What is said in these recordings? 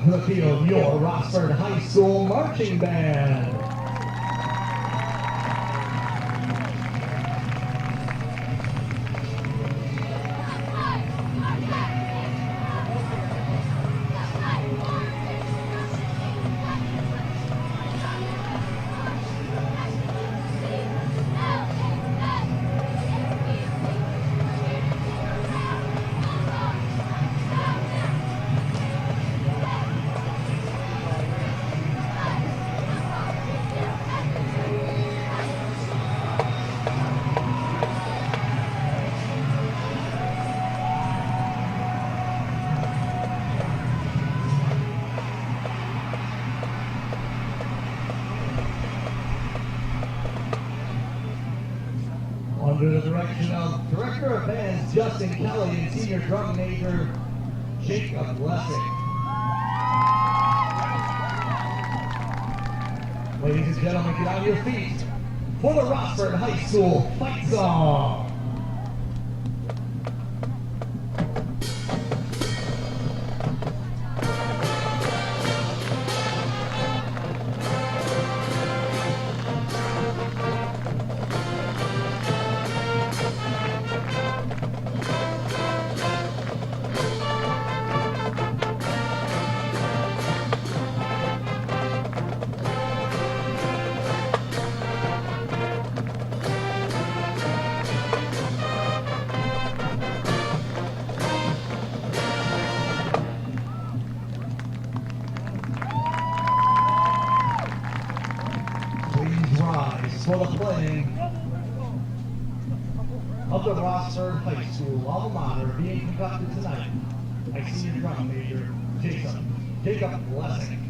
to the field, your Rossford High School Marching Band. Under the direction of Director of Bands Justin Kelly and Senior Drum Major Jacob Blessing. Ladies and gentlemen, get on your feet for the Rossford High School Fight Song. For the playing of the Rossford High School alma mater being conducted tonight by Senior Drum Major Jacob Blessing.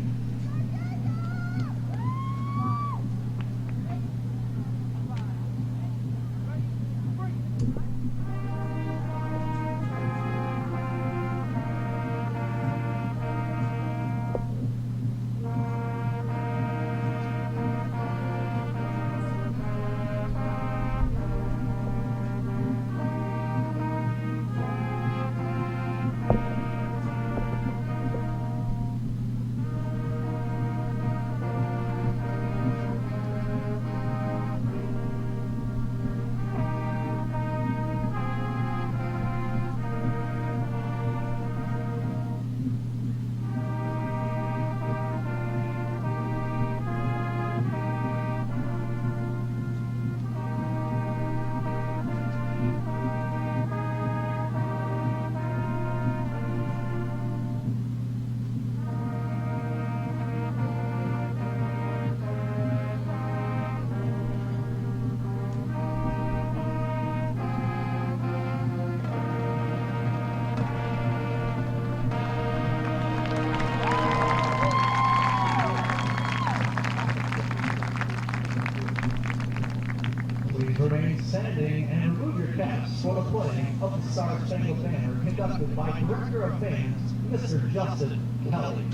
Remain standing and remove your caps for the playing of the Star Spangled Banner conducted by Director of Bands, Mr. Justin Kelly.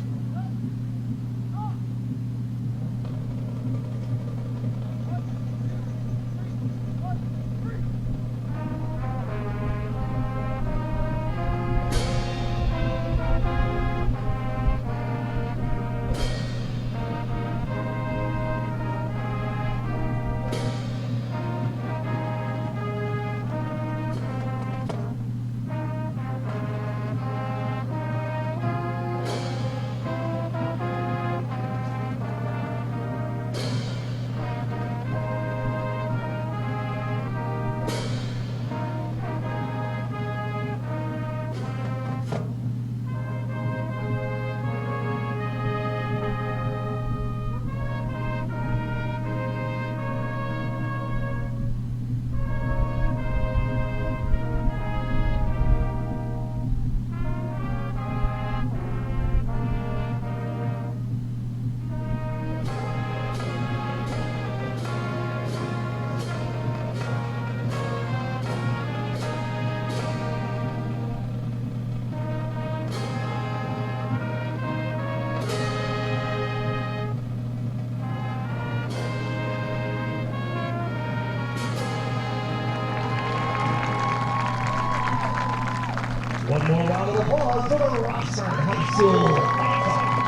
One more round of applause for the Rossford High School.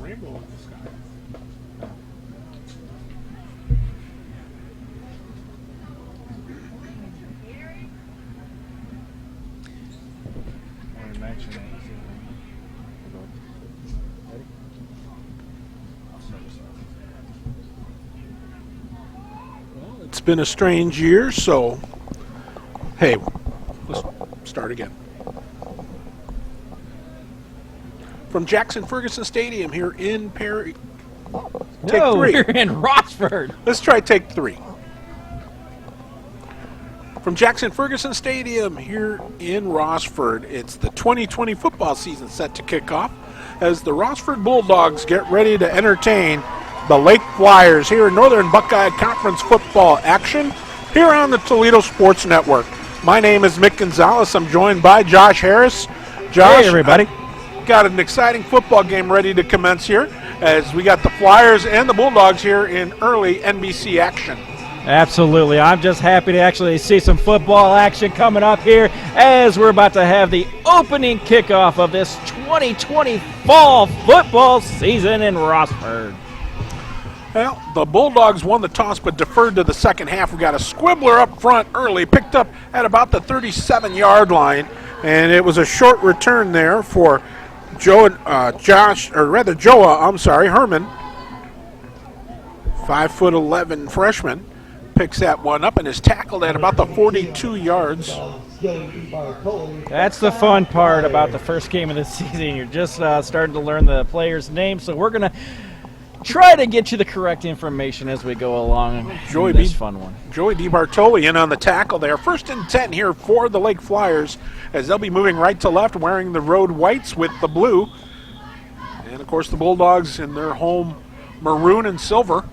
rainbow in the sky. It's been a strange year, so hey, let's start again. From Jackson Ferguson Stadium here in Perry. Take three. We're in Rossford. Let's try take three. From Jackson Ferguson Stadium here in Rossford, it's the 2020 football season set to kick off as the Rossford Bulldogs get ready to entertain the Lake Flyers here in Northern Buckeye Conference football action here on the Toledo Sports Network. My name is Mick Gonzalez. I'm joined by Josh Harris. Josh, hey, everybody. Got an exciting football game ready to commence here as we got the Flyers and the Bulldogs here in early NBC action. Absolutely. I'm just happy to actually see some football action coming up here as we're about to have the opening kickoff of this 2020 fall football season in Rossford. Well, the Bulldogs won the toss but deferred to the second half. We got a squibbler up front early, picked up at about the 37-yard line, and it was a short return there for Herman, 5'11" freshman, picks that one up and is tackled at about the 42 yards. That's the fun part about the first game of the season. You're just starting to learn the players' names, so we're going to try to get you the correct information as we go along in this fun one. Joey DiBartoli in on the tackle there. 1st and 10 here for the Lake Flyers as they'll be moving right to left wearing the road whites with the blue. And, of course, the Bulldogs in their home maroon and silver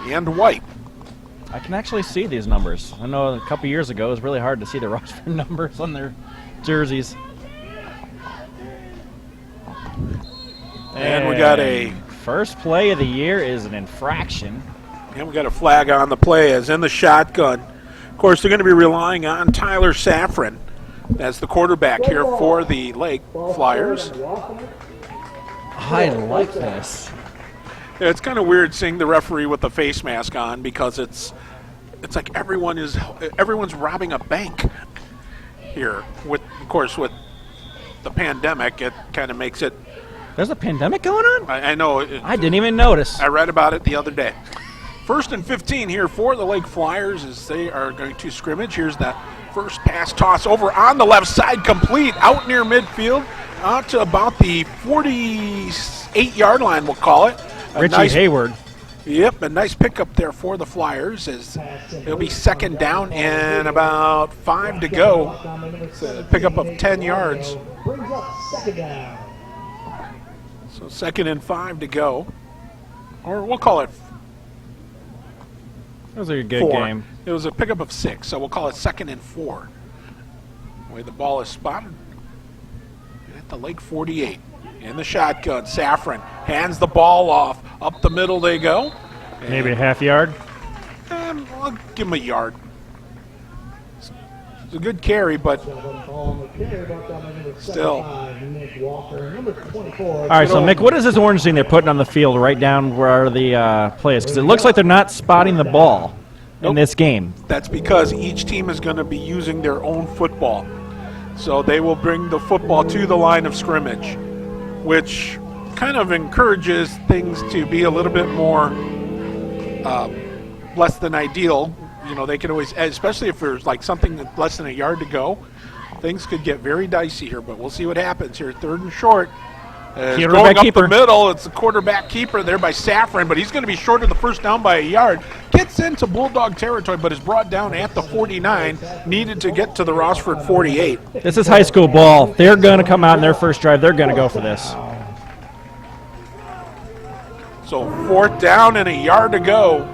and white. I can actually see these numbers. I know a couple years ago it was really hard to see the Rossford numbers on their jerseys. And we got a first play of the year is an infraction. And we got a flag on the play as in the shotgun. Of course, they're going to be relying on Tyler Safran as the quarterback here for the Lake Flyers. I like this. Yeah, it's kind of weird seeing the referee with the face mask on because it's like everyone's robbing a bank here. With the pandemic, it kind of makes it. There's a pandemic going on? I know. I didn't even notice. I read about it the other day. 1st and 15 here for the Lake Flyers as they are going to scrimmage. Here's that first pass toss over on the left side, complete out near midfield, out to about the 48-yard line, we'll call it. Richie Hayward. Yep, a nice pickup there for the Flyers as it'll be 2nd down and about 5 to go. So pickup of 10 yards. So 2nd and 5 to go. Or we'll call it That was a good 4. game. It was a pickup of 6, so we'll call it 2nd and 4. The way the ball is spotted at the Lake 48. In the shotgun, Safran hands the ball off. Up the middle they go. Maybe a half yard? I'll give him a yard. It's a good carry, but still. All right, so Mick, what is this orange thing they're putting on the field right down where the play is? Because it looks like they're not spotting the ball in this game. That's because each team is going to be using their own football. So they will bring the football to the line of scrimmage, which kind of encourages things to be a little bit more less than ideal. You know, they could always, especially if there's like something less than a yard to go, things could get very dicey here, but we'll see what happens here. 3rd and short. Going up the middle, it's the quarterback keeper there by Safran, but he's going to be short of the first down by a yard. Gets into Bulldog territory, but is brought down at the 49, needed to get to the Rossford 48. This is high school ball. They're going to come out in their first drive. They're going to go for this. So 4th down and a yard to go.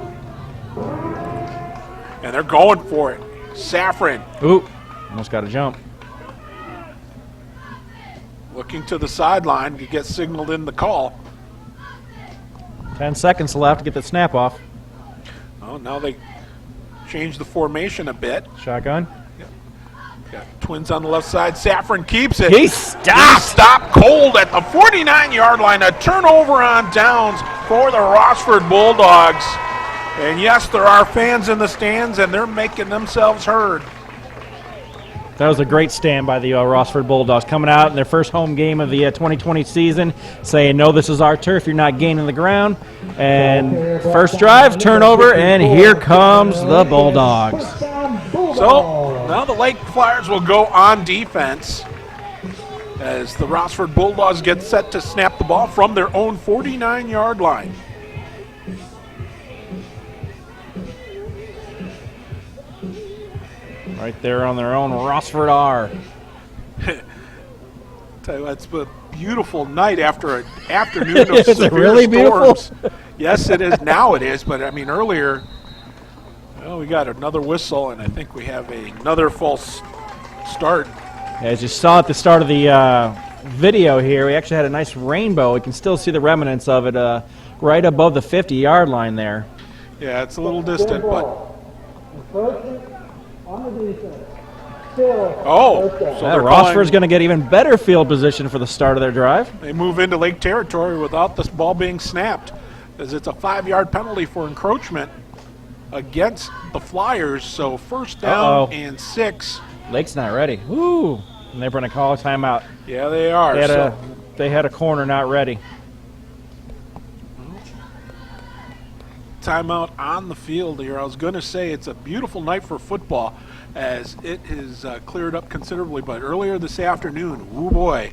And they're going for it. Safran. Ooh, almost got a jump. Looking to the sideline to get signaled in the call. 10 seconds left to get the snap off. Oh, now they changed the formation a bit. Shotgun. Got Twins on the left side. Safran keeps it. He stopped. He stopped cold at the 49-yard line. A turnover on downs for the Rossford Bulldogs. And yes, there are fans in the stands, and they're making themselves heard. That was a great stand by the Rossford Bulldogs, coming out in their first home game of the 2020 season, saying, no, this is our turf, you're not gaining the ground. And first drive, turnover, and here comes the Bulldogs. So now the Lake Flyers will go on defense as the Rossford Bulldogs get set to snap the ball from their own 49-yard line. Right there on their own Rossford R. Tell you what, it's a beautiful night after an afternoon of Is it severe really storms. beautiful? Yes, it is. Now it is, but I mean earlier, well, we got another whistle, and I think we have another false start. As you saw at the start of the video here, we actually had a nice rainbow. We can still see the remnants of it right above the 50-yard line there. Yeah, it's a little distant, but Rossford's going to get even better field position for the start of their drive. They move into Lake territory without this ball being snapped, as it's a 5-yard penalty for encroachment against the Flyers. So first down and 6. Lake's not ready. Ooh, and they're going to call a timeout. Yeah, they are. They had a corner not ready. Timeout on the field here. I was going to say it's a beautiful night for football as it is cleared up considerably, but earlier this afternoon, oh boy,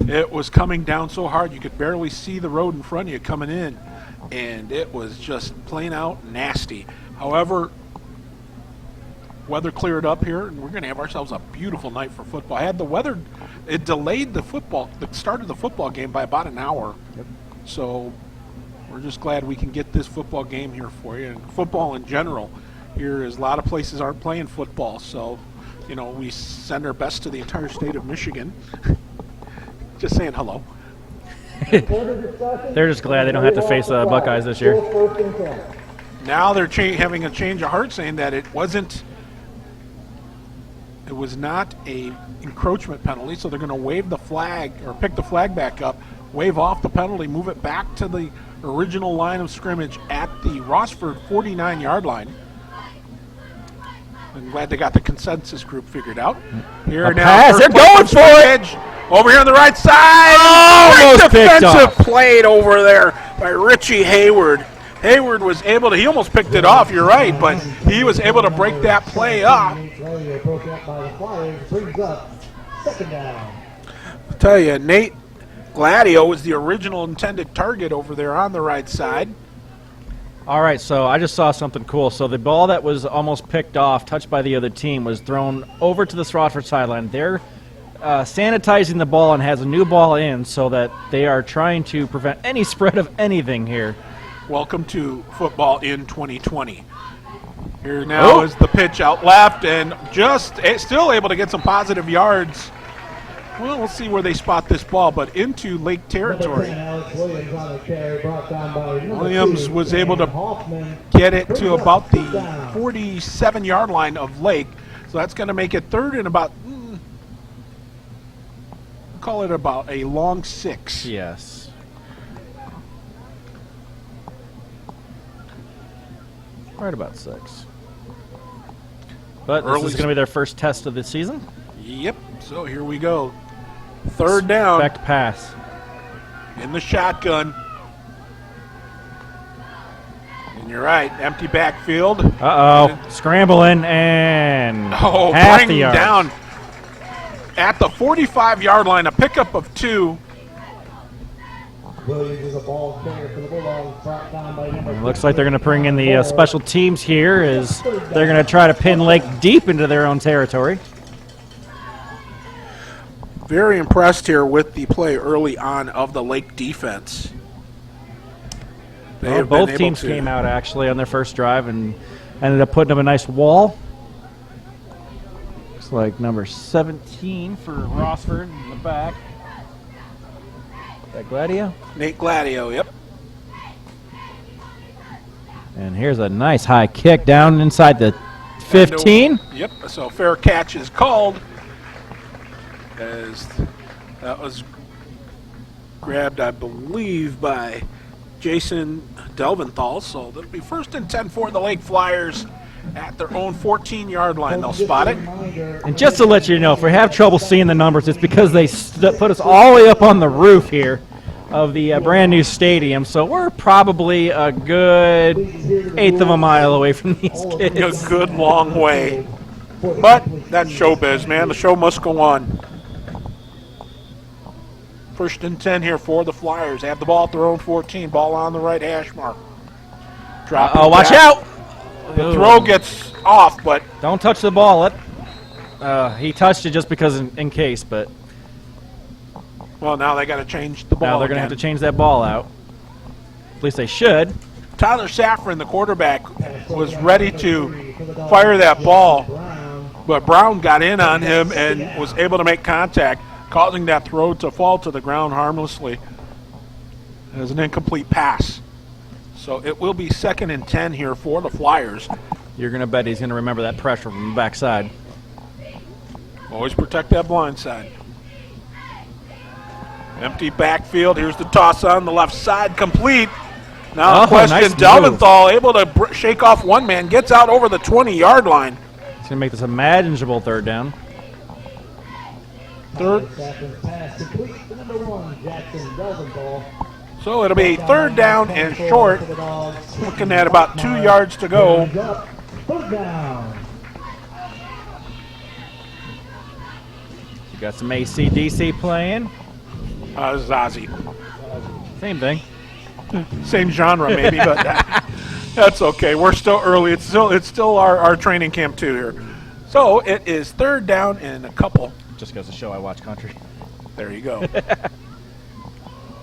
it was coming down so hard you could barely see the road in front of you coming in, and it was just plain out nasty. However, weather cleared up here, and we're going to have ourselves a beautiful night for football. Had the weather, it delayed the start of the football game by about an hour. Yep. So we're just glad we can get this football game here for you, and football in general. Here is a lot of places aren't playing football, so you know we send our best to the entire state of Michigan. Just saying hello. They're just glad they don't have to face Buckeyes this year. Now they're having a change of heart, saying that it was not a encroachment penalty, so they're going to wave the flag or pick the flag back up, wave off the penalty, move it back to the original line of scrimmage at the Rossford 49-yard line. I'm glad they got the consensus group figured out. Here now, pass. They're going for it. Over here on the right side. Almost great defensive picked off. play over there by Richie Hayward. Hayward was able to, he almost picked it off, you're right, but he was able to break that play up. I'll tell you, Nate Gladio was the original intended target over there on the right side. All right, so I just saw something cool. So the ball that was almost picked off, touched by the other team, was thrown over to the Rossford sideline. They're sanitizing the ball and has a new ball in so that they are trying to prevent any spread of anything here. Welcome to football in 2020. Here now is the pitch out left, and just still able to get some positive yards. Well, we'll see where they spot this ball, but into Lake territory. Williams was able to get it to about the 47-yard line of Lake, so that's going to make it third and about, call it about a long 6. Yes. Right about 6. But this is going to be their first test of the season. Yep, so here we go. Third down. Back to pass. In the shotgun. And you're right, empty backfield. Uh-oh, scrambling and half half the the yard. Down at the 45-yard line, a pickup of 2. Looks like they're going to bring in the special teams here as they're going to try to pin Lake deep into their own territory. Very impressed here with the play early on of the Lake defense. Both teams came out actually on their first drive and ended up putting up a nice wall. Looks like number 17 for Rossford in the back. Is that Gladio? Nate Gladio, yep. And here's a nice high kick down inside the 15. Yep, so fair catch is called. as that was grabbed, I believe, by Jason Delventhal. So that'll be 1st and 10 for the Lake Flyers at their own 14-yard line. They'll spot it. And just to let you know, if we have trouble seeing the numbers, it's because they put us all the way up on the roof here of the brand new stadium. So we're probably a good 1/8 of a mile away from these kids. A good long way. But that's showbiz, man. The show must go on. 1st and 10 here for the Flyers. Have the ball at their own 14. Ball on the right hash mark. Oh, watch out! The throw gets off, but don't touch the ball. He touched it just because in case, but well, now they got to change the ball. Now they're going to have to change that ball out. At least they should. Tyler Safran, the quarterback, was ready to fire that ball, but Brown got in on him and was able to make contact, causing that throw to fall to the ground harmlessly as an incomplete pass. So it will be 2nd and 10 here for the Flyers. You're going to bet he's going to remember that pressure from the backside. Always protect that blind side. Empty backfield. Here's the toss on the left side, complete. Now the question, nice Delventhal able to shake off one man, gets out over the 20-yard line. It's going to make this a manageable 3rd down. So it'll be 3rd down and short. Looking at about 2 yards to go. You got some AC/DC playing. Zazie. Same thing. Same genre maybe, but that's okay. We're still early. It's still our training camp too here. So it is 3rd down and a couple. Just goes to show I watch country. There you go.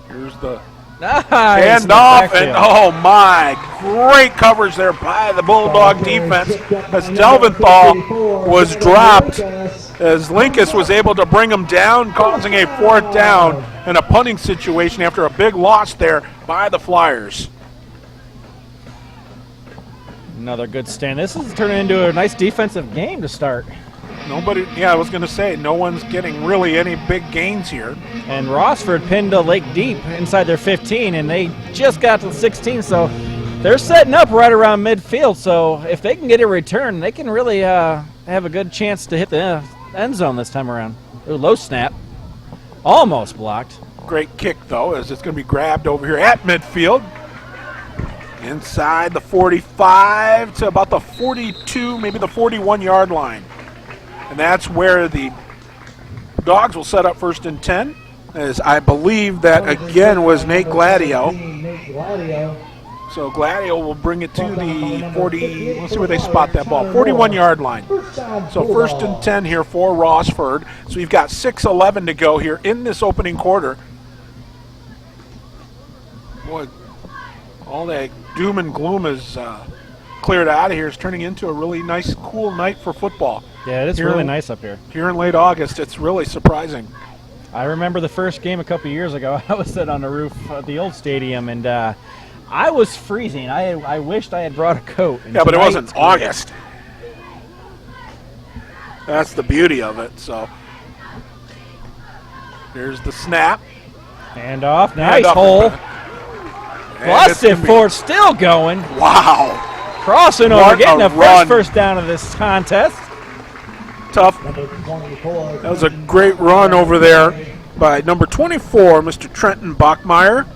Here's the hand off, and oh my, great coverage there by the Bulldog defense as Delventhal was dropped, as Linkus was able to bring him down, causing a 4th down and a punting situation after a big loss there by the Flyers. Another good stand. This is turning into a nice defensive game to start. I was going to say, no one's getting really any big gains here. And Rossford pinned a Lake deep inside their 15, and they just got to the 16, so they're setting up right around midfield. So if they can get a return, they can really have a good chance to hit the end zone this time around. Ooh, low snap. Almost blocked. Great kick, though, as it's going to be grabbed over here at midfield. Inside the 45 to about the 42, maybe the 41-yard line. And that's where the Dogs will set up 1st and 10, as I believe that again was Nate Gladio. So Gladio will bring it to the 40, let's see where they spot that ball, 41-yard line. So 1st and 10 here for Rossford. So we've got 6:11 to go here in this opening quarter. Boy, all that doom and gloom is cleared out of here. It's turning into a really nice, cool night for football. Yeah, it is really nice up here. Here in late August, it's really surprising. I remember the first game a couple years ago. I was sitting on the roof of the old stadium, and I was freezing. I wished I had brought a coat. Yeah, but it wasn't August. That's the beauty of it. So here's the snap. Hand off. Nice hole. Busted for still going. Wow. Crossing over, getting the first down of this contest. Tough. That was a great run over there by number 24, Mr. Trenton Bachmeyer.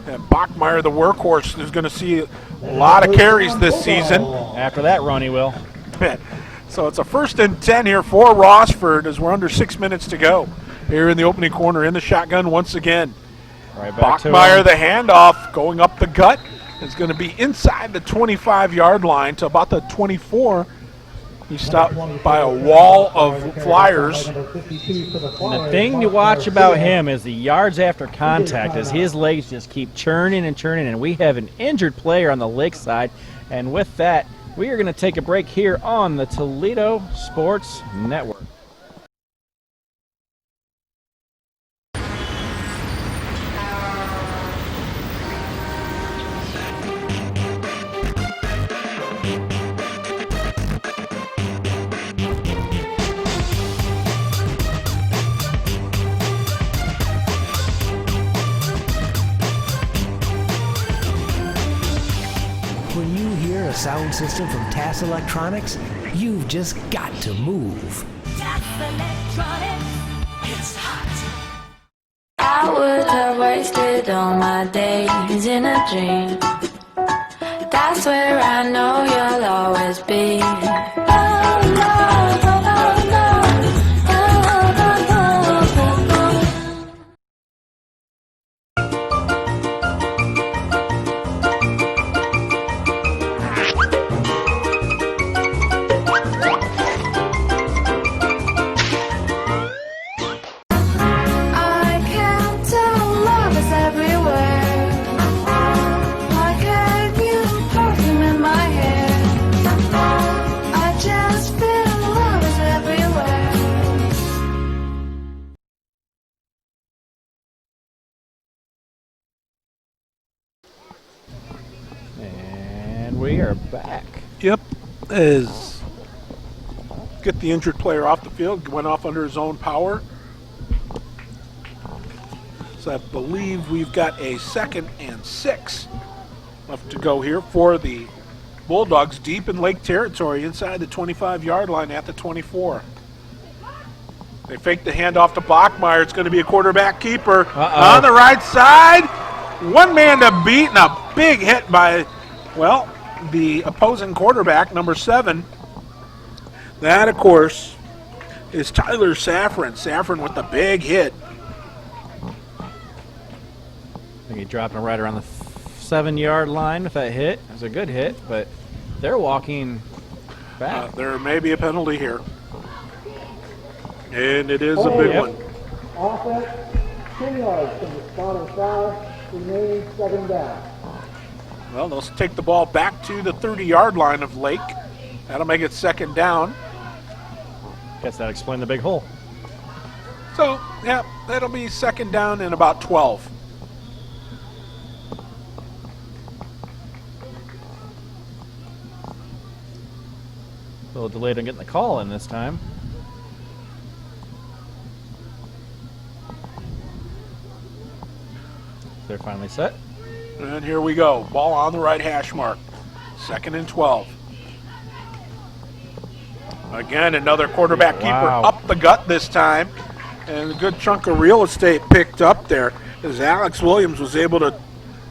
And Bachmeyer, the workhorse, is going to see a lot of carries this season. After that run, he will. So it's a 1st and 10 here for Rossford as we're under 6 minutes to go. Here in the opening corner, in the shotgun once again. Right back Bachmeyer, the handoff, going up the gut, is going to be inside the 25-yard line to about the 24. He's stopped by a wall of Flyers. And the thing to watch about him is the yards after contact, as his legs just keep churning and churning, and we have an injured player on the Lake side. And with that, we are going to take a break here on the Toledo Sports Network. sound system from TAS Electronics? You've just got to move. TAS Electronics, it's hot. I would have wasted all my days in a dream. That's where I know you'll always be. Oh, no, no, no, no. We are back. Yep. Get the injured player off the field. Went off under his own power. So I believe we've got a 2nd and 6 left to go here for the Bulldogs, deep in Lake territory inside the 25-yard line at the 24. They fake the handoff to Bachmeyer. It's going to be a quarterback keeper on the right side. One man to beat and a big hit by, well, the opposing quarterback, number 7. That, of course, is Tyler Safran. Safran with the big hit. I think he dropped him right around the 7-yard line with that hit. It was a good hit, but they're walking back. There may be a penalty here. And it is a big one. Offense, 10 yards from the spot of foul, remaining 7 down. Well, they'll take the ball back to the 30-yard line of Lake. That'll make it 2nd down. Guess that explained the big hole. So, yeah, that'll be 2nd down and about 12. A little delayed on getting the call in this time. They're finally set. And here we go. Ball on the right hash mark. 2nd and 12. Again, another quarterback keeper up the gut this time. And a good chunk of real estate picked up there as Alex Williams was able to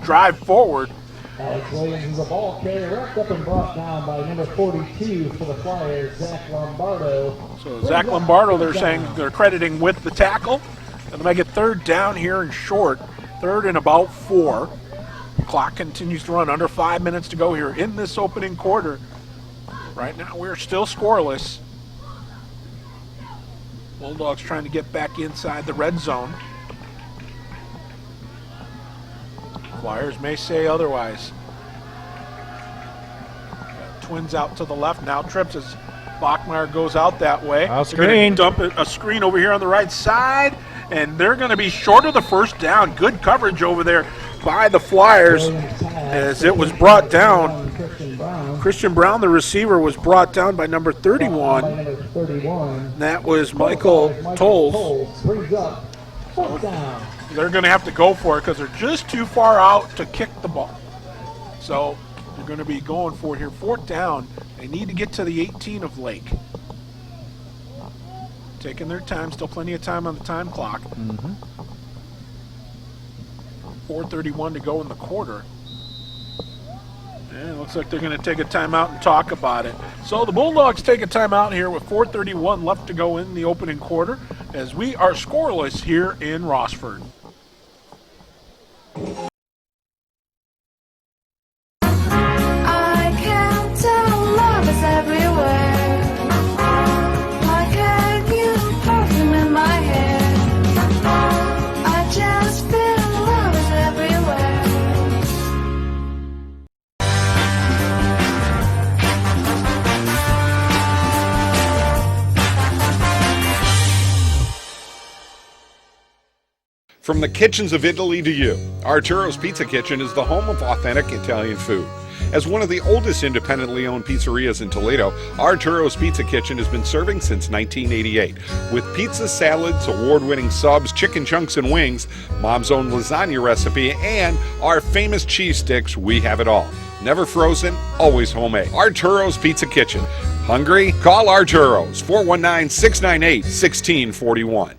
drive forward. Alex Williams is a ball carrier, wrapped up and brought down by number 42 for the Flyers, Zach Lombardo. So Zach Lombardo, they're saying they're crediting with the tackle. And they make it 3rd down here and short. 3rd and about 4. Clock continues to run. Under 5 minutes to go here in this opening quarter. Right now we're still scoreless. Bulldogs trying to get back inside the red zone. Flyers may say otherwise. Got Twins out to the left. Now trips as Bachmeyer goes out that way. Screen. Dump a screen over here on the right side. And they're going to be short of the 1st down. Good coverage over there by the Flyers as it was brought down. Christian Brown, the receiver, was brought down by number 31. That was Michael Tolles. They're going to have to go for it because they're just too far out to kick the ball. So they're going to be going for it here. 4th down. They need to get to the 18 of Lake. Taking their time, still plenty of time on the time clock. 4:31 to go in the quarter. And it looks like they're going to take a timeout and talk about it. So the Bulldogs take a timeout here with 4:31 left to go in the opening quarter as we are scoreless here in Rossford. I can tell love is everywhere. From the kitchens of Italy to you, Arturo's Pizza Kitchen is the home of authentic Italian food. As one of the oldest independently owned pizzerias in Toledo, Arturo's Pizza Kitchen has been serving since 1988. With pizza, salads, award-winning subs, chicken chunks and wings, Mom's own lasagna recipe, and our famous cheese sticks, we have it all. Never frozen, always homemade. Arturo's Pizza Kitchen. Hungry? Call Arturo's, 419-698-1641.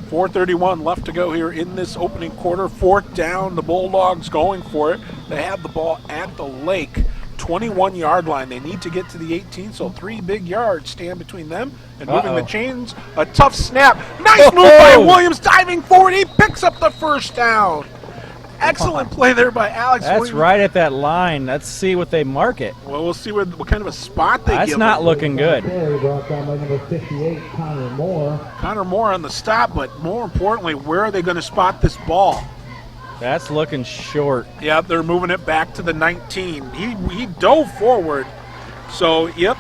.431 left to go here in this opening quarter. 4th down, the Bulldogs going for it. They have the ball at the lake, 21-yard line. They need to get to the 18, so 3 big yards stand between them and moving the chains. A tough snap. Nice move by Williams, diving forward. He picks up the first down. Excellent play there by Alex That's Williams. right at that line. Let's see what they mark it. Well, we'll see what kind of a spot they give. That's not looking good. Brought down by number 58, Connor Moore. Connor Moore on the stop, but more importantly, where are they going to spot this ball? That's looking short. Yeah, they're moving it back to the 19. He dove forward. So, yep,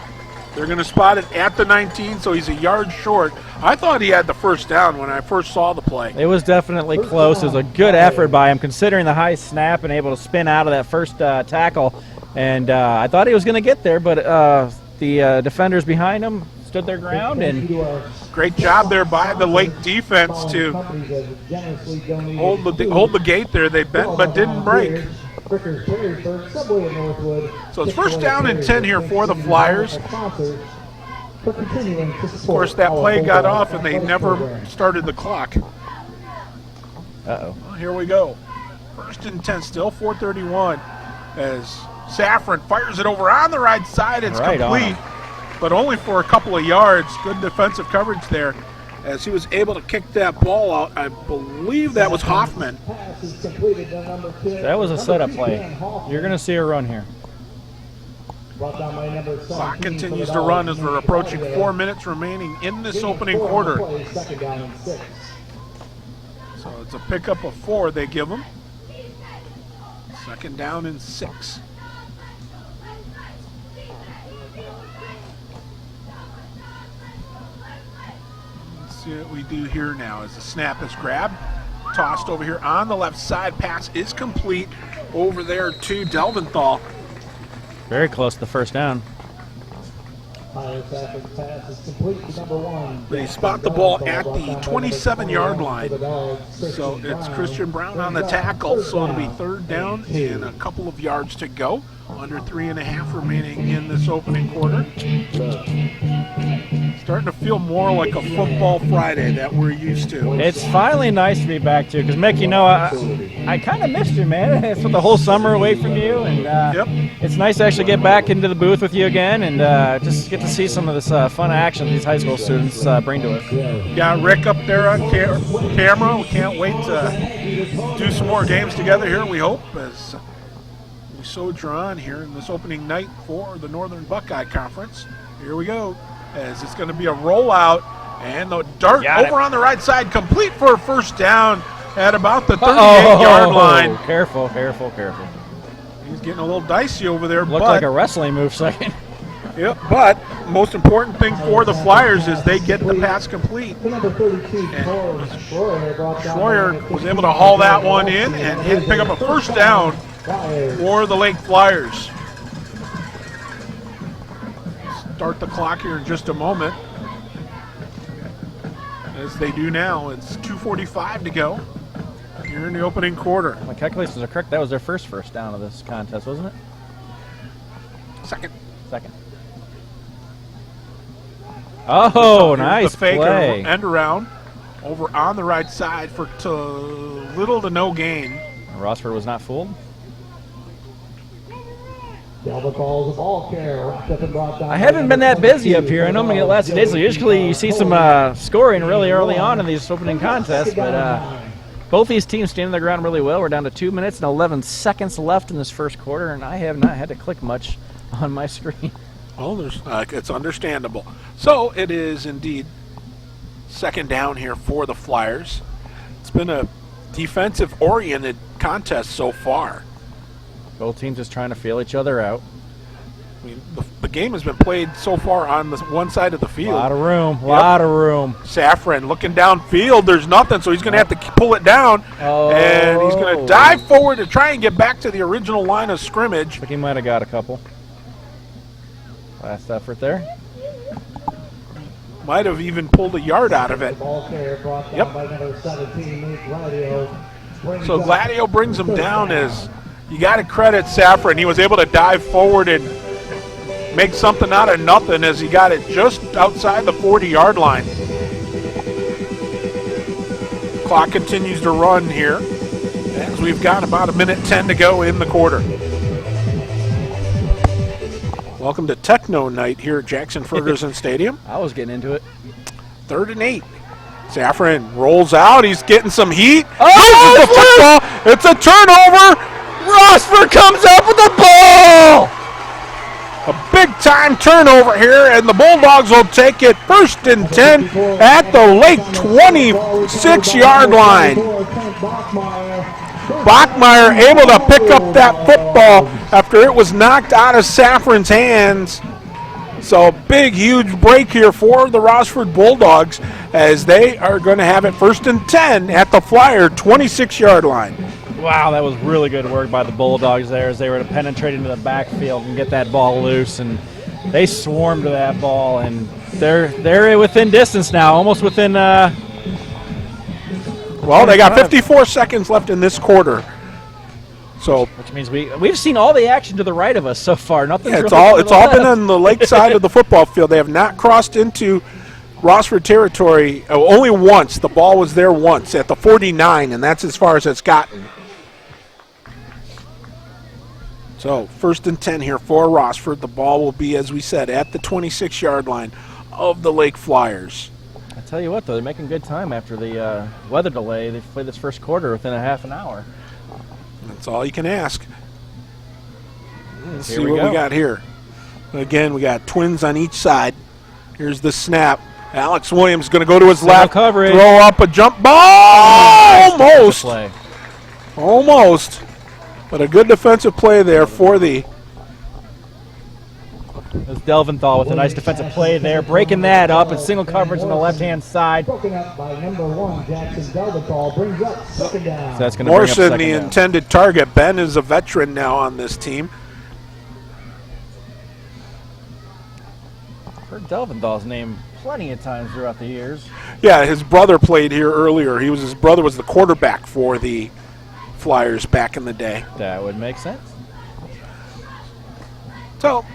they're going to spot it at the 19, so he's a yard short. I thought he had the first down when I first saw the play. It was definitely close. It was a good effort by him, considering the high snap and able to spin out of that first tackle. And I thought he was going to get there, but the defenders behind him stood their ground. And great job there by the late defense to hold the gate there. They bent but didn't break. So it's first down and 10 here for the Flyers. Of course, that play got off and they never started the clock. Uh-oh. Well, here we go. First and 10 still, 4:31 as Safran fires it over on the right side. It's complete, but only for a couple of yards. Good defensive coverage there as he was able to kick that ball out. I believe that was Hoffman. That was a setup play. You're going to see a run here. Clock continues to run as we're approaching 4 minutes remaining in this opening quarter. So it's a pickup of 4 they give them. 2nd down and 6. Let's see what we do here now as the snap is grabbed. Tossed over here on the left side. Pass is complete over there to Delventhal. Very close to the first down. They spot the ball at the 27-yard line. So it's Christian Brown on the tackle. So it'll be 3rd down and a couple of yards to go. Under 3.5 remaining in this opening quarter. Starting to feel more like a football Friday that we're used to. It's finally nice to be back to, because Mick, you know, I kind of missed you, man. It's the whole summer away from you, and it's nice to actually get back into the booth with you again and just get to see some of this fun action these high school students bring to us. Yeah, Rick up there on camera. We can't wait to do some more games together here, we hope, as we soldier on here in this opening night for the Northern Buckeye Conference. Here we go, as it's going to be a rollout, and the dart over on the right side, complete for a first down at about the 38-yard line. Careful, careful, careful. He's getting a little dicey over there. Looked like a wrestling move second. Yep, but most important thing for the Flyers is they get the pass complete. And Schroyer was able to haul that one in and pick up a first down for the Lake Flyers. Start the clock here in just a moment. As they do now, it's 2:45 to go here in the opening quarter. My calculations are correct. That was their first down of this contest, wasn't it? Second. Oh, nice the faker play. End around over on the right side for little to no gain. Rossford was not fooled. I haven't been that busy up here. I know I'm going to get lots of days. So usually you see some scoring really early on in these opening contests, but both these teams standing their ground really well. We're down to 2 minutes and 11 seconds left in this first quarter, and I have not had to click much on my screen. Well, it's understandable. So it is indeed 2nd down here for the Flyers. It's been a defensive-oriented contest so far. Both teams just trying to feel each other out. I mean, the game has been played so far on the one side of the field. A lot of room, lot of room. Safran looking downfield. There's nothing, so he's going to have to pull it down. And he's going to dive forward to try and get back to the original line of scrimmage. I think he might have got a couple. Last effort there. Might have even pulled a yard out of it. Yep. So Gladio brings him down as you got to credit Safran. He was able to dive forward and make something out of nothing as he got it just outside the 40-yard line. Clock continues to run here as we've got about 1:10 to go in the quarter. Welcome to Techno Night here at Jackson Ferguson Stadium. I was getting into it. 3rd and 8. Safran rolls out. He's getting some heat. Oh, the football. It's a turnover. Rossford comes up with the ball. A big-time turnover here, and the Bulldogs will take it 1st and 10 at the Lake 26-yard line. Bachmeyer able to pick up that football after it was knocked out of Safran's hands. So big, huge break here for the Rossford Bulldogs as they are going to have it 1st and 10 at the Flyer 26-yard line. Wow, that was really good work by the Bulldogs there as they were to penetrate into the backfield and get that ball loose. And they swarmed to that ball, and they're within distance now, almost within. Well, they got 54 seconds left in this quarter. So, which means we've seen all the action to the right of us so far. Nothing's yeah, really it's all been on the lake side of the football field. They have not crossed into Rossford territory only once. The ball was there once at the 49, and that's as far as it's gotten. So 1st and 10 here for Rossford. The ball will be, as we said, at the 26-yard line of the Lake Flyers. I tell you what, though, they're making good time after the weather delay. They've played this first quarter within a half an hour. That's all you can ask. Let's see we what we got here. Again, we got twins on each side. Here's the snap. Alex Williams going to go to his left, coverage. Throw up a jump ball. Almost. Play. Almost. But a good defensive play there for the. There's Delventhal with a nice defensive play there, breaking that up and single coverage on the left-hand side. Broken up by number 1, Jackson Delventhal, brings up 2nd down. So that's going to bring up Morrison, 2nd the down. intended target. Ben is a veteran now on this team. Heard Delventhal's name plenty of times throughout the years. Yeah, his brother played here earlier. His brother was the quarterback for the Flyers back in the day. That would make sense. So,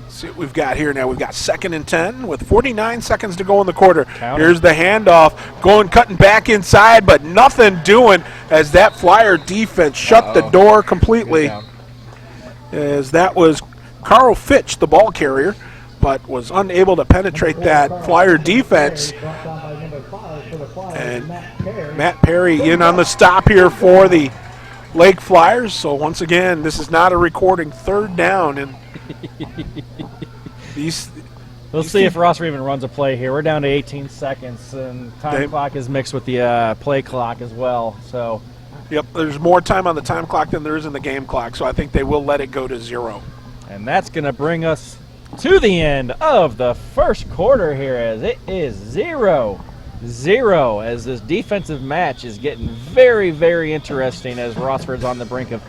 let's see what we've got here now. We've got 2nd and 10 with 49 seconds to go in the quarter. Counter. Here's the handoff, cutting back inside, but nothing doing as that Flyer defense shut the door completely. As that was Carl Fitch, the ball carrier, but was unable to penetrate that Flyer defense. And Matt Perry in on the stop here for the Lake Flyers. So once again, this is not a recording. 3rd down, and We'll see if Rossford even runs a play here. We're down to 18 seconds, and time clock is mixed with the play clock as well. So, yep, there's more time on the time clock than there is in the game clock, so I think they will let it go to 0. and that's going to bring us to the end of the first quarter here, as it is 0-0, as this defensive match is getting very, very interesting as Rossford's on the brink of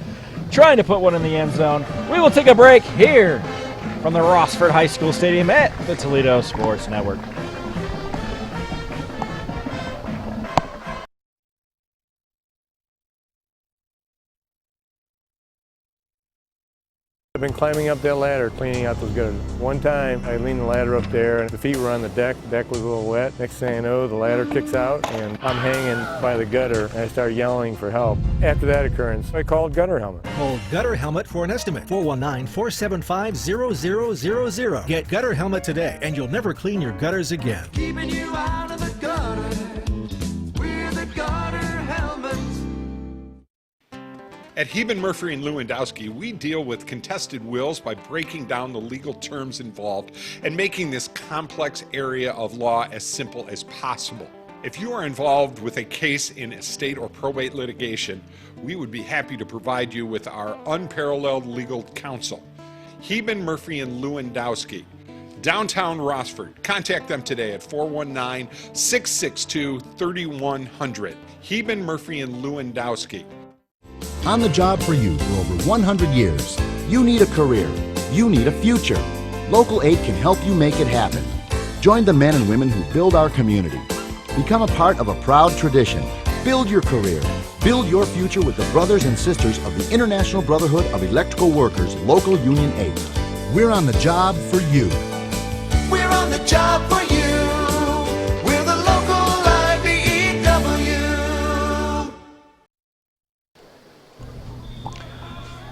trying to put one in the end zone. We will take a break here from the Rossford High School Stadium at the Toledo Sports Network. I've been climbing up that ladder, cleaning out those gutters. One time, I leaned the ladder up there, and the feet were on the deck. The deck was a little wet. Next thing I know, the ladder kicks out, and I'm hanging by the gutter, and I start yelling for help. After that occurrence, I called Gutter Helmet. Call Gutter Helmet for an estimate. 419-475-0000. Get Gutter Helmet today, and you'll never clean your gutters again. Keeping you out of the gutter with a gutter helmet. At Heben, Murphy, and Lewandowski, we deal with contested wills by breaking down the legal terms involved and making this complex area of law as simple as possible. If you are involved with a case in estate or probate litigation, we would be happy to provide you with our unparalleled legal counsel. Heben, Murphy, and Lewandowski, downtown Rossford. Contact them today at 419-662-3100. Heben, Murphy, and Lewandowski. On the job for you for over 100 years. You need a career. you need a future. Local 8 can help you make it happen. Join the men and women who build our community. Become a part of a proud tradition. Build your career. Build your future with the brothers and sisters of the International Brotherhood of Electrical Workers, Local Union 8. We're on the job for you. We're on the job for you. We're the local IBEW.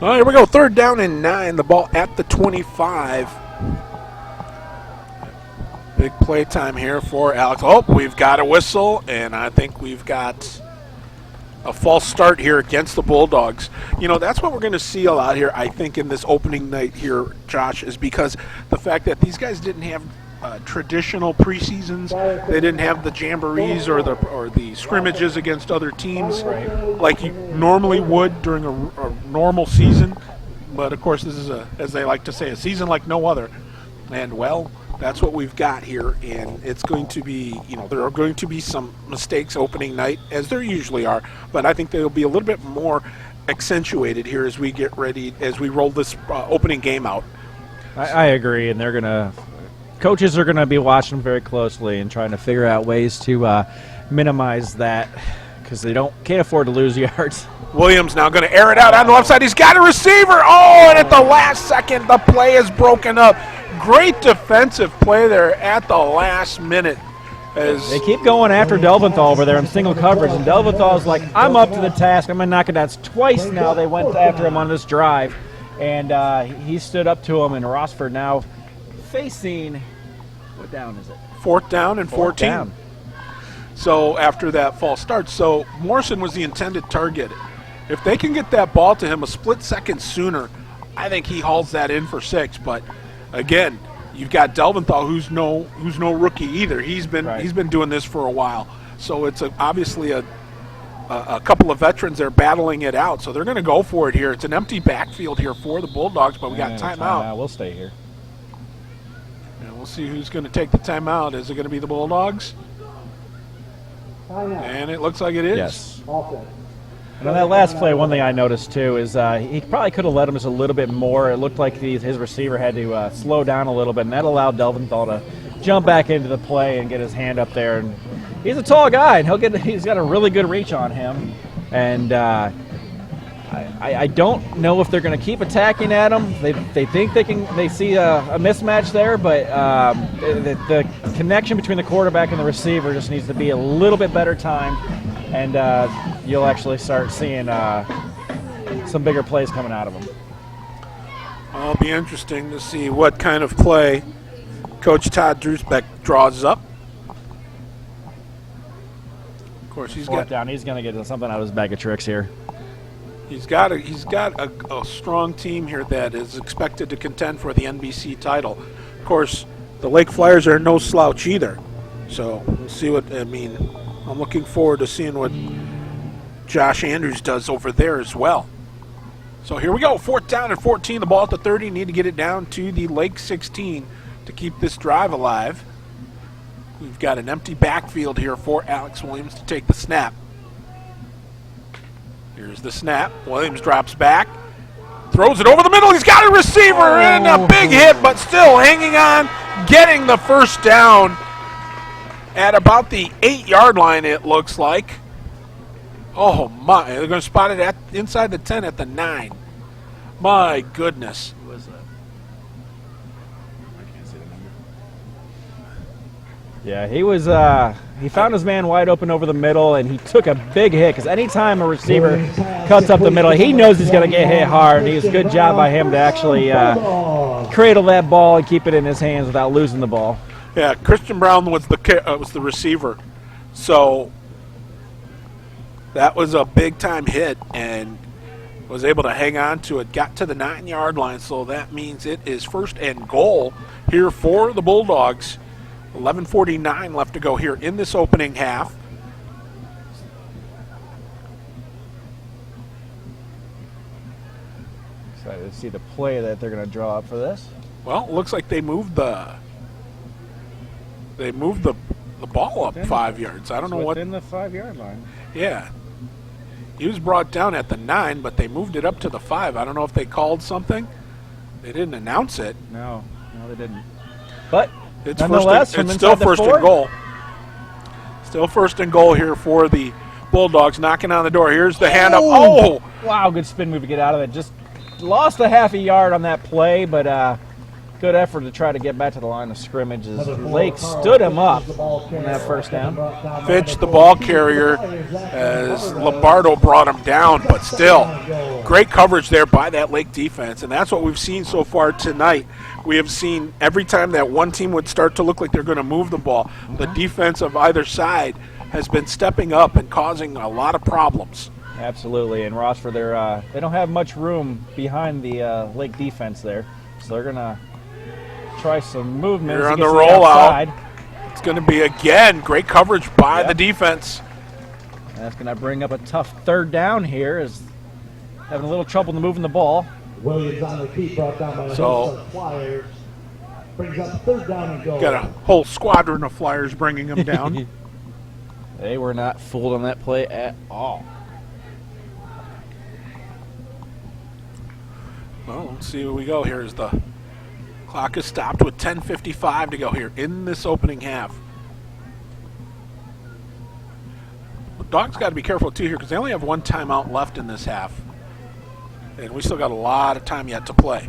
All right, here we go. 3rd down and 9. The ball at the 25. Big play time here for Alex. Oh, we've got a whistle, and I think we've got a false start here against the Bulldogs. You know, that's what we're going to see a lot here, I think, in this opening night here, Josh, is because the fact that these guys didn't have traditional preseasons. They didn't have the jamborees or the scrimmages against other teams like you normally would during a normal season. But, of course, this is, as they like to say, a season like no other. And, well, that's what we've got here, and it's going to be, you know, there are going to be some mistakes opening night, as there usually are, but I think they'll be a little bit more accentuated here as we get ready, as we roll this opening game out. I agree, and coaches are going to be watching them very closely and trying to figure out ways to minimize that because they can't afford to lose yards. Williams now going to air it out on the left side. He's got a receiver. Oh, and at the last second, the play is broken up. Great defensive play there at the last minute. As they keep going after Delventhal over there in single coverage, and Delventhal's like, I'm up to the task. I'm going to knock it down. It's twice now they went after him on this drive, and he stood up to him, and ROSSFORD now facing, what down is it? 4th down and 14. Down. So after that false start, so Morrison was the intended target. If they can get that ball to him a split second sooner, I think he hauls that in for 6, but again, you've got Delventhal, who's no rookie either. He's been doing this for a while. So it's obviously a couple of veterans there battling it out. So they're going to go for it here. It's an empty backfield here for the Bulldogs, but we got timeout. We'll stay here. And we'll see who's going to take the timeout. Is it going to be the Bulldogs? And it looks like it is. Yes. And on that last play, one thing I noticed too is he probably could have let him just a little bit more. It looked like his receiver had to slow down a little bit, and that allowed Delventhal to jump back into the play and get his hand up there. And he's a tall guy, and he's got a really good reach on him. And I don't know if they're going to keep attacking at him. They think they see a mismatch there, but the connection between the quarterback and the receiver just needs to be a little bit better timed. And you'll actually start seeing some bigger plays coming out of them. It'll be interesting to see what kind of play Coach Todd Drusbeck draws up. Of course, he's got down. He's going to get something out of his bag of tricks here. He's got a strong team here that is expected to contend for the NBC title. Of course, the Lake Flyers are no slouch either. So we'll see what I mean. I'm looking forward to seeing what Josh Andrews does over there as well. So here we go, 4th down and 14. The ball at the 30. Need to get it down to the Lake 16 to keep this drive alive. We've got an empty backfield here for Alex Williams to take the snap. Here's the snap. Williams drops back, throws it over the middle. He's got a receiver and a big hit, but still hanging on, getting the first down at about the 8-yard line, it looks like. Oh, my. They're going to spot it at inside the 10 at the 9. My goodness. Who was that? I can't see the number. Yeah, he was. He found his man wide open over the middle, and he took a big hit because anytime a receiver cuts up the middle, he knows he's going to get hit hard. It was a good job by him to actually cradle that ball and keep it in his hands without losing the ball. Yeah, Christian Brown was the receiver, so that was a big-time hit and was able to hang on to it, got to the 9-yard line, so that means it is 1st and goal here for the Bulldogs. 11:49 left to go here in this opening half. Excited to see the play that they're going to draw up for this. Well, it looks like they moved the ball up 5 yards. I don't know what. Within the 5-yard line. Yeah. He was brought down at the 9, but they moved it up to the 5. I don't know if they called something. They didn't announce it. No, they didn't. But it's nonetheless, it's still first and goal. Still first and goal here for the Bulldogs, knocking on the door. Here's the hand up. Oh! Wow, good spin move to get out of it. Just lost a half a yard on that play, but good effort to try to get back to the line of scrimmage as Lake stood him up on that first down. Fitch, the ball carrier, as Lombardo brought him down, but still, great coverage there by that Lake defense, and that's what we've seen so far tonight. We have seen every time that one team would start to look like they're going to move the ball, the defense of either side has been stepping up and causing a lot of problems. Absolutely, and Rossford, they don't have much room behind the Lake defense there, so they're going to try some movement. Here on the rollout. It's going to be, again, great coverage by the defense. That's going to bring up a tough third down here, as having a little trouble moving the ball. Williams on the feet, brought down by the Flyers. Brings up third down and goal. Got a whole squadron of Flyers bringing them down. They were not fooled on that play at all. Well, let's see where we go here as the clock is stopped with 10:55 to go here in this opening half. The Dogs got to be careful too here because they only have one timeout left in this half. And we still got a lot of time yet to play.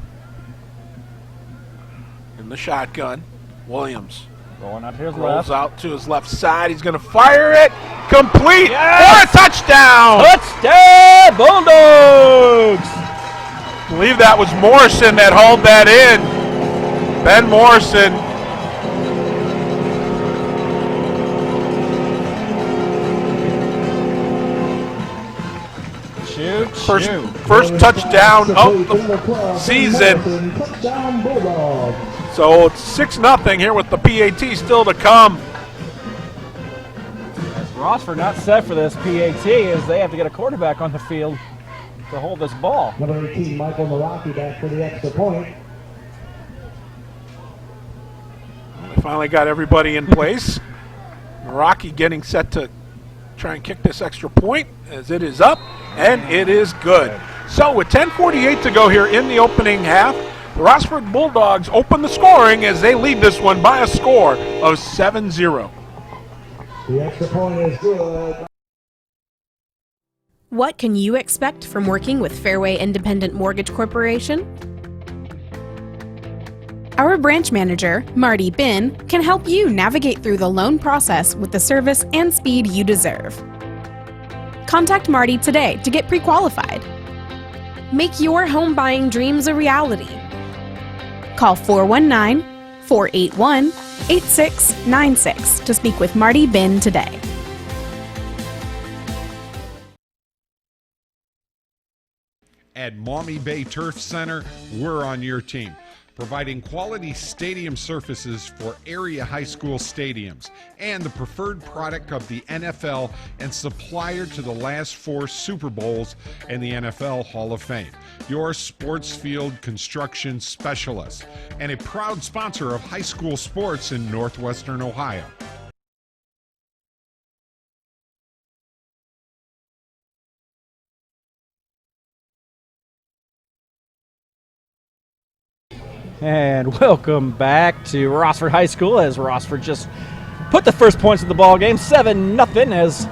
In the shotgun, Williams going out to his rolls left. out to his left side. He's going to fire it. Complete. Yes! For a touchdown. Touchdown, Bulldogs. I believe that was Morrison that hauled that in. Ben Morrison. First touchdown of the season. So it's 6-0 here with the PAT still to come. Rossford not set for this PAT as they have to get a quarterback on the field to hold this ball. Number 18, Michael Maraki back for the extra point. They finally got everybody in place. Maraki getting set to try and kick this extra point as it is up, and it is good. So with 10:48 to go here in the opening half, the Rossford Bulldogs open the scoring as they lead this one by a score of 7-0. The extra point is good. What can you expect from working with Fairway Independent Mortgage Corporation? Our branch manager, Marty Bin, can help you navigate through the loan process with the service and speed you deserve. Contact Marty today to get pre-qualified. Make your home buying dreams a reality. Call 419-481-8696 to speak with Marty Bin today. At Maumee Bay Turf Center, we're on your team, providing quality stadium surfaces for area high school stadiums and the preferred product of the NFL and supplier to the last 4 Super Bowls and the NFL Hall of Fame. Your sports field construction specialist and a proud sponsor of high school sports in Northwestern Ohio. And welcome back to Rossford High School as Rossford just put the first points of the ball game, 7-0, as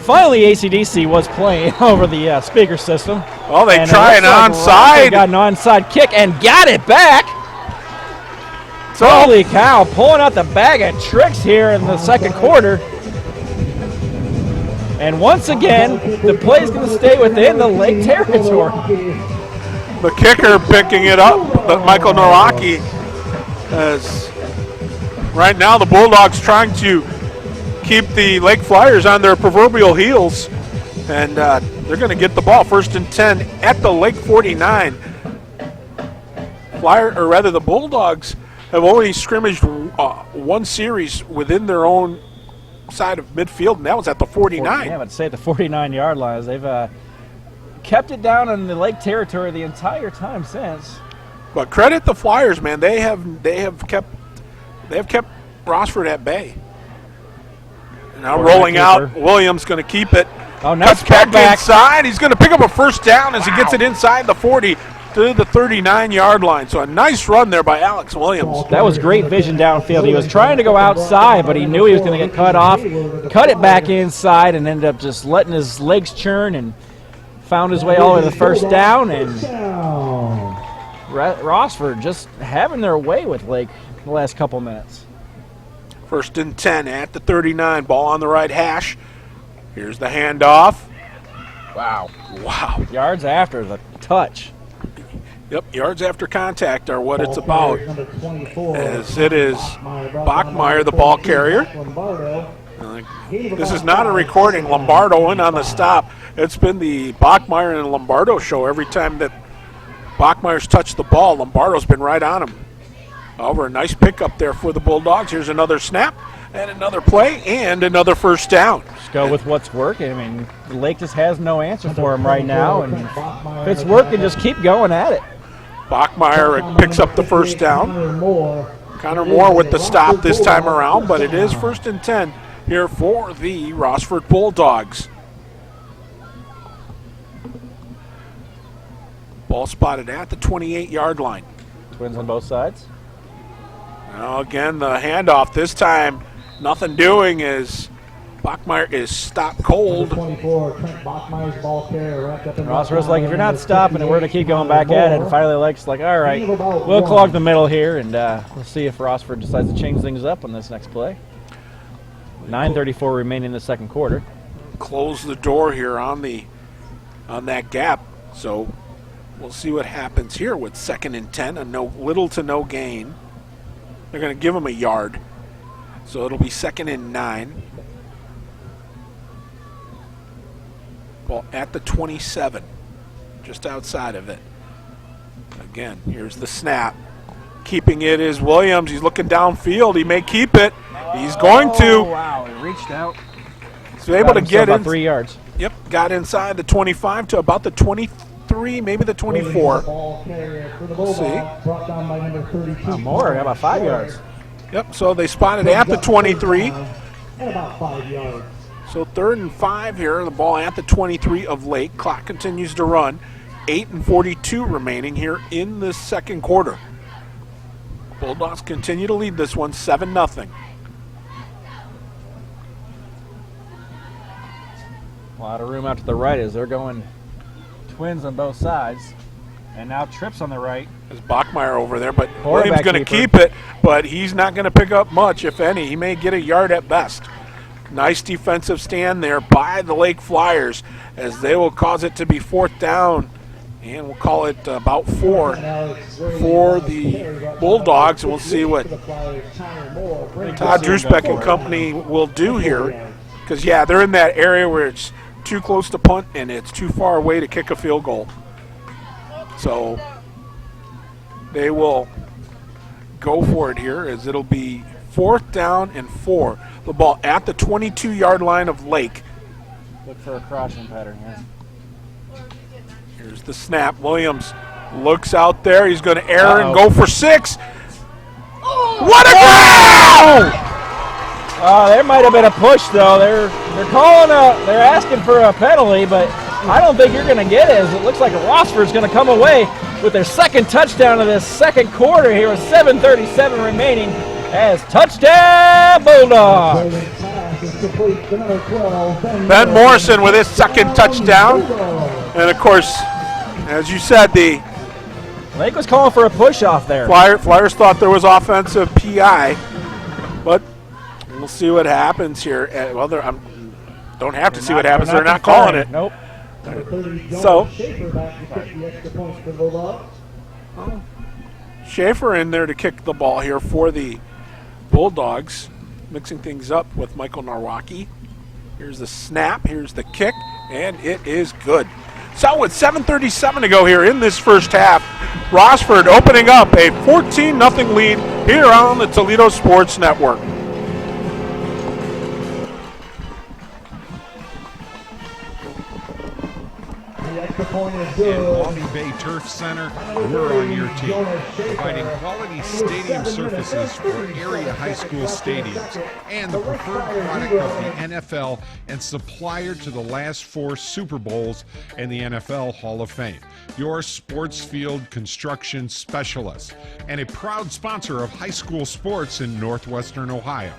finally ACDC was playing over the speaker system. Oh, they try an onside. Got an onside kick and got it back. So, holy cow, pulling out the bag of tricks here in the second quarter. And once again, the play's going to stay within the Lake territory. The kicker picking it up, but Michael Naraki. As right now the Bulldogs trying to keep the Lake Flyers on their proverbial heels, and they're going to get the ball 1st and 10 at the Lake 49. The Bulldogs have only scrimmaged one series within their own side of midfield, and that was at the 49. Yeah, I'd say at the 49-yard line. They've kept it down in the Lake territory the entire time since. But credit the Flyers, man. They have kept Rossford at bay. Now rolling out, Williams going to keep it. Oh, nice cuts back inside. He's going to pick up a first down as he gets it inside the 40. to the 39-yard line. So a nice run there by Alex Williams. That was great vision downfield. He was trying to go outside, but he knew he was going to get cut off, cut it back inside, and ended up just letting his legs churn and found his way all the way to the first down. And Rossford just having their way with Lake the last couple minutes. 1st and 10 at the 39. Ball on the right hash. Here's the handoff. Wow. Wow. Yards after the touch. Yep, yards after contact are what it's about. As it is Bachmeyer, the ball carrier. This is not a recording. Lombardo in on the stop. It's been the Bachmeyer and Lombardo show. Every time that Bachmeyer's touched the ball, Lombardo's been right on him. However, a nice pickup there for the Bulldogs. Here's another snap and another play and another first down. Just go with what's working. I mean, Lake just has no answer for him right now. And if it's working, just keep going at it. Bachmeyer picks up the first down. Connor Moore with the stop this time around, but it is 1st and 10 here for the Rossford Bulldogs. Ball spotted at the 28-yard line. Twins on both sides. Now again, the handoff. This time, nothing doing as Bachmeyer is stopped cold. Rossford's like, if you're not stopping it, we're going to keep going back at it. And finally, Lake's like, all right, we'll clog the middle here, and we'll see if Rossford decides to change things up on this next play. 9:34 remaining in the second quarter. Close the door here on that gap. So we'll see what happens here with 2nd and 10, a little to no gain. They're going to give him a yard. So it'll be 2nd and 9. Ball at the 27, just outside of it. Again, here's the snap. Keeping it is Williams. He's looking downfield. He may keep it. He's going to. Oh, wow. He reached out. He's able to get in. 3 yards. Yep, got inside the 25 to about the 23, maybe the 24. We'll see. More, how about 5 yards? Yep, so they spotted at the 23. And about 5 yards. So 3rd and 5 here, the ball at the 23 of Lake. Clock continues to run. 8:42 remaining here in the second quarter. Bulldogs continue to lead this one 7-0. A lot of room out to the right as they're going twins on both sides. And now trips on the right. There's Bachmeyer over there, but Williams going to keep it, but he's not going to pick up much, if any. He may get a yard at best. Nice defensive stand there by the Lake Flyers as they will cause it to be 4th down, and we'll call it about 4 for the Bulldogs, and we'll see what Todd Drusbeck and company will do here. Because, yeah, they're in that area where it's too close to punt and it's too far away to kick a field goal. So they will go for it here as it'll be 4th down and 4. The ball at the 22-yard line of Lake. Look for a crossing pattern here. Here's the snap. Williams looks out there. He's going to err and go for 6. What a grab! There might have been a push though. They're asking for a penalty, but I don't think you're going to get it. As it looks like Rossford's going to come away with their second touchdown of this second quarter here with 7:37 remaining. As touchdown Bulldogs. Ben Morrison with his second touchdown. And of course, as you said, the Lake was calling for a push off there. Flyers thought there was offensive PI, but we'll see what happens here. Well, don't have to see what happens. They're not calling it. Nope. So Schaefer in there to kick the ball here for the Bulldogs, mixing things up with Michael Narwaki. Here's the snap, here's the kick, and it is good. So with 7:37 to go here in this first half, Rossford opening up a 14-0 lead here on the Toledo Sports Network. extra point is In good. Lonnie Bay Turf Center, we're on your team, providing quality stadium surfaces for area high school stadiums and the preferred product of the NFL and supplier to the last 4 Super Bowls and the NFL Hall of Fame. Your sports field construction specialist and a proud sponsor of high school sports in Northwestern Ohio.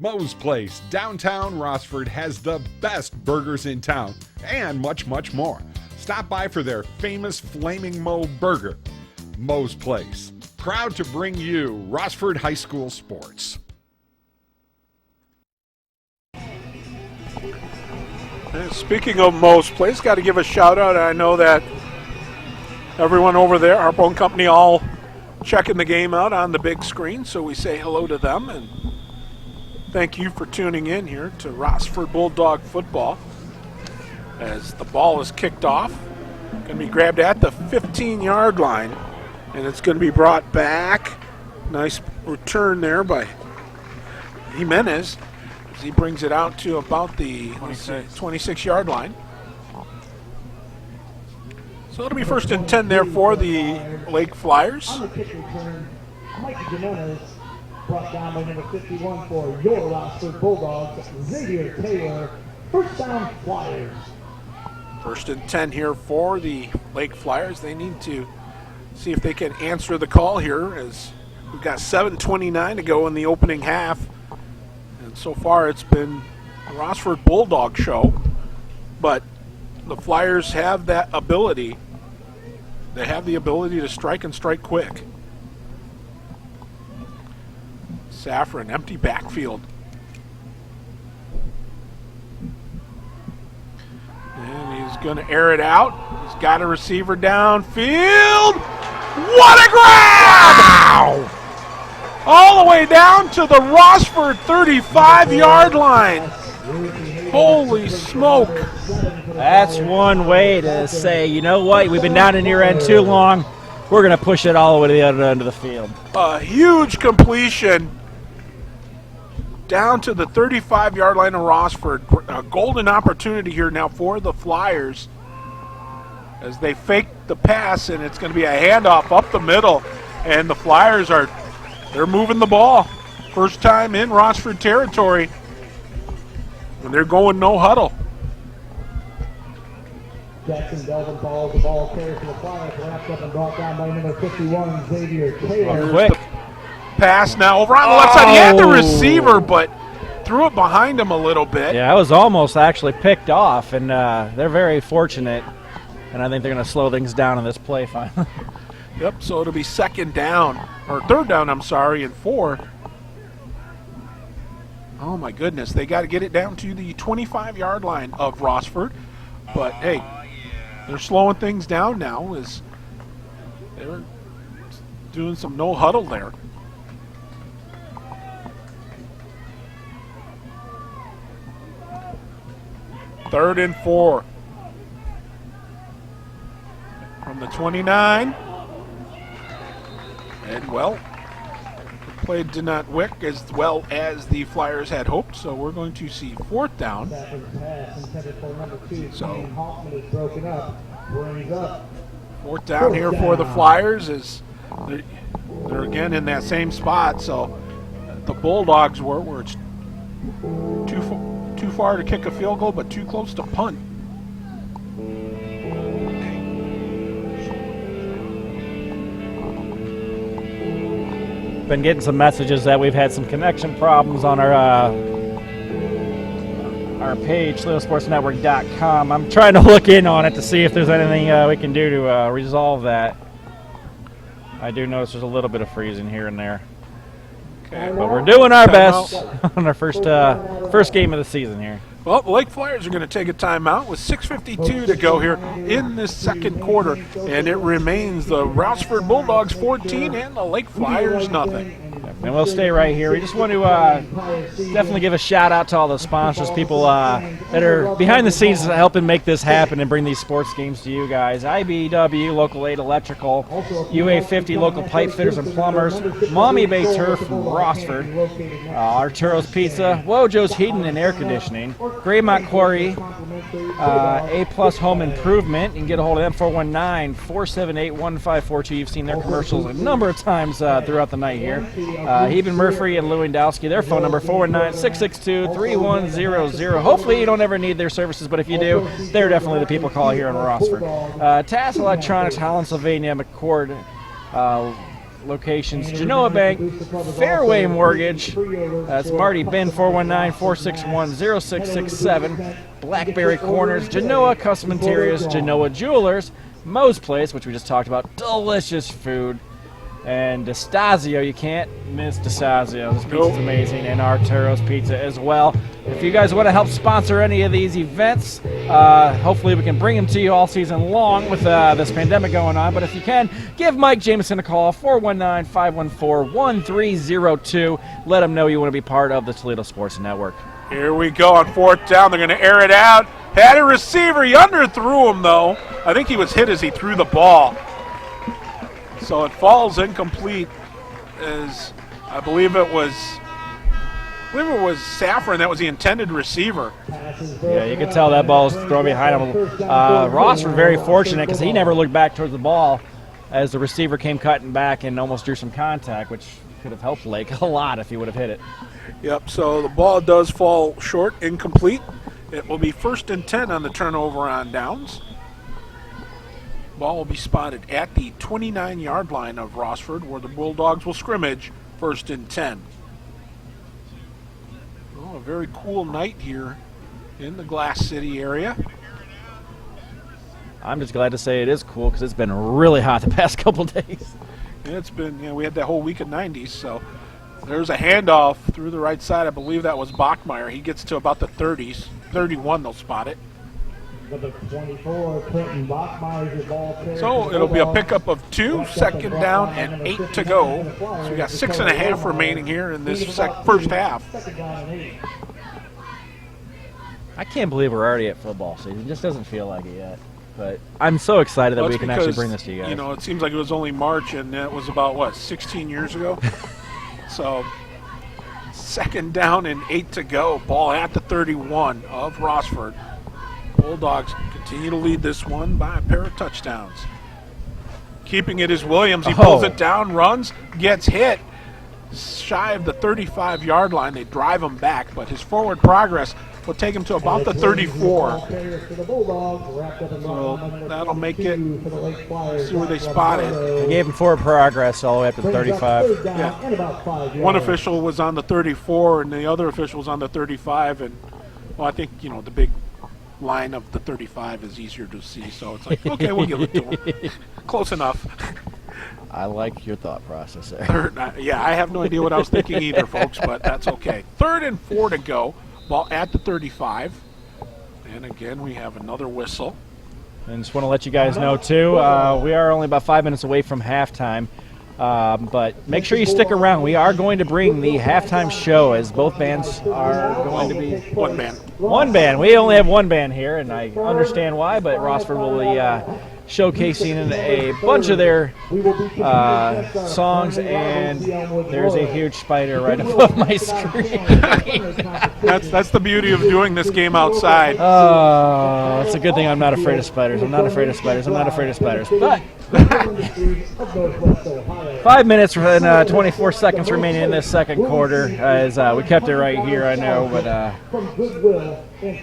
Moe's Place, downtown Rossford, has the best burgers in town and much, much more. Stop by for their famous Flaming Moe burger. Moe's Place, proud to bring you Rossford High School sports. And speaking of Moe's Place, got to give a shout out. I know that everyone over there, our own company, all checking the game out on the big screen, so we say hello to them and thank you for tuning in here to Rossford Bulldog football as the ball is kicked off. Going to be grabbed at the 15-yard line, and it's going to be brought back. Nice return there by Jimenez as he brings it out to about the 26-yard line. So it'll be 1st and 10 there for the Lake Flyers. On the kick return, Mike Jameson brought down by number 51 for your Rossford Bulldogs, Xavier Taylor. First down, Flyers. 1st and 10 here for the Lake Flyers. They need to see if they can answer the call here as we've got 7:29 to go in the opening half. And so far it's been a Rossford Bulldog show, but the Flyers have that ability. They have the ability to strike and strike quick. Saffron, empty backfield. And he's going to air it out. He's got a receiver downfield. What a grab! All the way down to the Rossford 35-yard line. Holy smoke. That's one way to say, you know what, we've been down in your end too long. We're going to push it all the way to the other end of the field. A huge completion down to the 35-yard line of Rossford. A golden opportunity here now for the Flyers as they fake the pass, and it's going to be a handoff up the middle, and the Flyers they're moving the ball. First time in Rossford territory, and they're going no huddle. Jackson Delvin follows the ball, carries to the Flyers, wrapped up and brought down by number 51, Xavier Taylor. Quick. Pass now over on the left side. He had the receiver, but threw it behind him a little bit. Yeah, that was almost actually picked off, and they're very fortunate, and I think they're going to slow things down in this play finally. Yep, so it'll be 3rd down, and 4. Oh, my goodness. They got to get it down to the 25-yard line of Rossford. But, hey, they're slowing things down now as they're doing some no huddle there. Third and 4 from the 29. And, well, the play did not work as well as the Flyers had hoped, so we're going to see 4th down. So, 4th down here for the Flyers is they're again in that same spot, so the Bulldogs were where it's too far to kick a field goal, but too close to punt. Been getting some messages that we've had some connection problems on our page, ToledoSportsNetwork.com. I'm trying to look in on it to see if there's anything we can do to resolve that. I do notice there's a little bit of freezing here and there. Okay, but we're doing our best on our first game of the season here. Well, the Lake Flyers are going to take a timeout with 6:52 to go here in this second quarter, and it remains the Rossford Bulldogs 14 and the Lake Flyers nothing. And we'll stay right here. We just want to definitely give a shout out to all the sponsors, people that are behind the scenes helping make this happen and bring these sports games to you guys. IBEW Local 8 Electrical, UA50 Local Pipe Fitters and Plumbers, Mommy Bay Turf from Rossford, Arturo's Pizza, Wojo's Heating and Air Conditioning, Greymont Quarry, A Plus Home Improvement. You can get a hold of them, 419-478-1542. You've seen their commercials a number of times throughout the night here. Heben Murphy and Lewandowski, their phone number, 419-662-3100. Hopefully you don't ever need their services, but if you do, they're definitely the people to call here in Rossford. TAS Electronics, Holland, Sylvania, McCord locations, Genoa Bank, Fairway Mortgage, that's Marty Bin, 419-461-0667, Blackberry Corners, Genoa Custom Interiors, Genoa Jewelers, Moe's Place, which we just talked about, delicious food, and DeStazio, you can't miss DeStazio. This pizza's amazing, and Arturo's Pizza as well. If you guys want to help sponsor any of these events, hopefully we can bring them to you all season long with this pandemic going on. But if you can, give Mike Jameson a call, 419-514-1302. Let him know you want to be part of the Toledo Sports Network. Here we go on 4th down. They're going to air it out. Had a receiver. He underthrew him, though. I think he was hit as he threw the ball. So it falls incomplete, as I believe it was Saffron that was the intended receiver. Yeah, you could tell that ball was thrown behind him. Ross was very fortunate because he never looked back towards the ball as the receiver came cutting back and almost drew some contact, which could have helped Lake a lot if he would have hit it. Yep, so the ball does fall short, incomplete. It will be 1st and 10 on the turnover on downs. Ball will be spotted at the 29-yard line of Rossford, where the Bulldogs will scrimmage, 1st and 10. Oh, a very cool night here in the Glass City area. I'm just glad to say it is cool because it's been really hot the past couple days. Yeah, it's been, we had that whole week of 90s, so there's a handoff through the right side. I believe that was Bachmeyer. He gets to about the 30s. 31, they'll spot it. Number 24, Clinton Bachmeyer, your ball carrier. So it'll be a pickup of 2, 2nd down, and 8 to go. So we got 6.5 remaining here in this first half. I can't believe we're already at football season. It just doesn't feel like it yet. But I'm so excited that we can actually bring this to you guys. You know, it seems like it was only March, and that was about, 16 years ago? So 2nd down and 8 to go. Ball at the 31 of Rossford. Bulldogs continue to lead this one by a pair of touchdowns. Keeping it is Williams. He pulls it down, runs, gets hit. Shy of the 35-yard line. They drive him back, but his forward progress will take him to about the 34. So that'll make it. See where they spot it. They gave him forward progress all the way up to 35. Yeah. One official was on the 34, and the other official was on the 35. And, well, I think, the big line of the 35 is easier to see, so it's like, okay, we'll give it to him. Close enough. I like your thought process there. I have no idea what I was thinking either, folks, but that's okay. 3rd and 4 to go. Ball at the 35. And again, we have another whistle. And just want to let you guys know, too, we are only about 5 minutes away from halftime. But make sure you stick around. We are going to bring the halftime show, as both bands are going to be. One band. One band. We only have one band here, and I understand why, but Rossford will be showcasing a bunch of their songs, and there's a huge spider right above my screen. That's the beauty of doing this game outside. Oh, it's a good thing I'm not afraid of spiders. I'm not afraid of spiders. I'm not afraid of spiders. But 5 minutes and 24 seconds remaining in this second quarter, as we kept it right here, I know, but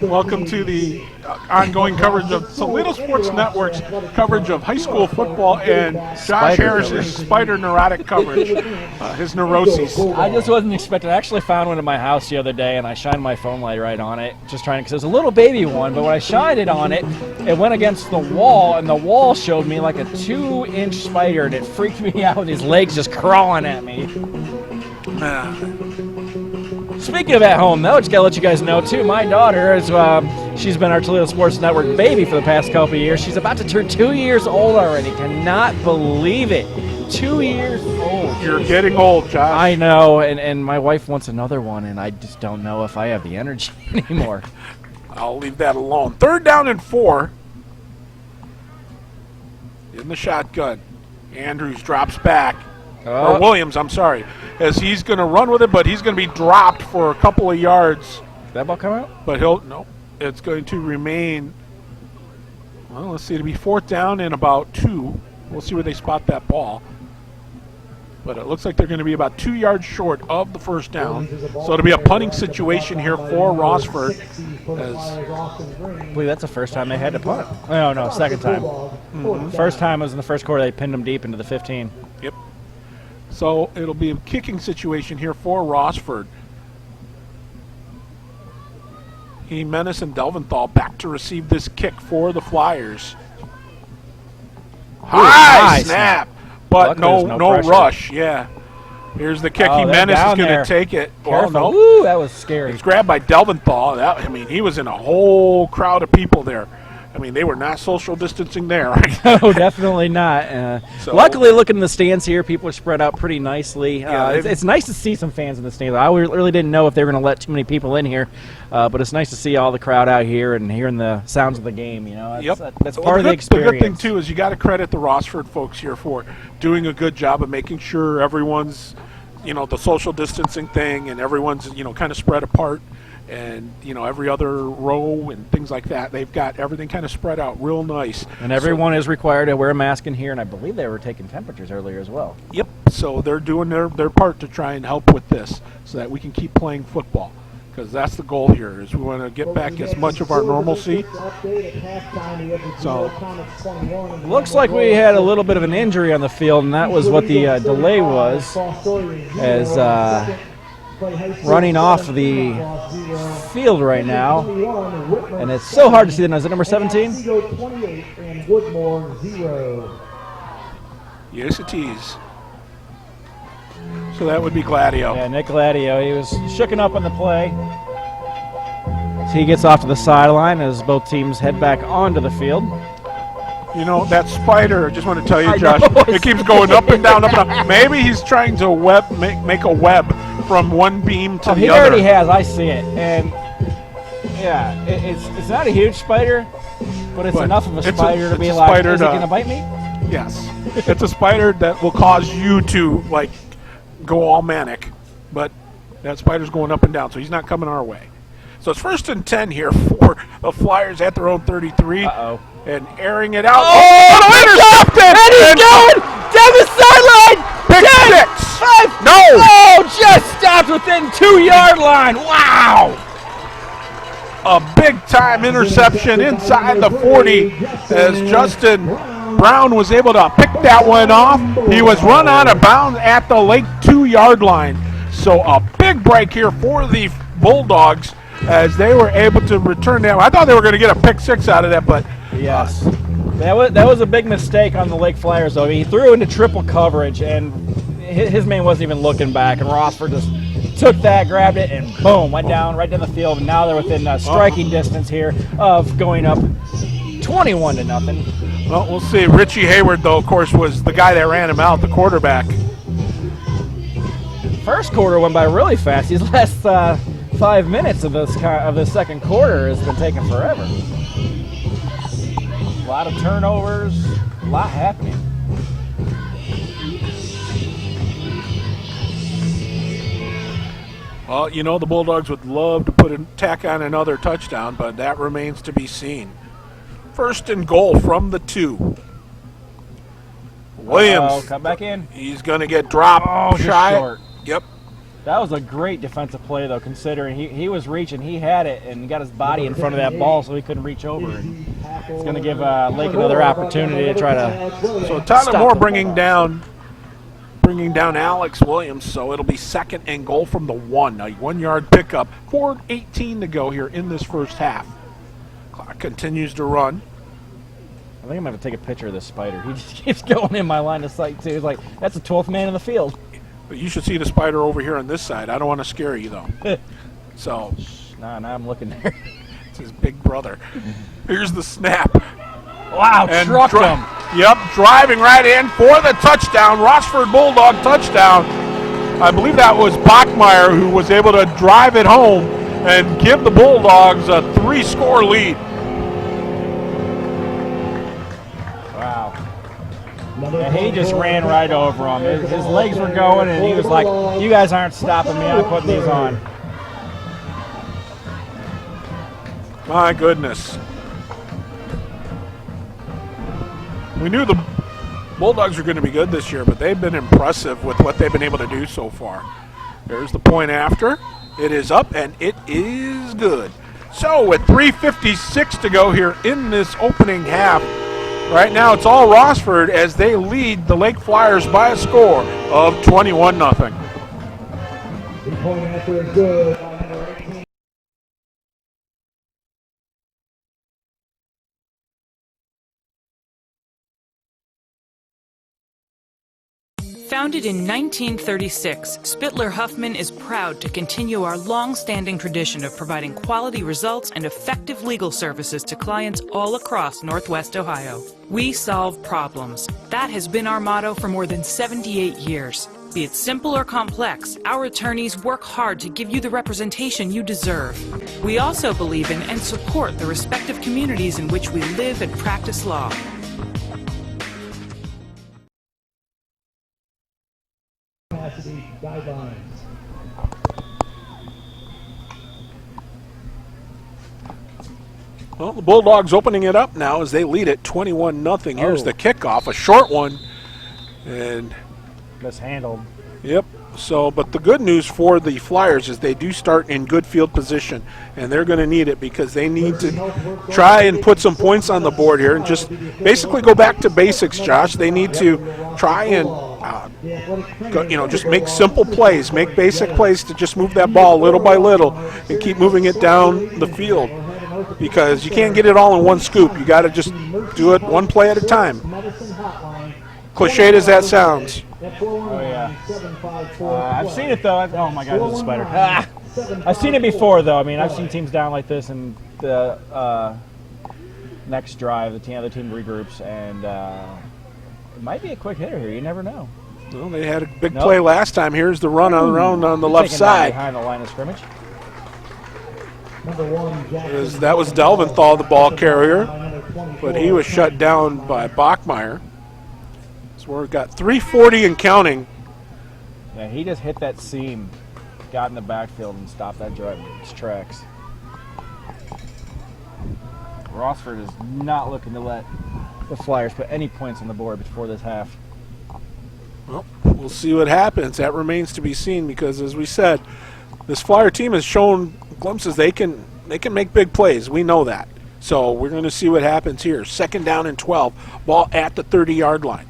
welcome to the ongoing coverage of Toledo Sports Network's coverage of high school football and Josh Harris's spider neurotic coverage, his neuroses. I just wasn't expecting. I actually found one in my house the other day, and I shined my phone light right on it, just trying, because it was a little baby one, but when I shined it on it, it went against the wall, and the wall showed me like a 2-inch spider, and it freaked me out with his legs just crawling at me. Speaking of at home, though, just gotta let you guys know, too, my daughter is, she's been our Toledo Sports Network baby for the past couple of years. She's about to turn 2 years old already. Cannot believe it. 2 years old. You're getting old, Josh. I know, and my wife wants another one, and I just don't know if I have the energy anymore. I'll leave that alone. 3rd down and 4. In the shotgun. Andrews drops back. Or Williams, I'm sorry. As he's going to run with it, but he's going to be dropped for a couple of yards. Did that ball come out? But no. It's going to remain, well, let's see, it'll be 4th down and about 2. We'll see where they spot that ball. But it looks like they're going to be about 2 yards short of the 1st down. So it'll be a punting situation here for Rossford. I believe that's the first time they had to punt. No, second time. First time was in the first quarter. They pinned them deep into the 15. Yep. So it'll be a kicking situation here for Rossford. Jimenez and Delventhal back to receive this kick for the Flyers. High snap, but no rush. Yeah. Here's the kick. Jimenez is going to take it. Careful. Well, Ooh, that was scary. It's grabbed by Delventhal. He was in a whole crowd of people there. They were not social distancing there. No, definitely not. Luckily, looking in the stands here, people are spread out pretty nicely. It's nice to see some fans in the stands. I really didn't know if they were going to let too many people in here, but it's nice to see all the crowd out here and hearing the sounds of the game. That's part of the experience. The good thing, too, is you got to credit the Rossford folks here for doing a good job of making sure everyone's, the social distancing thing and everyone's, kind of spread apart. And, every other row and things like that. They've got everything kind of spread out real nice. And everyone is required to wear a mask in here, and I believe they were taking temperatures earlier as well. Yep. So they're doing their part to try and help with this so that we can keep playing football. Because that's the goal here, is we want to get back as much of our normalcy. So looks like we had a little bit of an injury on the field, and that was what the delay was. As running off the field right now, and it's so hard to see. Is it number 17? Yes, it is. So that would be Gladio. Yeah, Nick Gladio. He was shooken up on the play. So he gets off to the sideline as both teams head back onto the field. That spider, I just want to tell you, Josh, it keeps going up and down, up and down. Maybe he's trying to make a web from one beam to the other. He already has. I see it. And, yeah, it's not a huge spider, but it's enough of a spider to be like, is it going to bite me? Yes. It's a spider that will cause you to, go all manic. But that spider's going up and down, so he's not coming our way. So it's 1st and 10 here for the Flyers at their own 33. Uh-oh. And airing it out. Intercepted! And he's going down the sideline! Pick 6! No! Oh, just stopped within 2-yard line. Wow! A big-time interception inside the 40 as Justin Brown was able to pick that one off. He was run out of bounds at the late 2-yard line. So a big break here for the Bulldogs as they were able to return that. I thought they were going to get a pick 6 out of that, but yes. That was a big mistake on the Lake Flyers, though. He threw into triple coverage, and his man wasn't even looking back, and Rossford just took that, grabbed it, and boom, went down right down the field, and now they're within striking distance here of going up 21-0. Well, we'll see. Richie Hayward, though, of course, was the guy that ran him out, the quarterback. First quarter went by really fast. These last 5 minutes of the second quarter has been taking forever. A lot of turnovers, a lot happening. Well, the Bulldogs would love to tack on another touchdown, but that remains to be seen. 1st and goal from the 2. Williams. Come back in. He's going to get dropped. Just short. Yep. That was a great defensive play, though, considering he was reaching. He had it and got his body in front of that ball so he couldn't reach over. And it's going to give Lake another opportunity to try to So Tyler Moore bringing down Alex Williams, so it'll be 2nd and goal from the 1. A 1-yard pickup. 4:18 to go here in this first half. Clock continues to run. I think I'm going to take a picture of this spider. He just keeps going in my line of sight, too. It's like, that's the 12th man in the field. But you should see the spider over here on this side. I don't want to scare you, though. So. Nah, now I'm looking there. It's his big brother. Here's the snap. Wow, and struck him. Yep, driving right in for the touchdown. Rossford Bulldog touchdown. I believe that was Bachmeyer who was able to drive it home and give the Bulldogs a 3-score lead. Wow. Yeah, he just ran right over him. His legs were going, and he was like, you guys aren't stopping me. I'm putting these on. My goodness. We knew the Bulldogs were going to be good this year, but they've been impressive with what they've been able to do so far. There's the point after. It is up, and it is good. So with 3:56 to go here in this opening half, right now it's all Rossford as they lead the Lake Flyers by a score of 21-0. The point after is good. Founded in 1936, Spittler Huffman is proud to continue our long-standing tradition of providing quality results and effective legal services to clients all across Northwest Ohio. We solve problems. That has been our motto for more than 78 years. Be it simple or complex, our attorneys work hard to give you the representation you deserve. We also believe in and support the respective communities in which we live and practice law. Guidelines. Well, the Bulldogs opening it up now as they lead it 21-0. Here's the kickoff, a short one, and mishandled. Yep. So, but the good news for the Flyers is they do start in good field position, and they're going to need it because they need to try and put some points on the board here and just basically go back to basics, Josh. They need to try and just make simple plays, make basic plays to just move that ball little by little and keep moving it down the field because you can't get it all in one scoop. You got to just do it one play at a time. Cliched as that sounds. Oh, yeah. I've seen it, though. Oh, my God, there's a spider. I've seen it before, though. I mean, I've seen teams down like this, and the next drive, the other team regroups, and it might be a quick hitter here. You never know. Well, they had a big play last time. Here's the run around on the left side. Behind the line of scrimmage. That was Delventhal, the ball carrier, but he was shut down by Bachmeyer. So we've got 3:40 and counting. Yeah, he just hit that seam, got in the backfield, and stopped that drive in its tracks. Rossford is not looking to let the Flyers put any points on the board before this half. Well, we'll see what happens. That remains to be seen because, as we said, this Flyer team has shown glimpses they can make big plays. We know that. So we're going to see what happens here. 2nd down and 12. Ball at the 30-yard line.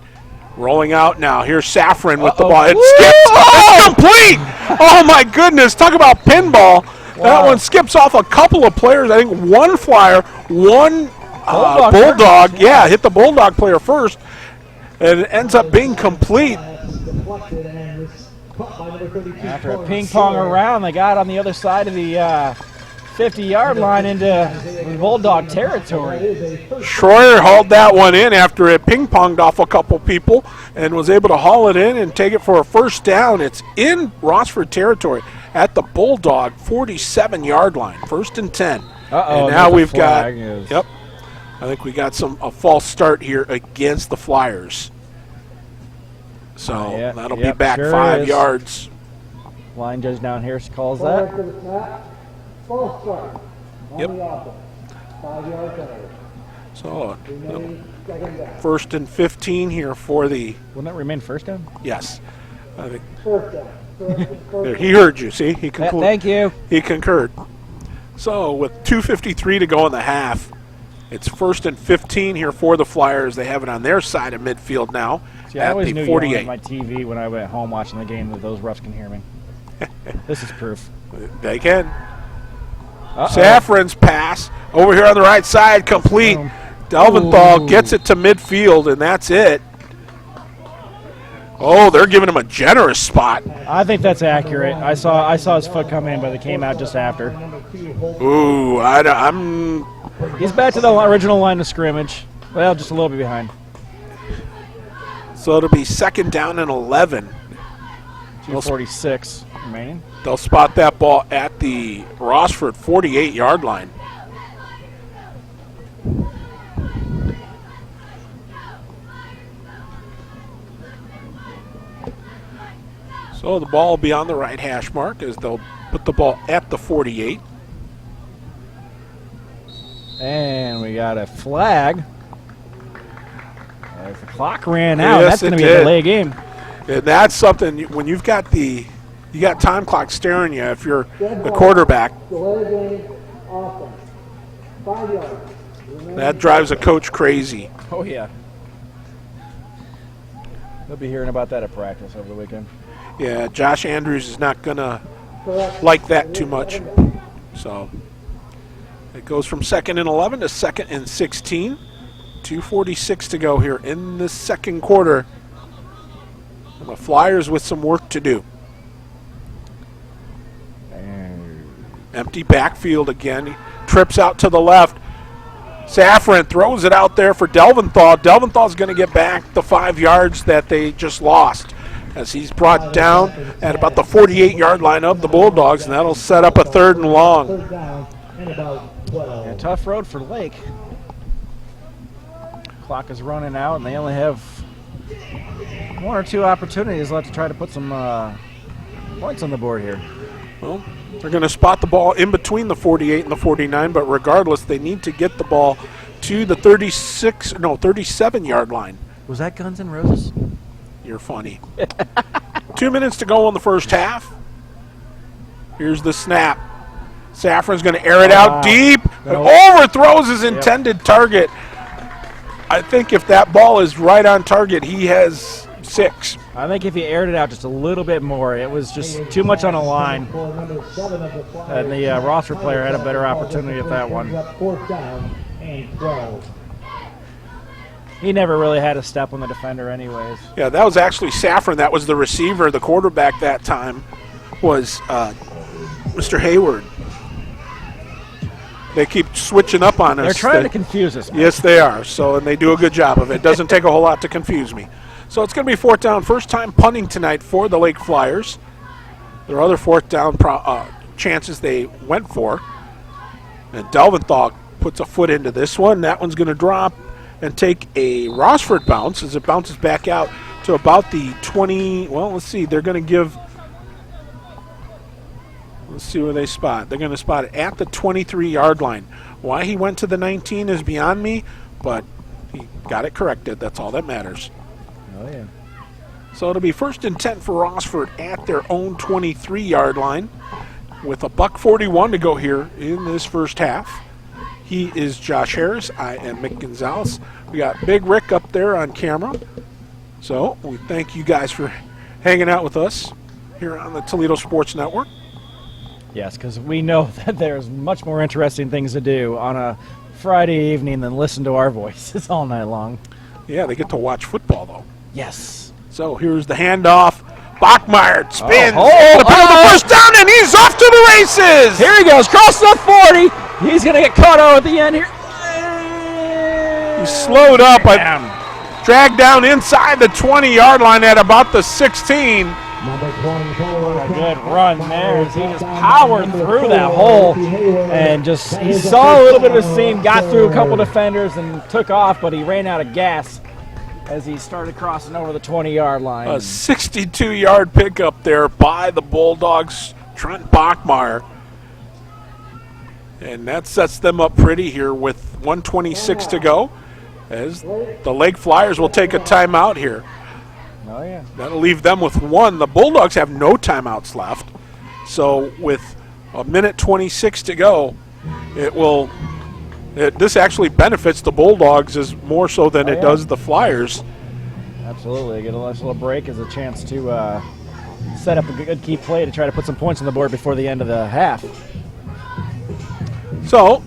Rolling out now. Here's Safran with the ball. It skips. It's complete. Oh, my goodness. Talk about pinball. Wow. That one skips off a couple of players. I think one Flyer, one Bulldog. Yeah, hit the Bulldog player first. And it ends up being complete. After a ping pong around, they got on the other side of the 50-yard line into Bulldog territory. Schroyer hauled that one in after it ping-ponged off a couple people and was able to haul it in and take it for a 1st down. It's in Rossford territory at the Bulldog 47-yard line, 1st and 10. And now we've got, I think we got a false start here against the Flyers. So that'll be back 5 yards. Line judge down here calls that. Yep. So 1st and 15 here for the. Wouldn't that remain 1st down? Yes. I think. There, he heard you. See, he concurred. Thank you. He concurred. So with 2:53 to go in the half, it's 1st and 15 here for the Flyers. They have it on their side of midfield now. See, I always knew yelling at my TV when I went home watching the game that those refs can hear me. This is proof. They can. Safran's pass over here on the right side, complete. Delventhal gets it to midfield, and that's it. Oh, they're giving him a generous spot. I think that's accurate. I saw his foot come in, but it came out just after. Ooh, I'm. He's back to the original line of scrimmage. Well, just a little bit behind. So it'll be 2nd down and 11. 2:46 remaining. They'll spot that ball at the Rossford 48-yard line. So the ball will be on the right hash mark as they'll put the ball at the 48. And we got a flag. As the clock ran out, Yes, that's going to it be a did. delay game. And that's something, when you've got you got time clock staring you if you're the quarterback. Delay game, offense. 5 yards. That drives a coach crazy. Oh, yeah. They'll be hearing about that at practice over the weekend. Yeah, Josh Andrews is not going to like that too much. So it goes from 2nd and 11 to 2nd and 16. 2:46 to go here in the second quarter. And the Flyers with some work to do. Empty backfield again. He trips out to the left. Safran throws it out there for Delventhal. Delventhal is going to get back the 5 yards that they just lost, as he's brought down at about the 48-yard line of the Bulldogs, and that'll set up a 3rd and long. Yeah, tough road for Lake. Clock is running out, and they only have 1 or 2 opportunities left to try to put some points on the board here. Well, they're going to spot the ball in between the 48 and the 49, but regardless, they need to get the ball to the 37-yard line. Was that Guns N' Roses? You're funny. 2 minutes to go on the first half. Here's the snap. Safran's going to air it out deep. It overthrows his intended target. I think if that ball is right on target, he has 6. I think if he aired it out just a little bit more, it was just too much on the line. And the Rossford player had a better opportunity at that one. 4th down and 12. He never really had a step on the defender anyways. Yeah, that was actually Safran. That was the receiver. The quarterback that time was Mr. Hayward. They keep switching up on us. They're trying to confuse us. Man. Yes, they are. And they do a good job of it. Doesn't take a whole lot to confuse me. So it's going to be 4th down. First time punting tonight for the Lake Flyers. There are other 4th down chances they went for. And Delventhal puts a foot into this one. That one's going to drop and take a Rossford bounce as it bounces back out to about the 20. Well, let's see. They're going to give. Let's see where they spot. They're going to spot it at the 23-yard line. Why he went to the 19 is beyond me, but he got it corrected. That's all that matters. Oh, yeah. So it'll be 1st and 10 for Rossford at their own 23-yard line with a $1:41 to go here in this first half. He is Josh Harris. I am Mick Gonzalez. We got Big Rick up there on camera. So we thank you guys for hanging out with us here on the Toledo Sports Network. Yes, because we know that there's much more interesting things to do on a Friday evening than listen to our voices all night long. Yeah, they get to watch football, though. Yes. So here's the handoff. Bachmeyer spins. The first down, and he's off to the races. Here he goes, cross the 40. He's going to get caught out at the end here. He's slowed up. Dragged down inside the 20-yard line at about the 16. A good run there as he just powered through that hole and he saw a little bit of a seam, got through a couple defenders and took off, but he ran out of gas as he started crossing over the 20-yard line. A 62-yard pickup there by the Bulldogs, Trent Bachmeyer. And that sets them up pretty here with 1:26 to go as the Lake Flyers will take a timeout here. Oh, yeah. That'll leave them with 1. The Bulldogs have no timeouts left. So with 1:26 to go, this actually benefits the Bulldogs as more so than it does the Flyers. Absolutely. Get a nice little break as a chance to set up a good key play to try to put some points on the board before the end of the half. So,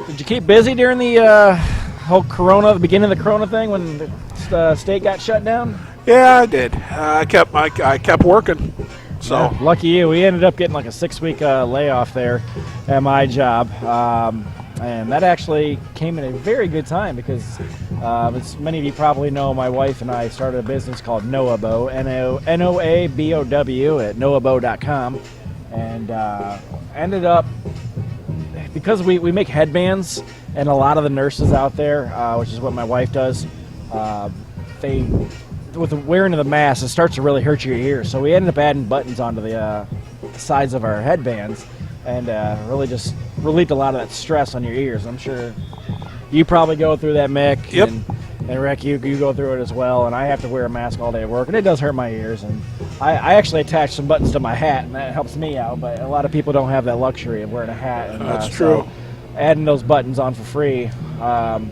did you keep busy during the whole the beginning of the Corona thing when the state got shut down? Yeah, I did. I kept working. So yeah, lucky you. We ended up getting like a 6-week layoff there at my job, and that actually came at a very good time because As many of you probably know, my wife and I started a business called Noabow, Noabow at noabow.com, and ended up, because we make headbands, and a lot of the nurses out there, which is what my wife does, with the wearing of the mask, it starts to really hurt your ears. So we ended up adding buttons onto the sides of our headbands, and really just relieved a lot of that stress on your ears. I'm sure you probably go through that, Mick. Yep. And Rick, you go through it as well. And I have to wear a mask all day at work, and it does hurt my ears. And I actually attach some buttons to my hat, and that helps me out. But a lot of people don't have that luxury of wearing a hat. And, that's true. So adding those buttons on for free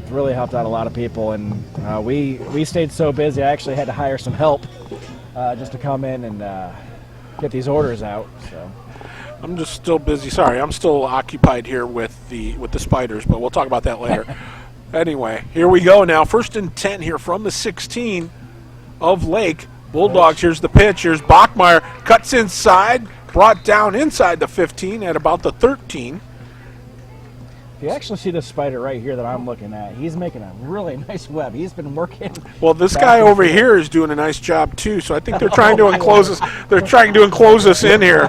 really helped out a lot of people. And we stayed so busy, I actually had to hire some help just to come in and get these orders out. So I'm just still busy. Sorry, I'm still occupied here with the spiders, but we'll talk about that later. Anyway, here we go now. 1st and 10 here from the 16 of Lake. Bulldogs, here's the pitch. Here's Bachmeyer. Cuts inside, brought down inside the 15 at about the 13. You actually see this spider right here that I'm looking at. He's making a really nice web. He's been working. Well, this guy over here is doing a nice job too. So I think they're trying to enclose us. They're trying to enclose us in here.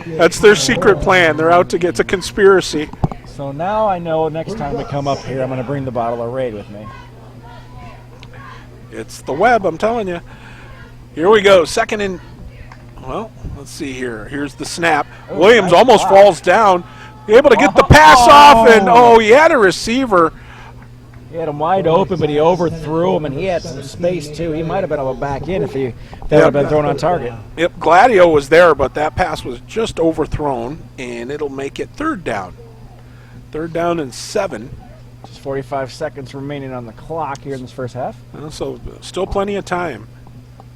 That's their secret plan. They're out to get. It's a conspiracy. So now I know next time we come up here, I'm going to bring the bottle of Raid with me. It's the web, I'm telling you. Here we go. 2nd and, well, let's see here. Here's the snap. Williams almost falls down. Able to get the pass off, and he had a receiver. He had him wide open, but he overthrew him, and he had some space too. He might have been able to back in if that would have been thrown on target. Yep, Gladio was there, but that pass was just overthrown, and it'll make it 3rd down. 3rd down and 7. Just 45 seconds remaining on the clock here in this first half. So still plenty of time,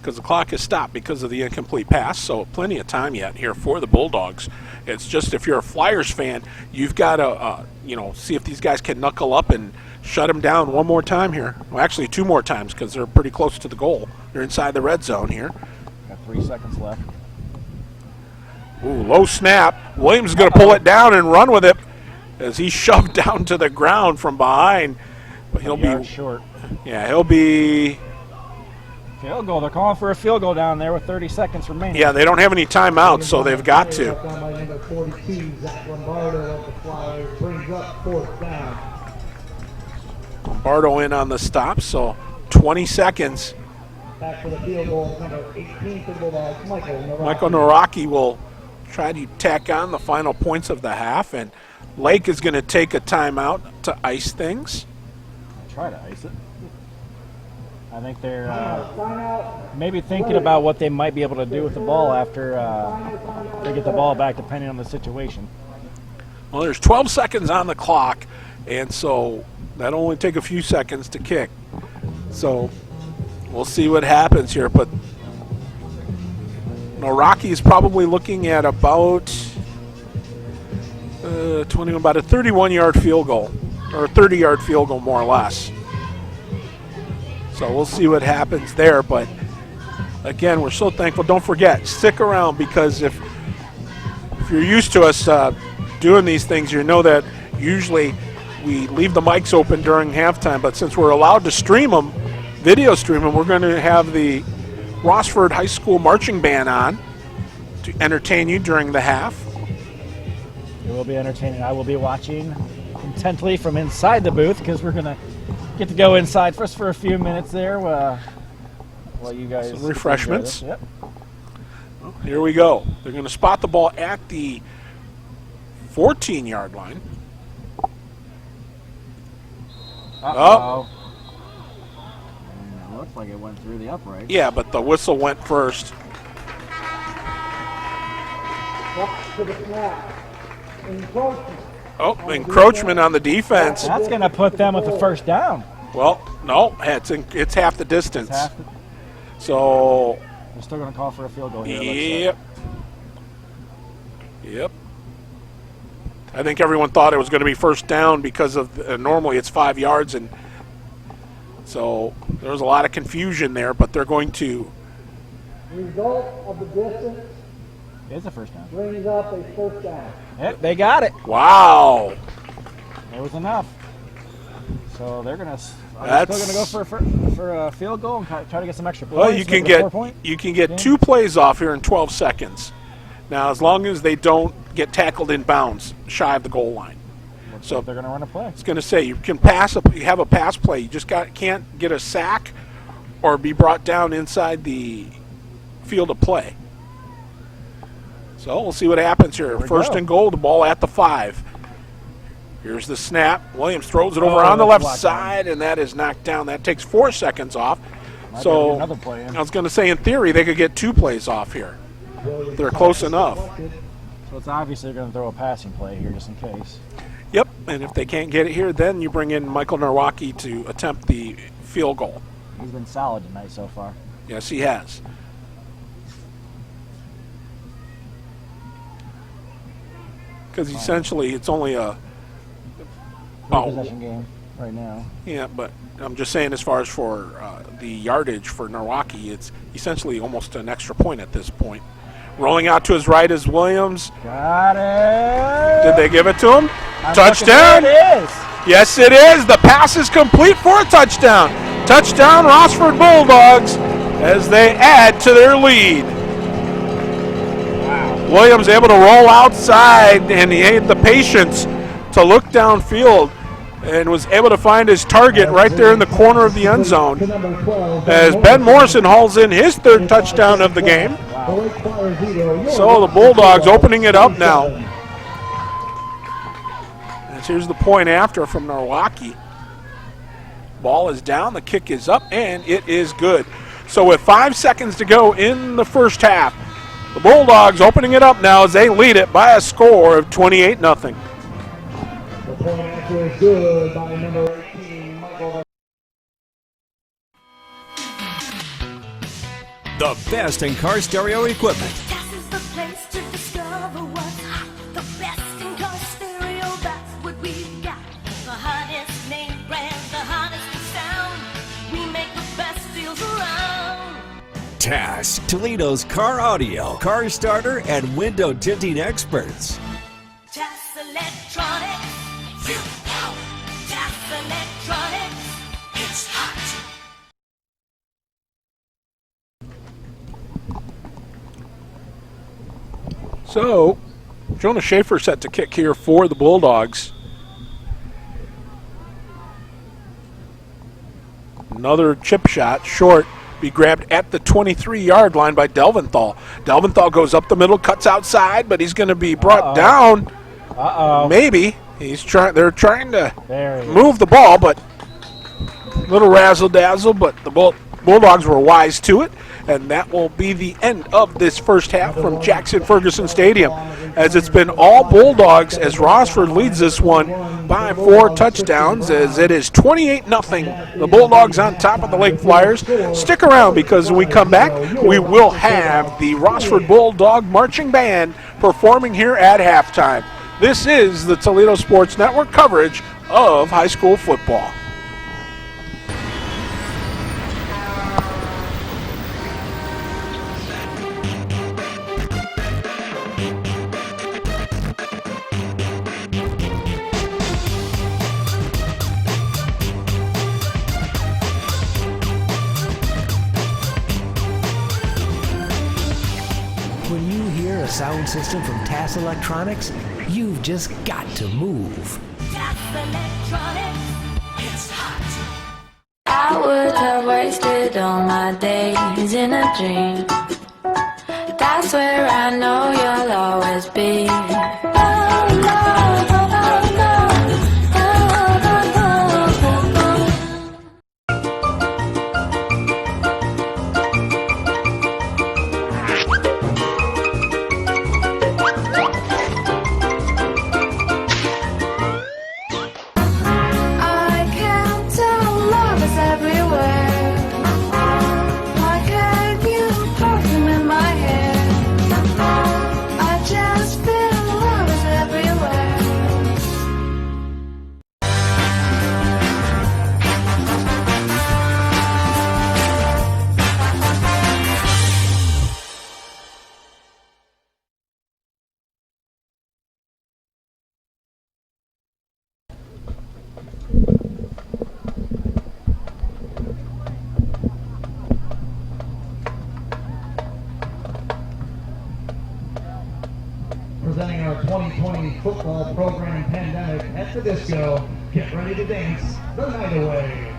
because the clock is stopped because of the incomplete pass, so plenty of time yet here for the Bulldogs. It's just, if you're a Flyers fan, you've got to see if these guys can knuckle up and shut them down one more time here. Well, actually 2 more times, because they're pretty close to the goal. They're inside the red zone here. Got 3 seconds left. Ooh, low snap. Williams is going to pull it down and run with it as he's shoved down to the ground from behind. But he'll be short. Yeah, he'll be field goal. They're calling for a field goal down there with 30 seconds remaining. Yeah, they don't have any timeouts, so they've got to. Lombardo in on the stop, so 20 seconds. Back for the field goal, number 18 for Bulldogs, Michael Naraki will try to tack on the final points of the half, and Lake is going to take a timeout to ice things. Try to ice it. I think they're maybe thinking about what they might be able to do with the ball after they get the ball back, depending on the situation. Well, there's 12 seconds on the clock, and so that'll only take a few seconds to kick. So we'll see what happens here, but Naraki is probably looking at about about a 31-yard field goal, or a 30-yard field goal, more or less. So we'll see what happens there, but again, we're so thankful. Don't forget, stick around, because if you're used to us doing these things, you know that usually we leave the mics open during halftime, but since we're allowed to stream them, video stream them, we're going to have the ROSSFORD High School Marching Band on to entertain you during the half. It will be entertaining. I will be watching intently from inside the booth, because we're going to get to go inside first for a few minutes there while you guys some refreshments. Yep. Well, here we go. They're going to spot the ball at the 14-yard line. Uh-oh. It looks like it went through the upright. Yeah, but the whistle went first. Encroachment on the defense. That's going to put them with the first down. Well, no, it's half the distance. So they're still going to call for a field goal here. Yep. I think everyone thought it was going to be first down because of normally it's 5 yards, and so there was a lot of confusion there. But they're going to. Result of the distance. It's a first down. Brings up a first down. Yep, they got it. Wow. It was enough. So they're going to still going to go for a field goal and try to get some extra points. Well, you can get 2 plays off here in 12 seconds. Now, as long as they don't get tackled in bounds shy of the goal line. So they're going to run a play. It's going to say you can you have a pass play. You just can't get a sack or be brought down inside the field of play. So we'll see what happens here. First and goal, the ball at the 5. Here's the snap. Williams throws it over on the left side, and that is knocked down. That takes 4 seconds off. So I was going to say, in theory, they could get 2 plays off here. They're close enough. So it's obviously going to throw a passing play here just in case. Yep, and if they can't get it here, then you bring in Michael Norwalki to attempt the field goal. He's been solid tonight so far. Yes, he has. Because essentially it's only a possession game right now. Yeah, but I'm just saying, as far as for the yardage for Norwalki, it's essentially almost an extra point at this point. Rolling out to his right is Williams. Got it. Did they give it to him? Touchdown. It is. Yes, it is. The pass is complete for a touchdown. Touchdown, Rossford Bulldogs, as they add to their lead. Wow. Williams able to roll outside, and he had the patience to look downfield and was able to find his target right there in the corner of the end zone, as Ben Morrison hauls in his 3rd touchdown of the game. So the Bulldogs opening it up now. And here's the point after from Norwalki. Ball is down, the kick is up, and it is good. So with 5 seconds to go in the first half, the Bulldogs opening it up now as they lead it by a score of 28-0. The point after is good by number 18, Michael. The best in car stereo equipment. TAS is the place to discover what's hot. The best in car stereo, that's what we've got. The hottest name brand, the hottest sound. We make the best deals around. TAS, Toledo's car audio, car starter, and window tinting experts. TAS Electronics. You know. TAS Electronics. It's hot. So, Jonah Schaefer set to kick here for the Bulldogs. Another chip shot, short, be grabbed at the 23-yard line by Delventhal. Delventhal goes up the middle, cuts outside, but he's going to be brought down. Maybe. They're trying to move the ball, but a little razzle-dazzle, but the Bulldogs were wise to it. And that will be the end of this first half from Jackson Ferguson Stadium, as it's been all Bulldogs as Rossford leads this one by 4 touchdowns, as it is 28-0. The Bulldogs on top of the Lake Flyers. Stick around, because when we come back, we will have the Rossford Bulldog Marching Band performing here at halftime. This is the Toledo Sports Network coverage of high school football. When you hear a sound system from TAS Electronics, you've just got to move. TAS Electronics. It's hot. I would have wasted all my days in a dream. That's where I know you'll always be. I can tell love is everywhere. Why can't you perfume in my hair? I just feel love is everywhere. representing our 2020 football program pandemic at the disco. Get ready to dance the night away.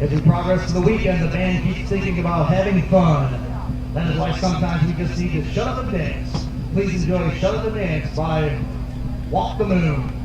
As we progress to the weekend, the band keeps thinking about having fun. That is why sometimes we just need to shut up and dance. Please enjoy Shut Up and Dance by Walk the Moon.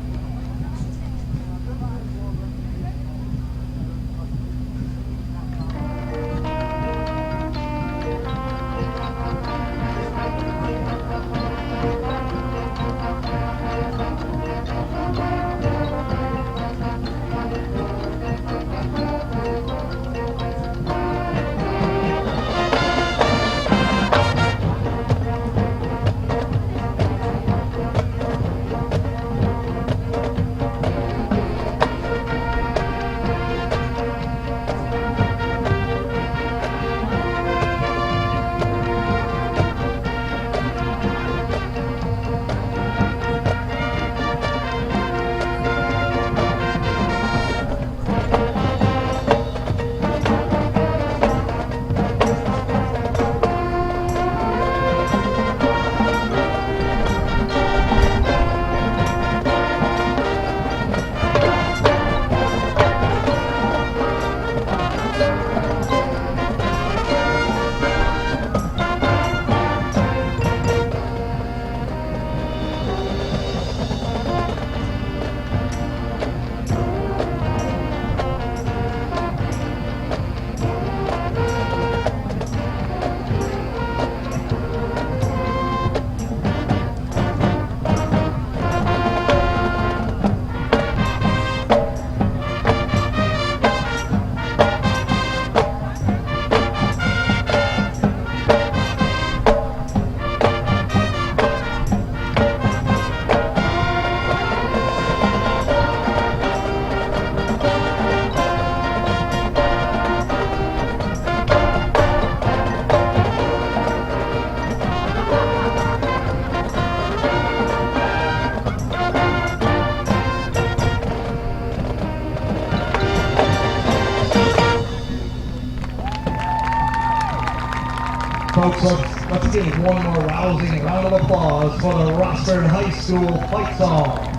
Folks, let's give one more rousing round of applause for the ROSSFORD High School fight song.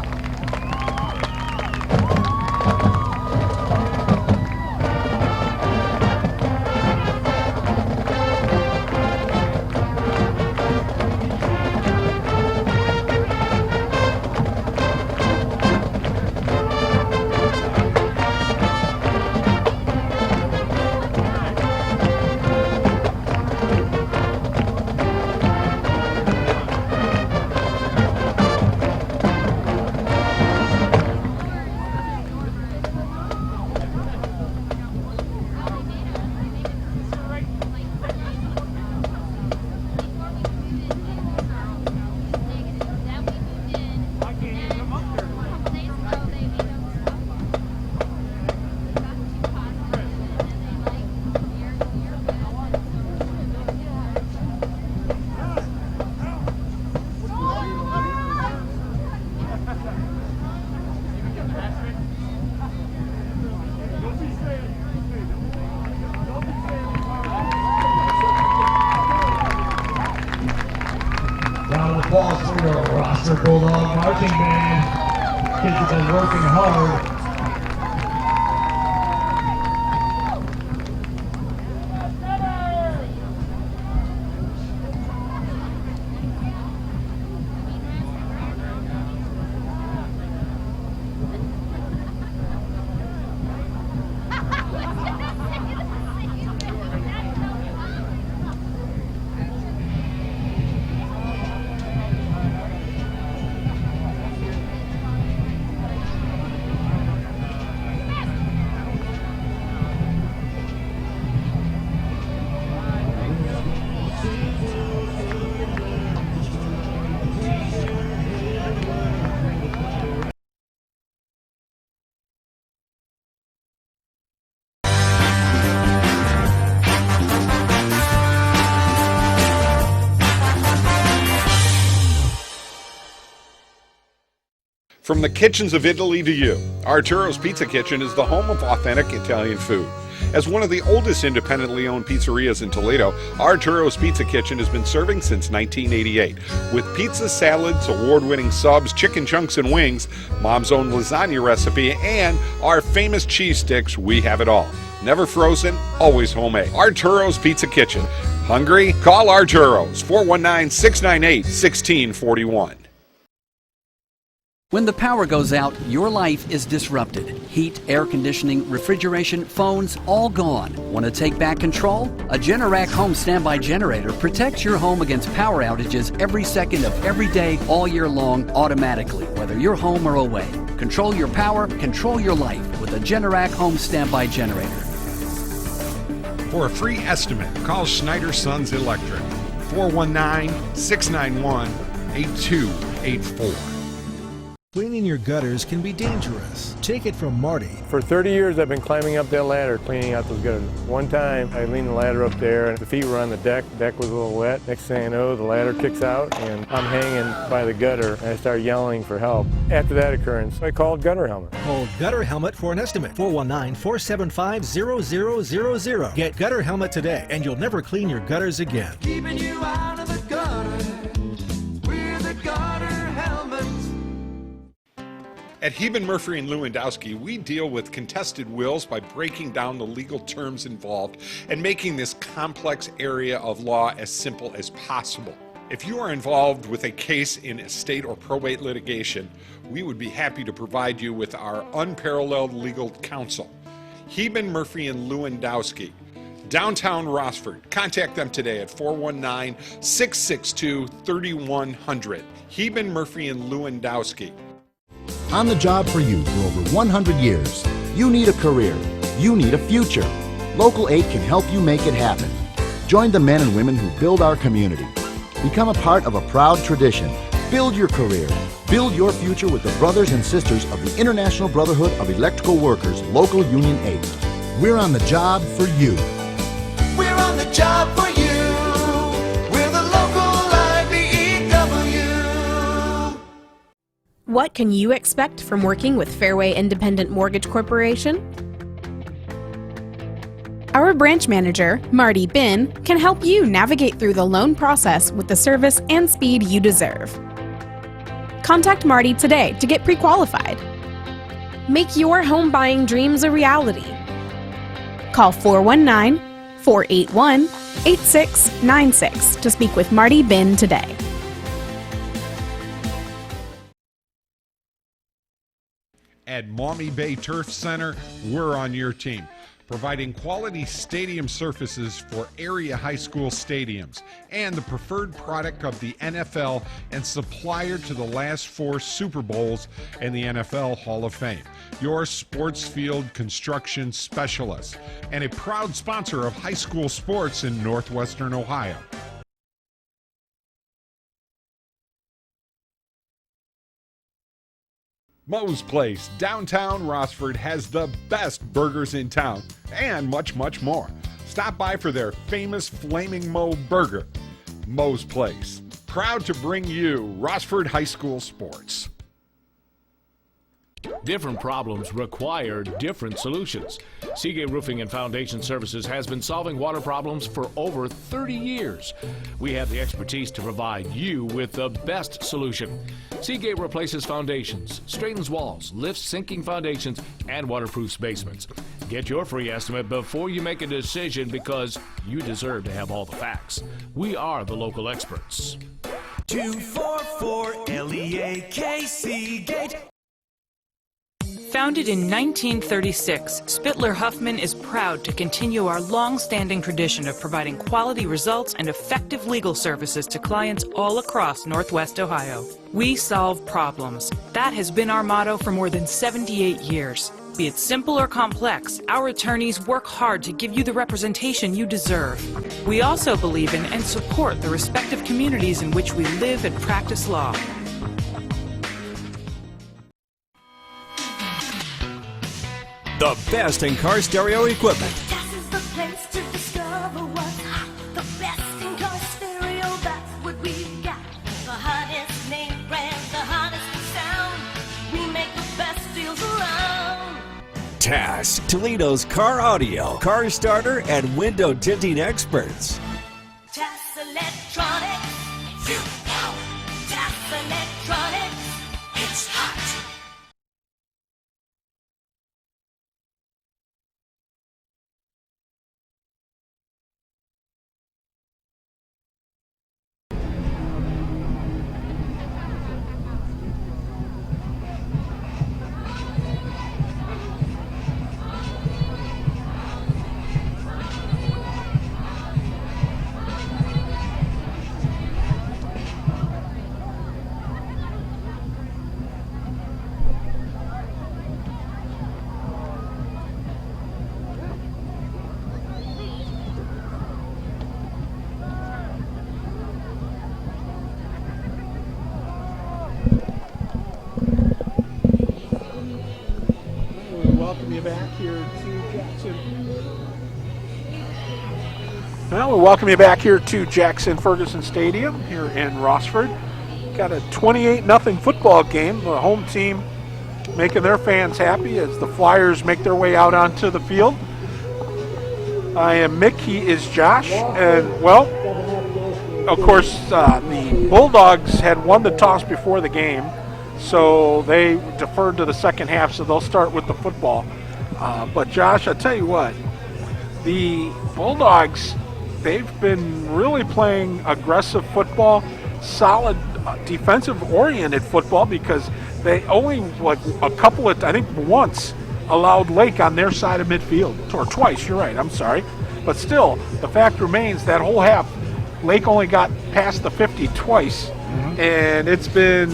Rossford Bulldog Marching Band. Kids have been working hard. From the kitchens of Italy to you, Arturo's Pizza Kitchen is the home of authentic Italian food. As one of the oldest independently owned pizzerias in Toledo, Arturo's Pizza Kitchen has been serving since 1988. With pizza, salads, award-winning subs, chicken chunks and wings, mom's own lasagna recipe, and our famous cheese sticks, we have it all. Never frozen, always homemade. Arturo's Pizza Kitchen. Hungry? Call Arturo's, 419-698-1641. When the power goes out, your life is disrupted. Heat, air conditioning, refrigeration, phones, all gone. Want to take back control? A Generac home standby generator protects your home against power outages every second of every day, all year long, automatically, whether you're home or away. Control your power, control your life with a Generac home standby generator. For a free estimate, call Schneider Sons Electric, 419-691-8284. Cleaning your gutters can be dangerous. Take it from Marty. For 30 years, I've been climbing up that ladder, cleaning out those gutters. One time, I leaned the ladder up there, and the feet were on the deck. The deck was a little wet. Next thing I know, the ladder kicks out, and I'm hanging by the gutter, and I start yelling for help. After that occurrence, I called Gutter Helmet. Call Gutter Helmet for an estimate. 419-475-0000. Get Gutter Helmet today, and you'll never clean your gutters again. Keeping you out of the gutter with a gutter helmet. At Heben, Murphy & Lewandowski, we deal with contested wills by breaking down the legal terms involved and making this complex area of law as simple as possible. If you are involved with a case in estate or probate litigation, we would be happy to provide you with our unparalleled legal counsel. Heben, Murphy & Lewandowski, downtown Rossford. Contact them today at 419-662-3100. Heben, Murphy & Lewandowski. On the job for you for over 100 years. You need a career. You need a future. Local 8 can help you make it happen. Join the men and women who build our community. Become a part of a proud tradition. Build your career. Build your future with the brothers and sisters of the International Brotherhood of Electrical Workers, Local Union 8. We're on the job for you. We're on the job for you. We're the local IBEW. What can you expect from working with Fairway Independent Mortgage Corporation? Our branch manager, Marty Bin, can help you navigate through the loan process with the service and speed you deserve. Contact Marty today to get pre-qualified. Make your home buying dreams a reality. Call 419-481-8696 to speak with Marty Bin today. At Maumee Bay Turf Center, we're on your team, providing quality stadium surfaces for area high school stadiums and the preferred product of the NFL and supplier to the last 4 Super Bowls and the NFL Hall of Fame. Your sports field construction specialist and a proud sponsor of high school sports in Northwestern Ohio. Moe's Place, downtown Rossford, has the best burgers in town and much, much more. Stop by for their famous Flaming Moe burger. Moe's Place, proud to bring you Rossford High School sports. Different problems require different solutions. Seagate Roofing and Foundation Services has been solving water problems for over 30 years. We have the expertise to provide you with the best solution. Seagate replaces foundations, straightens walls, lifts sinking foundations, and waterproofs basements. Get your free estimate before you make a decision because you deserve to have all the facts. We are the local experts. 244 LEAK Seagate. Founded in 1936, Spittler Huffman is proud to continue our long-standing tradition of providing quality results and effective legal services to clients all across Northwest Ohio. We solve problems. That has been our motto for more than 78 years. Be it simple or complex, our attorneys work hard to give you the representation you deserve. We also believe in and support the respective communities in which we live and practice law. The best in car stereo equipment. TAS is the place to discover what's hot. The best in car stereo, that's what we've got. The hottest name brand, the hottest sound. We make the best deals around. TAS, Toledo's car audio, car starter, and window tinting experts. TAS Electronics. You know. TAS Electronics. It's hot. Welcome you back here to Jackson. Well, we welcome you back here to Jackson Ferguson Stadium here in Rossford. Got a 28-0 football game. The home team making their fans happy as the Flyers make their way out onto the field. I am Mick, he is Josh, and well, of course, the Bulldogs had won the toss before the game, so they deferred to the second half, so they'll start with the football. But Josh, I'll tell you what, the Bulldogs, they've been really playing aggressive football, solid defensive-oriented football, because they only, like a couple of, I think once, allowed Lake on their side of midfield, or twice, you're right, I'm sorry. But still, the fact remains that whole half, Lake only got past the 50 twice, and it's been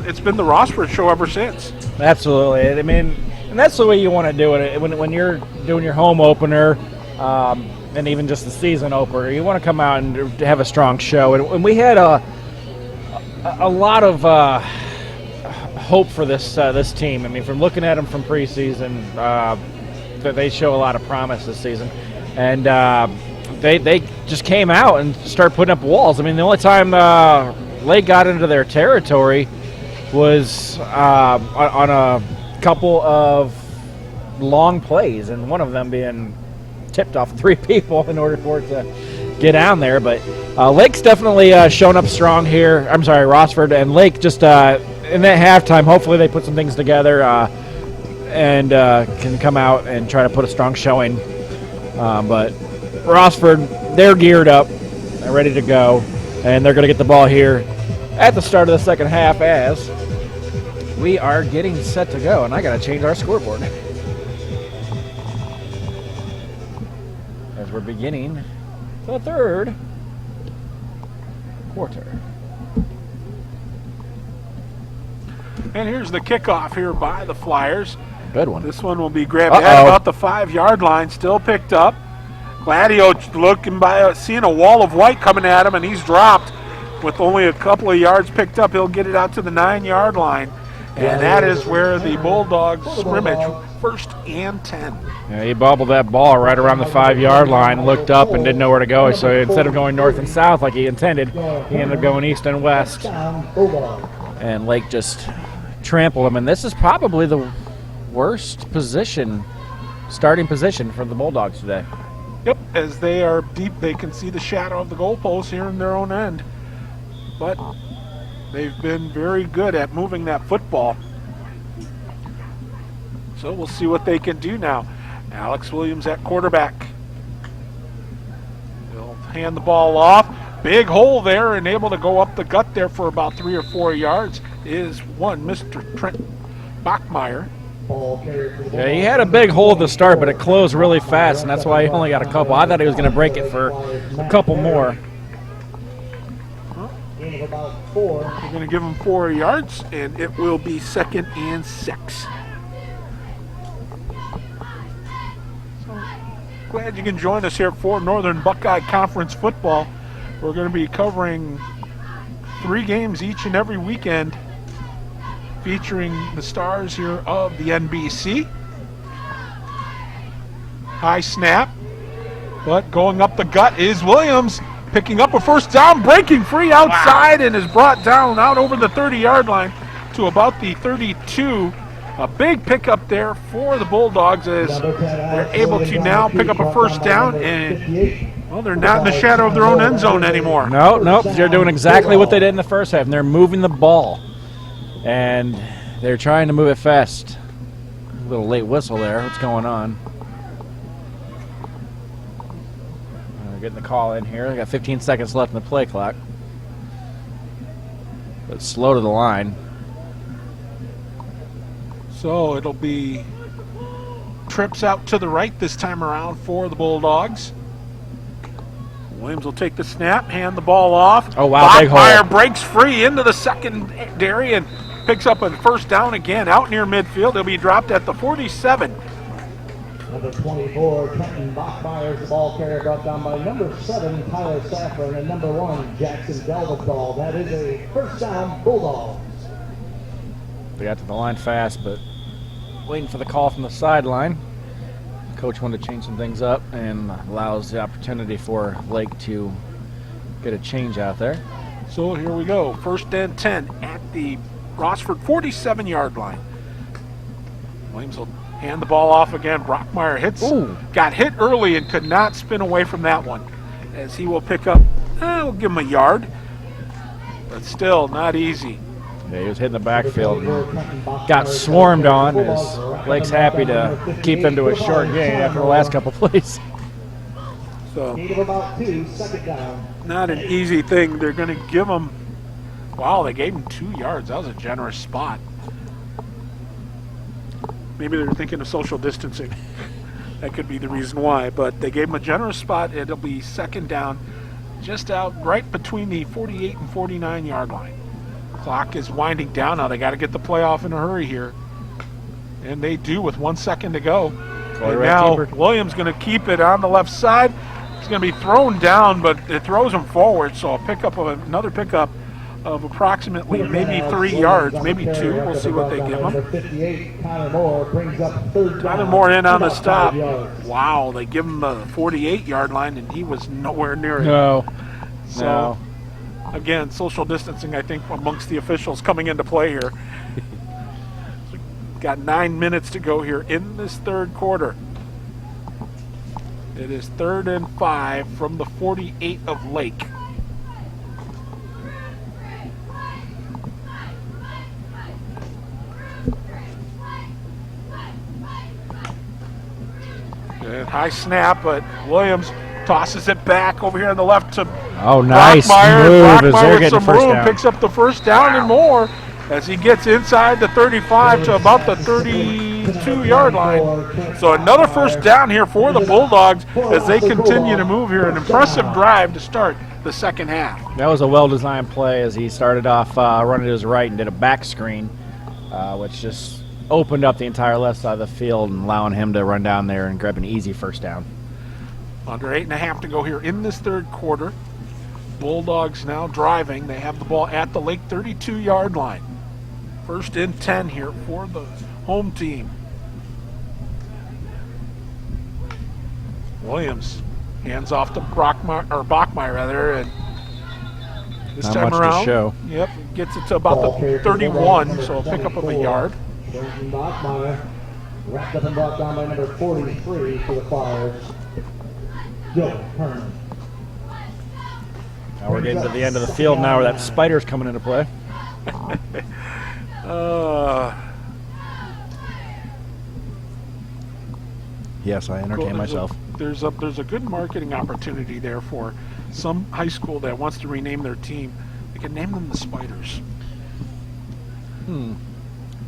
the Rossford show ever since. Absolutely. I mean, and that's the way you want to do it. When you're doing your home opener, and even just the season opener, you want to come out and have a strong show. And we had a lot of hope for this team. I mean, from looking at them from preseason, that they show a lot of promise this season, and they just came out and started putting up walls. I mean, the only time Lake got into their territory was on a couple of long plays, and one of them being tipped off 3 people in order for it to get down there. But Lake's definitely shown up strong here. I'm sorry, Rossford and Lake just in that halftime, hopefully they put some things together and can come out and try to put a strong showing. But Rossford, they're geared up, they're ready to go, and they're going to get the ball here at the start of the second half as we are getting set to go. And I got to change our scoreboard as we're beginning the third quarter. And here's the kickoff here by the Flyers. Good one. This one will be grabbed at about the 5-yard line, still picked up. Gladio looking by, seeing a wall of white coming at him, and he's dropped with only a couple of yards picked up. He'll get it out to the 9-yard line, and that is where the Bulldogs scrimmage, 1st and 10. Yeah, he bobbled that ball right around the 5-yard line, looked up and didn't know where to go. So instead of going north and south like he intended, he ended up going east and west. And Lake just trampled them, and this is probably the worst starting position for the Bulldogs today. Yep, as they are deep, they can see the shadow of the goalpost here in their own end. But they've been very good at moving that football. So we'll see what they can do now. Alex Williams at quarterback. He'll hand the ball off. Big hole there and able to go up the gut there for about 3 or 4 yards is one Mr. Trent Bachmeyer. Yeah, he had a big hole at the start, but it closed really fast, and that's why he only got a couple. I thought he was going to break it for a couple more. We're going to give him 4 yards, and it will be 2nd and 6. So glad you can join us here for Northern Buckeye Conference football. We're going to be covering 3 games each and every weekend, featuring the stars here of the NBC. High snap, but going up the gut is Williams, picking up a first down, breaking free outside, and is brought down out over the 30-yard line to about the 32. A big pickup there for the Bulldogs as they're able to now pick up a first down, and well, they're not in the shadow of their own end zone anymore. Nope, they're doing exactly what they did in the first half, and they're moving the ball. And they're trying to move it fast. A little late whistle there. What's going on? Getting the call in here. They got 15 seconds left in the play clock. But slow to the line. So it'll be trips out to the right this time around for the Bulldogs. Williams will take the snap, hand the ball off. Oh, wow, big hole. Bachmeyer breaks free into the secondary and picks up a first down again out near midfield. He'll be dropped at the 47. Number 24, Trenton Bachmeyer is the ball carrier, brought down by number 7, Tyler Saffron, and number 1, Jackson Delvathal. That is a first down, Bulldogs. They got to the line fast, but waiting for the call from the sideline. Coach wanted to change some things up and allows the opportunity for Lake to get a change out there. So here we go. 1st and 10 at the Rossford 47-yard line. Williams will hand the ball off again. Brockmeyer got hit early and could not spin away from that one, as he will pick up, we'll give him a yard, but still not easy. Yeah, he was hitting the backfield and got swarmed on, as Lake's happy to keep them to a short gain after the last couple plays. So, Need of about 2, 2nd down. Not an easy thing. They're going to give him, wow, they gave him 2 yards. That was a generous spot. Maybe they're thinking of social distancing. That could be the reason why, but they gave him a generous spot. It'll be 2nd down, just out right between the 48 and 49-yard line. Clock is winding down now. They got to get the play off in a hurry here, and they do with 1 second to go. And now Williams going to keep it on the left side. It's going to be thrown down, but it throws him forward, so another pickup of approximately maybe 3 yards, maybe 2. We'll see what they give him. 58, Tyler Moore brings up 3rd down. Tyler Moore in on the stop. Wow, they give him the 48-yard line, and he was nowhere near it. No. Again, social distancing, I think, amongst the officials coming into play here. Got 9 minutes to go here in this 3rd quarter. It is 3rd and 5 from the 48 of Lake. And high snap, but Williams tosses it back over here on the left to nice Brockmeyer. move. Brockmeyer with some room picks up the first down and more as he gets inside the 35 to about the 32-yard line. So another first down here for the Bulldogs as they continue to move here. An impressive drive to start the 2nd half. That was a well-designed play as he started off running to his right and did a back screen, which just opened up the entire left side of the field and allowing him to run down there and grab an easy first down. Under 8.5 to go here in this 3rd quarter. Bulldogs now driving. They have the ball at the Lake 32-yard line. 1st and 10 here for the home team. Williams hands off to Bachmeyer, and This Not time much around, to show. Yep, gets it to about the 31, so a pickup of a yard. Bachmeyer, wrapped up and brought down by number 43 for the Flyers, Joe Herman. Now we're getting to the end of the field now where that spider's coming into play. Yes, I entertain myself. There's a good marketing opportunity there for some high school that wants to rename their team. They can name them the Spiders.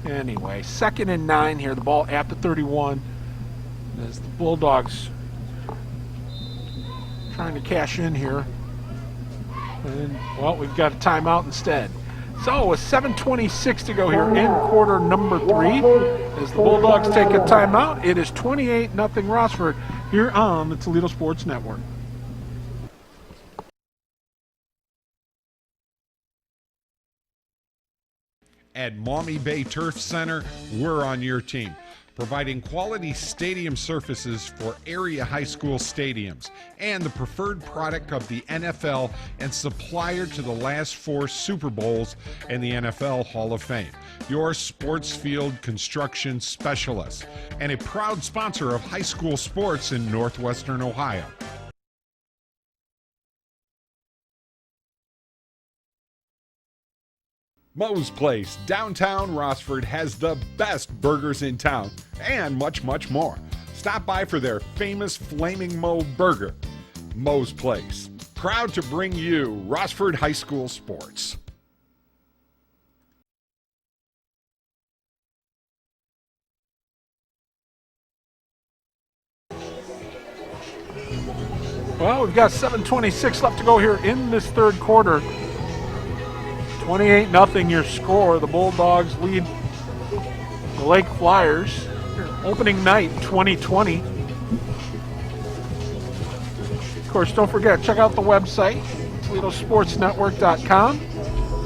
Anyway, 2nd and 9 here. The ball at the 31 as the Bulldogs trying to cash in here. And, well, we've got a timeout instead. So with 7:26 to go here in quarter number 3, as the Bulldogs take a timeout, it is 28-0 Rossford here on the Toledo Sports Network. At Maumee Bay Turf Center, we're on your team, providing quality stadium surfaces for area high school stadiums and the preferred product of the NFL and supplier to the last 4 Super Bowls and the NFL Hall of Fame. Your sports field construction specialist and a proud sponsor of high school sports in Northwestern Ohio. Moe's Place, downtown Rossford, has the best burgers in town and much, much more. Stop by for their famous Flaming Moe burger. Moe's Place, proud to bring you Rossford High School sports. Well, we've got 7:26 left to go here in this third quarter. 28-0 your score. The Bulldogs lead the Lake Flyers. Opening night 2020. Of course, don't forget, check out the website, ToledoSportsNetwork.com.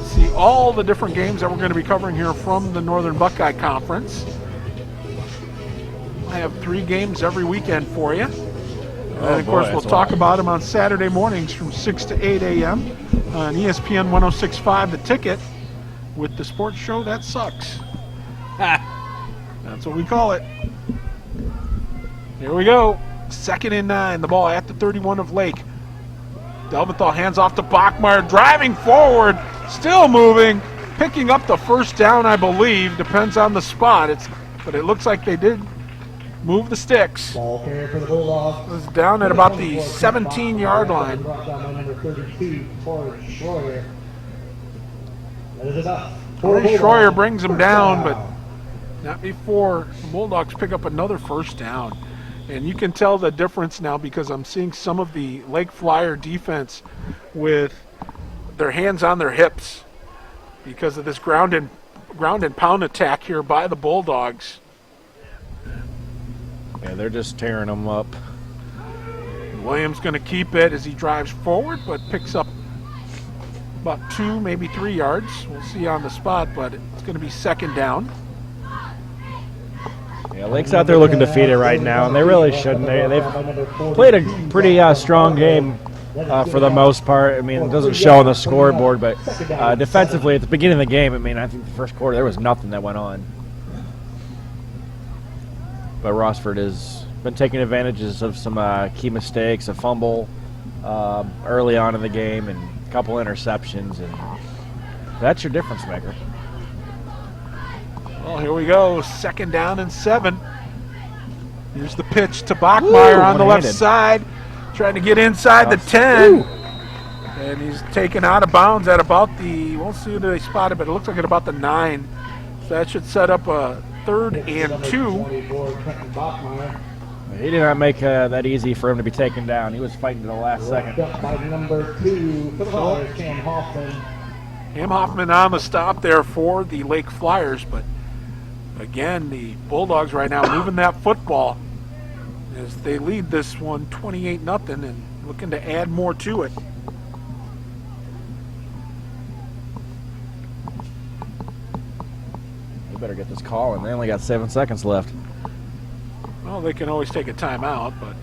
See all the different games that we're going to be covering here from the Northern Buckeye Conference. I have 3 games every weekend for you. And of course, we'll talk about them on Saturday mornings from 6 to 8 a.m. on ESPN 106.5 The Ticket with the sports show that sucks. That's what we call it. Here we go. 2nd and 9. The ball at the 31 of Lake. Delventhal hands off to Bachmeyer, driving forward, still moving, picking up the first down, I believe. Depends on the spot. But it looks like they did move the sticks. Ball carrier for the Bulldogs. It was down at about the 17-yard line. Brought down by number 32, Corey Schroyer. That is enough. Corey Schroyer brings him down, but not before the Bulldogs pick up another first down. And you can tell the difference now because I'm seeing some of the Lake Flyer defense with their hands on their hips because of this ground and pound attack here by the Bulldogs. Yeah, they're just tearing them up. Williams going to keep it as he drives forward, but picks up about 2, maybe 3 yards. We'll see on the spot, but it's going to be 2nd down. Yeah, Lake's out there looking defeated right now, and they really shouldn't. They've played a pretty strong game for the most part. I mean, it doesn't show on the scoreboard, but defensively at the beginning of the game, I mean, I think the first quarter there was nothing that went on. But Rossford has been taking advantages of some key mistakes, a fumble early on in the game, and a couple interceptions, and that's your difference maker. Well, here we go, 2nd down and 7. Here's the pitch to Bachmeyer on the left side, trying to get inside the 10. And he's taken out of bounds at about the, we'll see who they spotted, but it looks like at about the 9. So that should set up a 3rd and 2. He did not make that easy for him to be taken down. He was fighting to the last second. By number 2 for the Flyers, Cam Hoffman. Cam Hoffman on the stop there for the Lake Flyers, but again, the Bulldogs right now moving that football as they lead this one 28-0 and looking to add more to it. They better get this call, and they only got 7 seconds left. Well, they can always take a timeout, but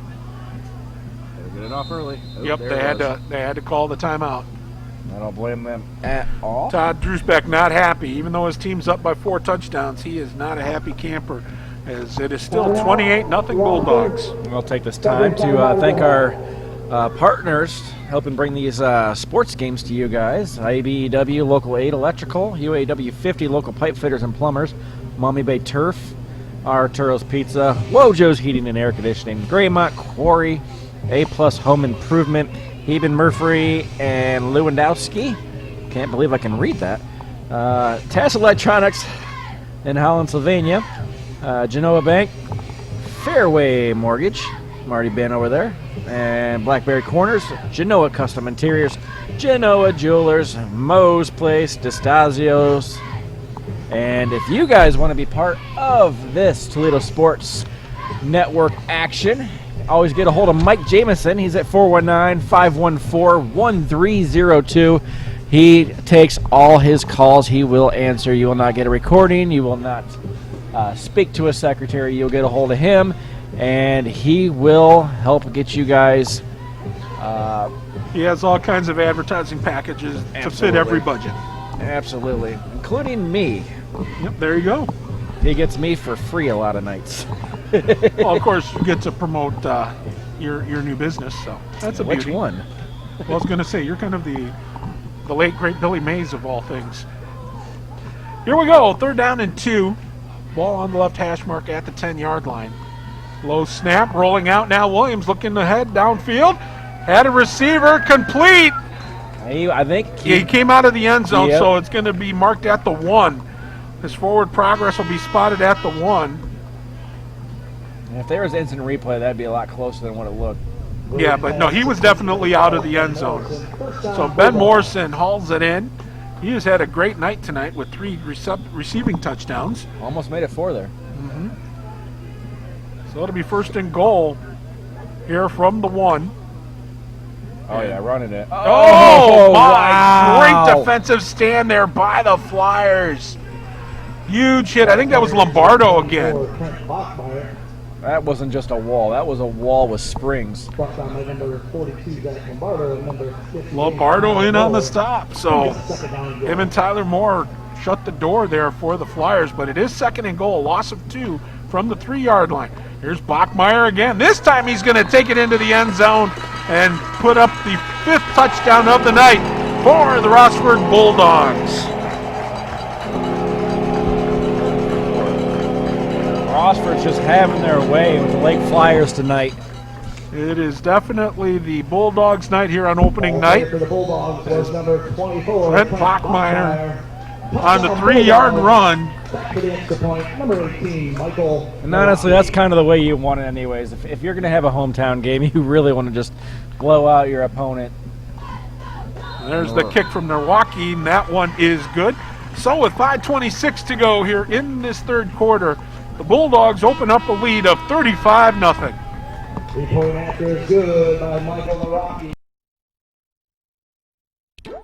better get it off early. Yep, they had to call the timeout. I don't blame them at all. Todd Drusbeck not happy. Even though his team's up by 4 touchdowns, he is not a happy camper, as it is still 28-0 Bulldogs. We'll take this time to thank our partners helping bring these sports games to you guys. IBEW Local 8 Electrical, UAW 50 Local Pipe Fitters and Plumbers, Mommy Bay Turf, Arturo's Pizza, Wojo's Heating and Air Conditioning, Graymont Quarry, A+ Home Improvement, Heben Murphy, and Lewandowski. Can't believe I can read that. TAS Electronics in Holland, Sylvania. Genoa Bank, Fairway Mortgage, Marty Ben over there. And Blackberry Corners, Genoa Custom Interiors, Genoa Jewelers, Moe's Place, D'Estasio's. And if you guys want to be part of this Toledo Sports Network action, always get a hold of Mike Jameson. He's at 419-514-1302. He takes all his calls. He will answer. You will not get a recording. You will not speak to a secretary. You'll get a hold of him, and he will help get you guys. He has all kinds of advertising packages to fit every budget. Absolutely, including me. Yep, there you go. He gets me for free a lot of nights. Well, of course, you get to promote your new business, so that's a beauty. Which one? Well, I was going to say, you're kind of the late, great Billy Mays of all things. Here we go, 3rd down and 2. Ball on the left hash mark at the 10-yard line. Low snap, rolling out now. Williams looking ahead downfield. Had a receiver, complete. I think he came out of the end zone, yep. So it's going to be marked at the 1. His forward progress will be spotted at the 1. If there was instant replay, that'd be a lot closer than what it looked. Yeah, but no, he was definitely out of the end zone. So Ben Morrison hauls it in. He has had a great night tonight with 3 receiving touchdowns. Almost made it 4 there. Mm-hmm. So it'll be 1st and goal here from the 1. Oh, yeah, running it. Oh, my! Wow. Great defensive stand there by the Flyers. Huge hit. I think that was Lombardo again. That wasn't just a wall. That was a wall with springs. Lombardo in on the stop. So him and Tyler Moore shut the door there for the Flyers, but it is 2nd and goal, loss of 2 from the 3-yard line. Here's Bachmeyer again. This time he's going to take it into the end zone and put up the 5th touchdown of the night for the ROSSFORD Bulldogs. ROSSFORD's just having their way with the Lake Flyers tonight. It is definitely the Bulldogs' night here on opening night. For the Bulldogs was number 24. Brent Bachmeyer on the 3-yard run. Back to the extra point, number 18, Michael. And honestly, that's kind of the way you want it anyways. If you're going to have a hometown game, you really want to just blow out your opponent. There's the kick from Milwaukee, and that one is good. So with 5:26 to go here in this 3rd quarter, the Bulldogs open up a lead of 35-0. 3-point answer is good by Michael Milwaukee.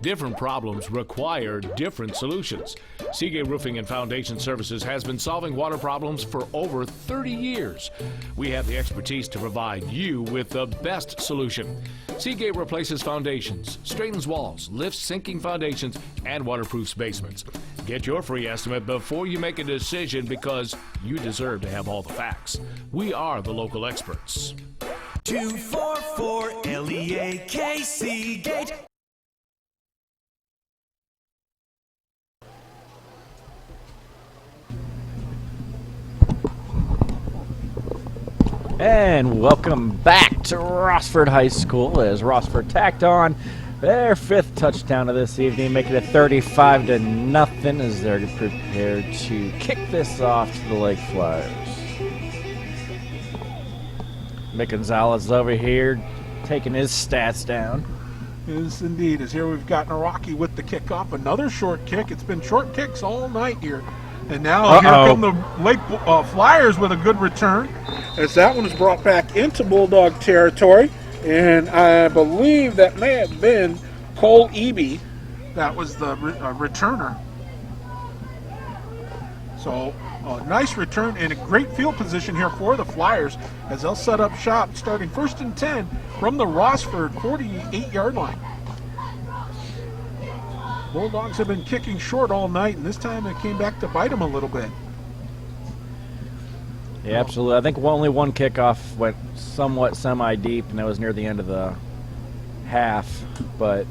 Different problems require different solutions. Seagate Roofing and Foundation Services has been solving water problems for over 30 years. We have the expertise to provide you with the best solution. Seagate replaces foundations, straightens walls, lifts sinking foundations, and waterproofs basements. Get your free estimate before you make a decision, because you deserve to have all the facts. We are the local experts. 244 LEAK Seagate. And welcome back to Rossford High School as Rossford tacked on their 5th touchdown of this evening, making it 35-0 as they're prepared to kick this off to the Lake Flyers. Mick Gonzalez over here taking his stats down. Yes, indeed. As here we've got Milwaukee with the kickoff. Another short kick. It's been short kicks all night here. And now here come the Lake Flyers with a good return, as that one is brought back into Bulldog territory. And I believe that may have been Cole Eby. That was the returner. So a nice return and a great field position here for the Flyers as they'll set up shop starting 1st and 10 from the ROSSFORD 48-yard line. Bulldogs have been kicking short all night, and this time it came back to bite them a little bit. Yeah, absolutely. I think only one kickoff went somewhat semi-deep, and that was near the end of the half. But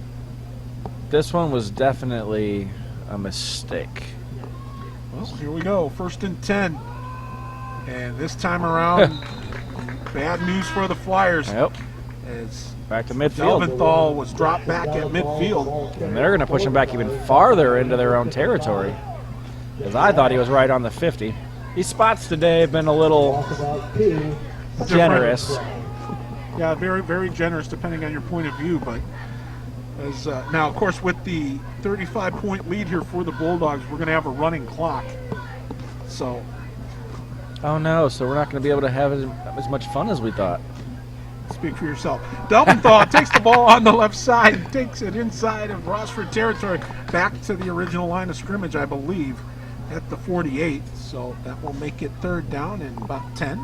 this one was definitely a mistake. Well, here we go. 1st and 10. And this time around, bad news for the Flyers. Yep. As back to midfield. Delventhal was dropped back at midfield. And they're going to push him back even farther into their own territory. Because I thought he was right on the 50. These spots today have been a little generous. Yeah, very, very generous depending on your point of view. But as now, of course, with the 35-point lead here for the Bulldogs, we're going to have a running clock. So. Oh no! So we're not going to be able to have as much fun as we thought. Speak for yourself. Delventhal takes the ball on the left side, takes it inside of ROSSFORD territory, back to the original line of scrimmage, I believe, at the 48. So that will make it 3rd down and about 10.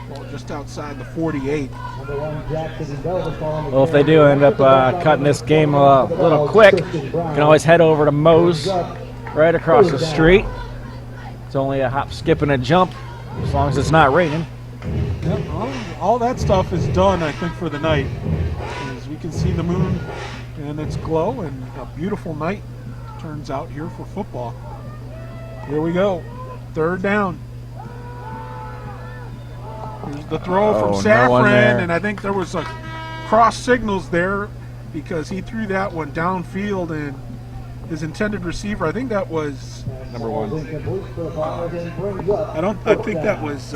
Well, just outside the 48. Well, if they do end up cutting this game a little quick, you can always head over to Moe's right across the street. It's only a hop, skip, and a jump, as long as it's not raining. Yep, all that stuff is done, I think, for the night. As we can see the moon and its glow, and a beautiful night turns out here for football. Here we go. 3rd down. Here's the throw from Safran, and I think there was a cross signals there because he threw that one downfield, and his intended receiver, I think that was number 1. I think that was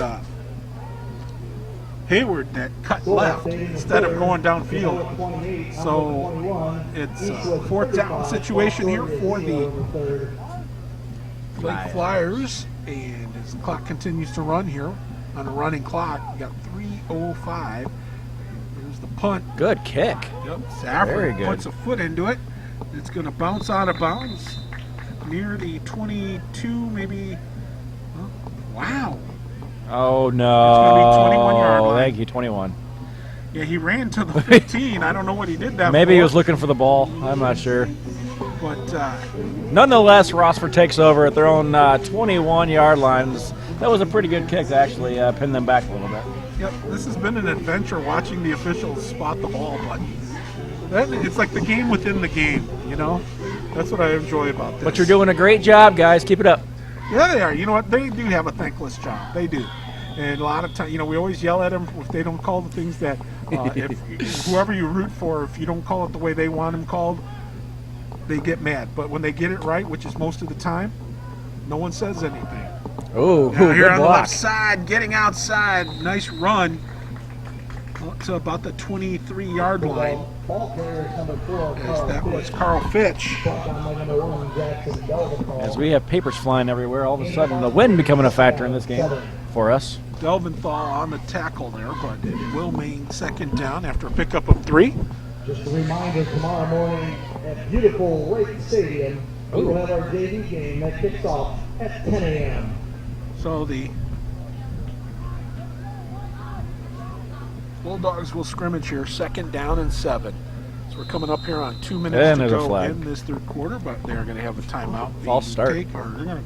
Hayward that cut left instead of going downfield. So it's a 4th down situation here for the Lake Flyers, and as the clock continues to run here on a running clock, we got 3:05. There's the punt. Good kick. Yep, Safran Very good. puts a foot into it. It's going to bounce out of bounds near the 22, maybe. Wow. Oh, no. It's going to be 21-yard line. Thank you, 21. Yeah, he ran to the 15. I don't know what he did that Maybe for. he was looking for the ball. I'm not sure. But nonetheless, ROSSFORD takes over at their own 21-yard lines. That was a pretty good kick to actually pin them back a little bit. Yep, this has been an adventure watching the officials spot the ball, but it's like the game within the game, you know? That's what I enjoy about this. But you're doing a great job, guys. Keep it up. Yeah, they are. You know what? They do have a thankless job. They do. And a lot of times, we always yell at them if they don't call the things that, if whoever you root for, if you don't call it the way they want them called, they get mad. But when they get it right, which is most of the time, no one says anything. Oh, here on the left side, getting outside, nice run to about the 23-yard line. As that was Carl Fitch. As we have papers flying everywhere, all of a sudden the wind becoming a factor in this game for us. Delventhal on the tackle there, but it will mean 2nd down after a pickup of 3. Just a reminder, tomorrow morning at beautiful Lake Stadium, we will have our JV game that kicks off at 10 a.m. So the Bulldogs will scrimmage here, 2nd down and 7. So we're coming up here on 2 minutes to go in this 3rd quarter, but they're going to have a timeout. False start. Gonna...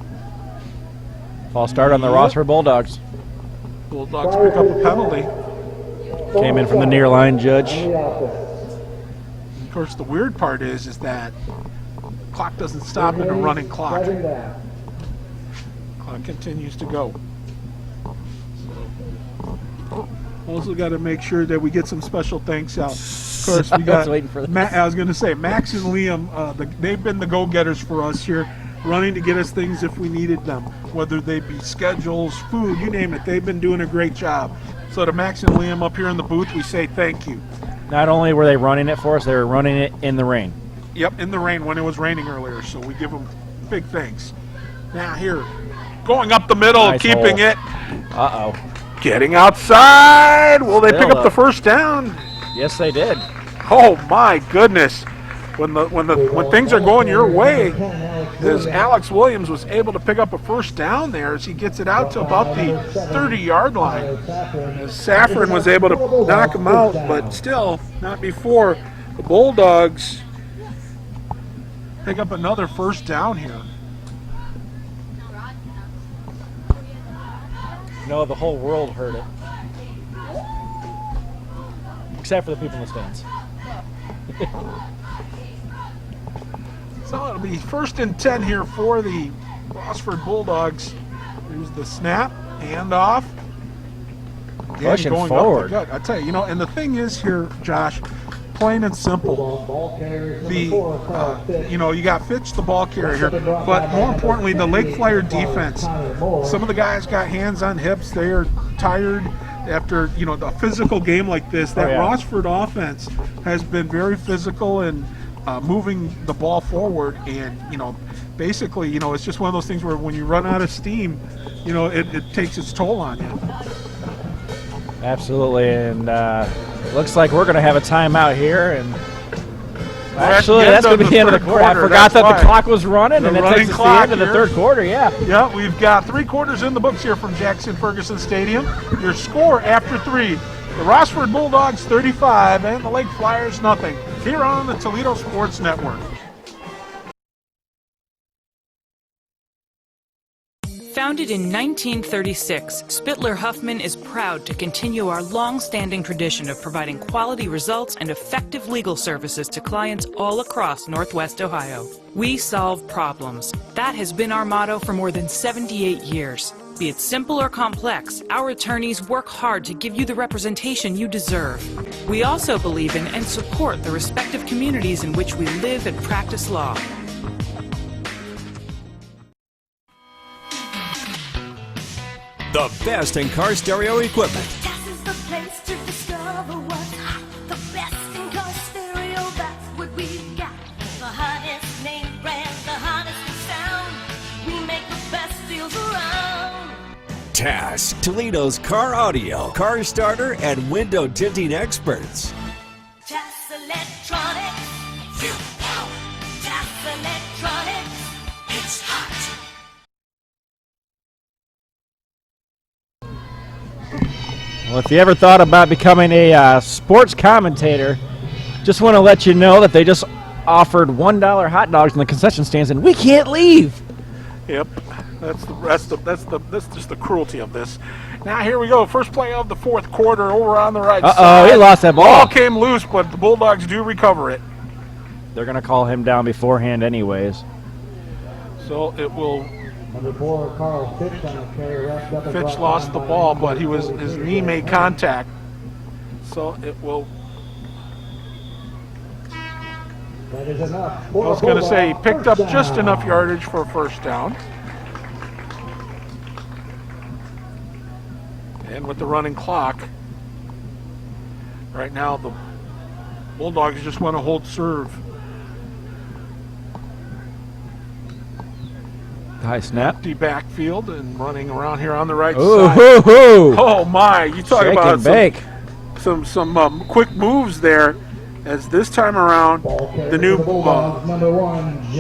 False start on the ROSSFORD Bulldogs. Bulldogs pick up a penalty. Came in from the near line, Judge. Of course, the weird part is that clock doesn't stop in a running clock. Clock continues to go. Also got to make sure that we get some special thanks out. Of course, we got. I was going to say Max and Liam. They've been the go-getters for us here, running to get us things if we needed them, whether they be schedules, food, you name it. They've been doing a great job. So to Max and Liam up here in the booth, we say thank you. Not only were they running it for us, they were running it in the rain. Yep, in the rain when it was raining earlier. So we give them big thanks. Now here, going up the middle, Nice keeping hole. it. Uh-oh. Getting outside. Will they pick up the 1st down? Yes, they did. Oh my goodness! When things are going your way, as Alex Williams was able to pick up a 1st down there as he gets it out to about the 30-yard line. As Safran was able to knock him out, but still not before the Bulldogs pick up another first down here. No, the whole world heard it. Except for the people in the stands. So it'll be 1st and 10 here for the ROSSFORD Bulldogs. Here's the snap, handoff. Pushing going forward. Up the gut. I tell you, and the thing is here, Josh, plain and simple. You got Fitch, the ball carrier here, but more importantly, the Lake Flyer defense. Some of the guys got hands on hips. They are tired after a physical game like this. That ROSSFORD offense has been very physical and moving the ball forward, and basically, it's just one of those things where when you run out of steam, it takes its toll on you. Absolutely, and looks like we're going to have a timeout here, and actually that's going to be the end of the quarter. I forgot that the clock was running, and it takes us to the end of the third quarter, Yeah, we've got 3 quarters in the books here from Jackson-Ferguson Stadium. Your score after 3, the ROSSFORD Bulldogs 35 and the Lake Flyers nothing, here on the Toledo Sports Network. Founded in 1936, Spittler-Huffman is proud to continue our long-standing tradition of providing quality results and effective legal services to clients all across Northwest Ohio. We solve problems. That has been our motto for more than 78 years. Be it simple or complex, our attorneys work hard to give you the representation you deserve. We also believe in and support the respective communities in which we live and practice law. The best in car stereo equipment. TAS is the place to discover what's hot. The best in car stereo, that's what we've got. The hottest name brand, the hottest in sound. We make the best deals around. TAS, Toledo's car audio, car starter, and window tinting experts. TAS Electronics. You know. TAS Electronics. It's hot. Well, if you ever thought about becoming a sports commentator, just want to let you know that they just offered $1 hot dogs in the concession stands, and we can't leave. Yep, that's just the cruelty of this. Now here we go, first play of the 4th quarter over on the right side. He lost that ball. Ball came loose, but the Bulldogs do recover it. They're going to call him down beforehand anyways. So it will. Number 4, Carl Fitch on a carry wrapped up. Fitch lost the ball, but his knee made contact. So it will. That is enough. I was going to say he picked up just enough yardage for a first down. And with the running clock, right now the Bulldogs just want to hold serve. High snap. Empty backfield and running around here on the right Ooh, side. hoo, hoo. Oh my! You talk Shake about and bake. some quick moves there. As this time around, the new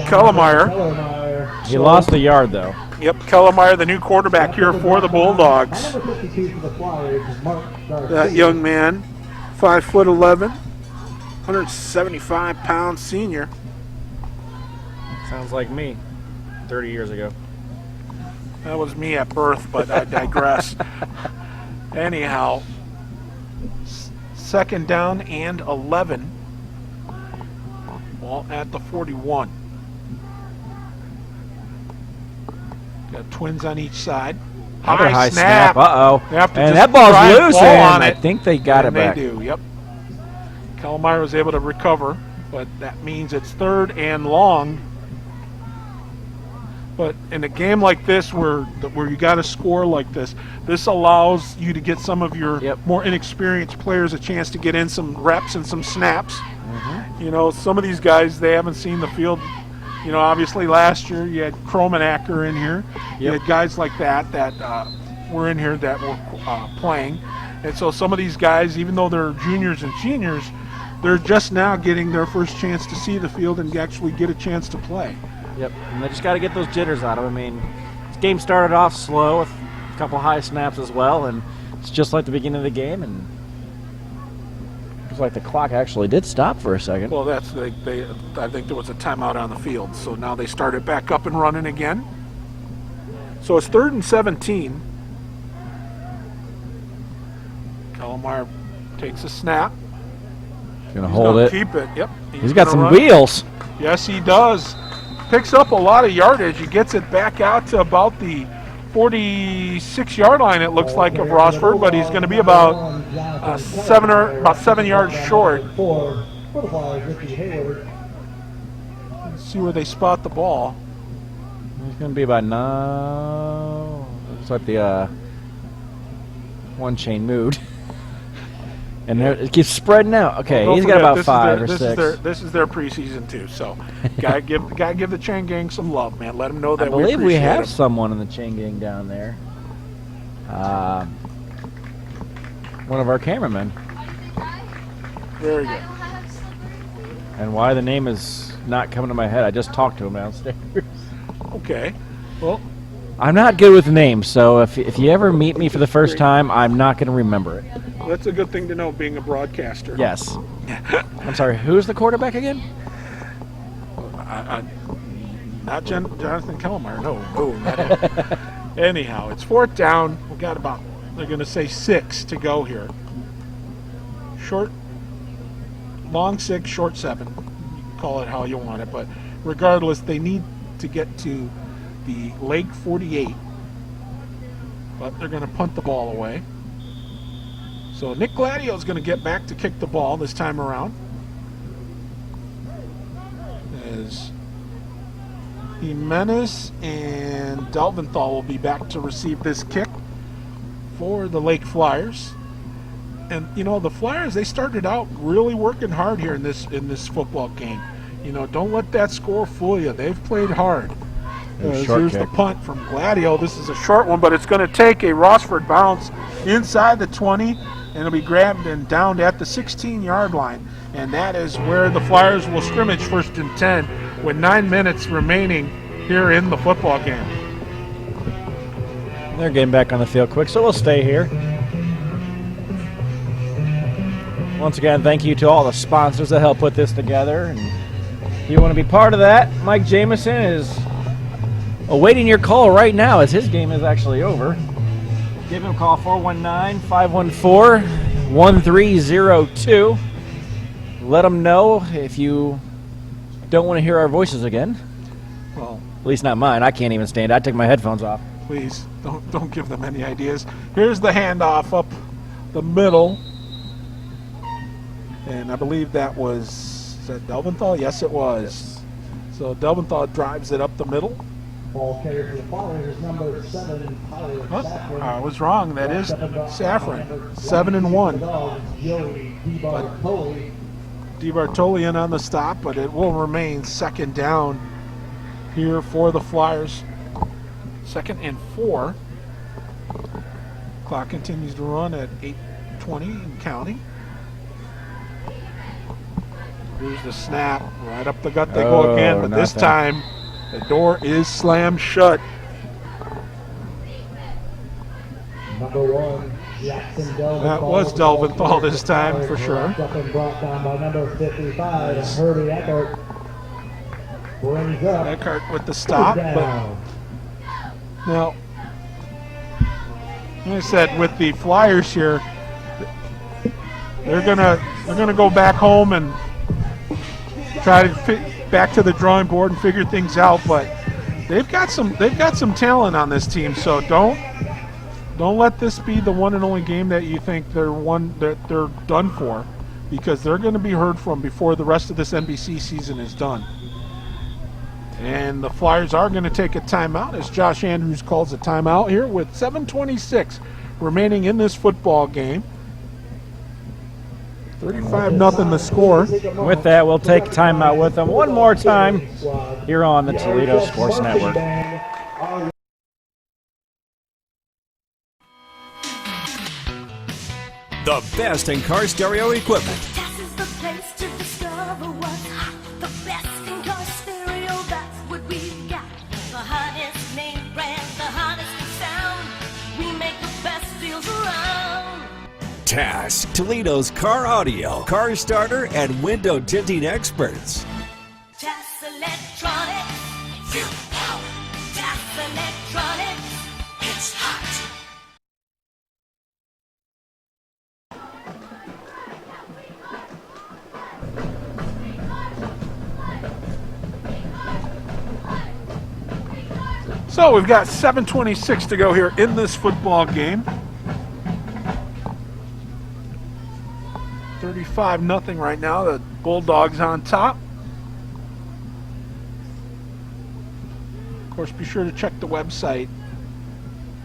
Kellemeyer. He lost a yard though. Yep, Kellemeyer, the new quarterback here for the Bulldogs. That young man, 5'11", 175-pound senior. Sounds like me. 30 years ago. That was me at birth, but I digress. Anyhow, 2nd down and 11. Ball at the 41. Got twins on each side. Another high snap. Uh-oh. And that ball's loose, and I think they got it back. They do, yep. Kellemeyer was able to recover, but that means it's 3rd and long. But in a game like this where you got to score like this allows you to get some of your more inexperienced players a chance to get in some reps and some snaps. Mm-hmm. Some of these guys, they haven't seen the field. Obviously last year you had Kromenacker in here. You had guys like that were in here that were playing. And so some of these guys, even though they're juniors and seniors, they're just now getting their first chance to see the field and actually get a chance to play. Yep, and they just got to get those jitters out of them. I mean, this game started off slow with a couple high snaps as well, and it's just like the beginning of the game. And Looks like the clock actually did stop for a second. Well, I think there was a timeout on the field, so now they started back up and running again. So it's 3rd and 17. Calamar takes a snap. Gonna hold it. Keep it. Yep. He's got some run. wheels. Yes, he does. Picks up a lot of yardage. He gets it back out to about the 46-yard line, it looks like, of Rossford, but he's going to be about 7 yards short. Let's see where they spot the ball. He's going to be about looks like the one chain moved. And it keeps spreading out. Okay, Well, he's got about 5 or 6. This is their preseason too, so gotta give the chain gang some love, man. Let them know that I believe we have them. someone in the chain gang down there. One of our cameramen. Very good. And why the name is not coming to my head, I just talked to him downstairs. Okay. Well, I'm not good with names, so if you ever meet me for the first time, I'm not going to remember it. that's a good thing to know, being a broadcaster. Yes. I'm sorry, who's the quarterback again? Not Jonathan Calamar. No, not him. Anyhow, it's 4th down. We got about, they're going to say 6 to go here. Long 6, short 7. You can call it how you want it, but regardless, they need to get to the Lake 48. But they're going to punt the ball away. So Nick Gladio is going to get back to kick the ball this time around. As Jimenez and Delventhal will be back to receive this kick for the Lake Flyers. And you know, the Flyers, they started out really working hard here in this football game. You know, don't let that score fool you. They've played hard. Here's the punt from Gladio. This is a short one, but it's going to take a Rossford bounce inside the 20, and it'll be grabbed and downed at the 16-yard line. And that is where the Flyers will scrimmage 1st and 10 with 9 minutes remaining here in the football game. They're getting back on the field quick, so we'll stay here. Once again, thank you to all the sponsors that helped put this together. And if you want to be part of that, Mike Jameson is awaiting your call right now as his game is actually over. Give him a call, 419-514-1302. Let him know if you don't want to hear our voices again. Well, at least not mine. I can't even stand it. I take my headphones off. Please don't give them any ideas. Here's the handoff up the middle. And I believe that was, is that Delventhal? Yes, it was. Yes. So Delventhal drives it up the middle. Ball carrier for the Flyers is number 7, Tyler Saffron. I was wrong. That is Saffron. 7-1. DeBartolian on the stop, but it will remain 2nd down here for the Flyers. 2nd and 4. Clock continues to run at 8:20 and counting. Here's the snap. Right up the gut they go again, but this time the door is slammed shut. Number 1, Jackson Delventhal. That was Delventhal this time for sure. Brought down by number 55, Herbie Eckhart. Brings up. Eckhart with the stop. But now, like I said, with the Flyers here, they're gonna go back home and try to fit back to the drawing board and figure things out. But they've got some talent on this team. So don't let this be the one and only game that you think they're done for, because they're going to be heard from before the rest of this NBC season is done. And the Flyers are going to take a timeout, as Josh Andrews calls a timeout here with 7:26 remaining in this football game. 35-0 the score. With that, we'll take timeout with them one more time here on the Toledo Sports Network. The best in car stereo equipment. TAS is the place to discover what's hot. The best in car stereo, that's what we've got. The hottest name brand, the hottest in sound. We make the best deals around. TAS, Toledo's car audio, car starter, and window tinting experts. TAS Electronics. Feel the power. TAS Electronics. It's hot. So we've got 7:26 to go here in this football game. 35-0 right now. The Bulldogs on top. Of course, be sure to check the website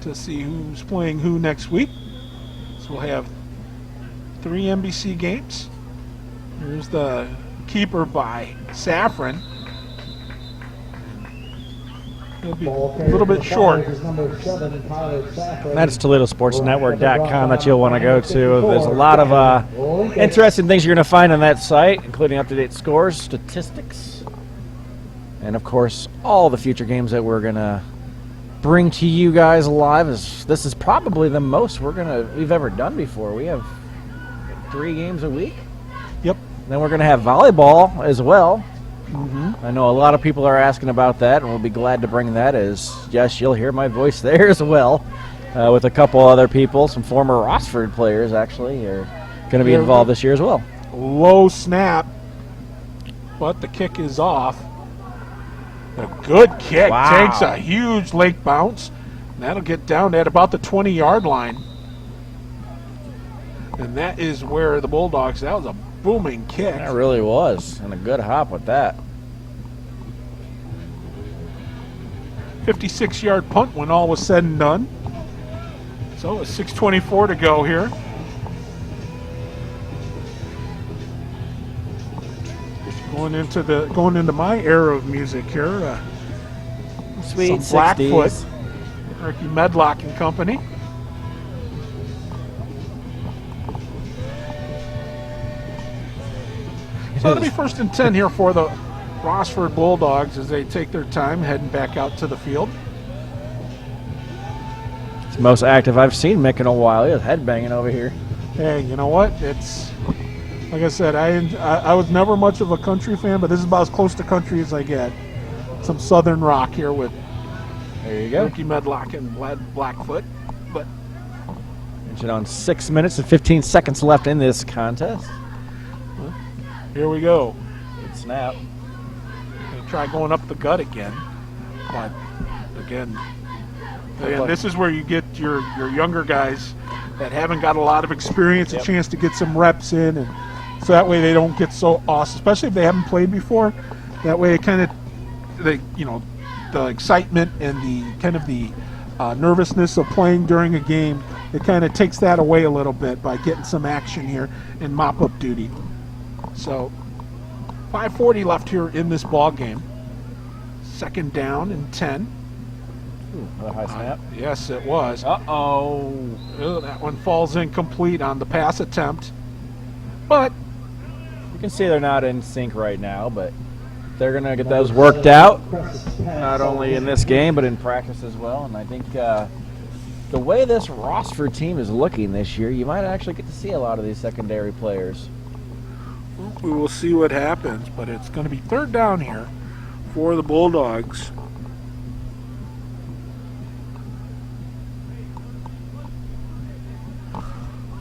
to see who's playing who next week. So we'll have 3 NBC games. Here's the keeper by Saffron. It'll be a little bit short. That's ToledoSportsNetwork.com that you'll want to go to. There's a lot of interesting things you're going to find on that site, including up-to-date scores, statistics, and, of course, all the future games that we're going to bring to you guys live. This is probably the most we've ever done before. We have 3 games a week. Yep. Then we're going to have volleyball as well. Mm-hmm. I know a lot of people are asking about that, and we'll be glad to bring that. Yes, you'll hear my voice there as well, with a couple other people. Some former ROSSFORD players actually are going to be involved this year as well. Low snap, but the kick is off. A good kick. Wow. Takes a huge lake bounce. And that'll get down at about the 20-yard line. And that is where the Bulldogs, that was a booming kick. That really was, and a good hop with that. 56-yard punt when all was said and done. So it's 6:24 to go here. Going into my era of music here. Sweet some 60s. Blackfoot, Ricky Medlock and company. So it'll be 1st and 10 here for the ROSSFORD Bulldogs as they take their time heading back out to the field. It's the most active I've seen Mick in a while. He was headbanging over here. Hey, you know what? It's like I said, I was never much of a country fan, but this is about as close to country as I get. Some southern rock here with there you go. Ricky Medlock and Blackfoot. But mentioned on 6 minutes and 15 seconds left in this contest. Here we go. Good snap. Gonna try going up the gut again, but again, this is where you get your younger guys that haven't got a lot of experience, a chance to get some reps in, and so that way they don't get so awesome, especially if they haven't played before. That way, it kind of, the excitement and the nervousness of playing during a game, it kind of takes that away a little bit by getting some action here in mop-up duty. So 5:40 left here in this ball game. 2nd down and 10. Ooh, another high snap. Yes, it was. Uh-oh. That one falls incomplete on the pass attempt. But you can see they're not in sync right now, but they're going to get those worked out, not only in this game, but in practice as well. And I think the way this ROSSFORD team is looking this year, you might actually get to see a lot of these secondary players. We will see what happens, but it's going to be 3rd down here for the Bulldogs.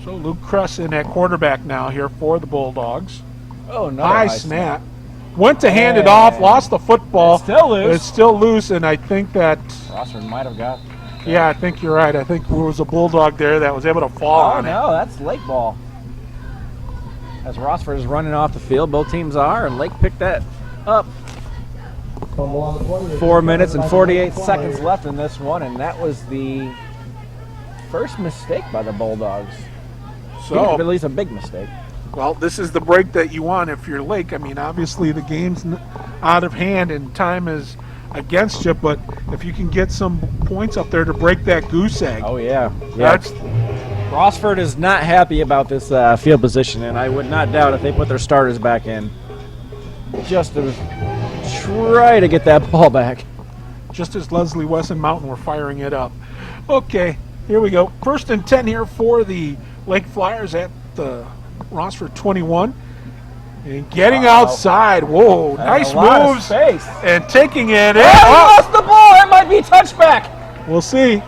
So Luke Crescent at quarterback now here for the Bulldogs. Oh, no. High snap. Went to hand it off, lost the football. It's still loose. It's still loose, and I think that ROSSFORD might have got. Yeah, I think you're right. I think there was a Bulldog there that was able to fall on it. Oh, no, that's late ball. As ROSSFORD is running off the field, both teams are, and Lake picked that up. 4 minutes and 48 seconds left in this one, and that was the first mistake by the Bulldogs. So, at least a big mistake. Well, this is the break that you want if you're Lake. I mean, obviously the game's out of hand and time is against you, but if you can get some points up there to break that goose egg. Oh, yeah. That's ROSSFORD is not happy about this field position, and I would not doubt if they put their starters back in just to try to get that ball back. Just as Leslie West and Mountain were firing it up. Okay, here we go. 1st and 10 here for the Lake Flyers at the Rossford 21. And getting outside. Whoa, nice moves. And taking it in. He lost the ball. That might be a touchback. We'll see.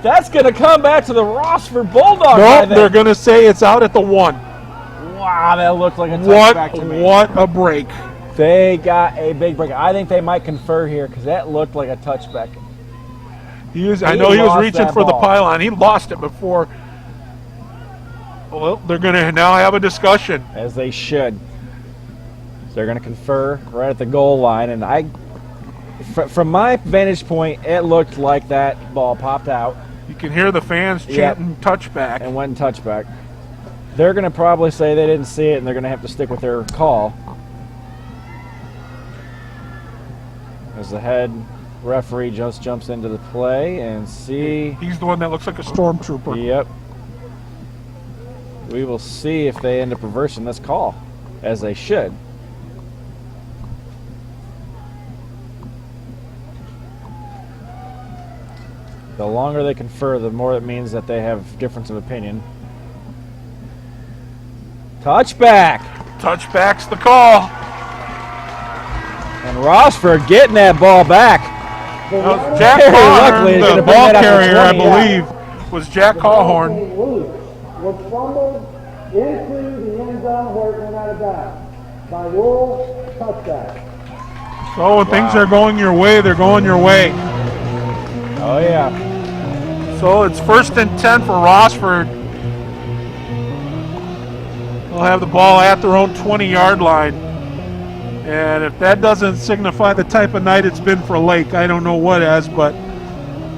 That's going to come back to the Rossford Bulldogs. Nope, they're going to say it's out at the 1. Wow, that looked like a touchback to me. What a break. They got a big break. I think they might confer here because that looked like a touchback. I know he was reaching for the pylon. He lost it before. Well, they're going to now have a discussion. As they should. They're going to confer right at the goal line. And from my vantage point, it looked like that ball popped out. You can hear the fans chanting touchback. And went touchback. They're going to probably say they didn't see it, and they're going to have to stick with their call. As the head referee just jumps into the play and see. He's the one that looks like a stormtrooper. Yep. We will see if they end up reversing this call, as they should. The longer they confer, the more it means that they have difference of opinion. Touchback! Touchback's the call. And Rossford getting that ball back. Jack Cawhorn, the ball carrier, I believe, was Jack Cawhorn. Was fumbled into the end zone where it went out of bounds. By rule, touchback. So when things are going your way, they're going your way. Oh, yeah. So it's 1st and 10 for Rossford. They'll have the ball at their own 20-yard line. And if that doesn't signify the type of night it's been for Lake, I don't know what has. But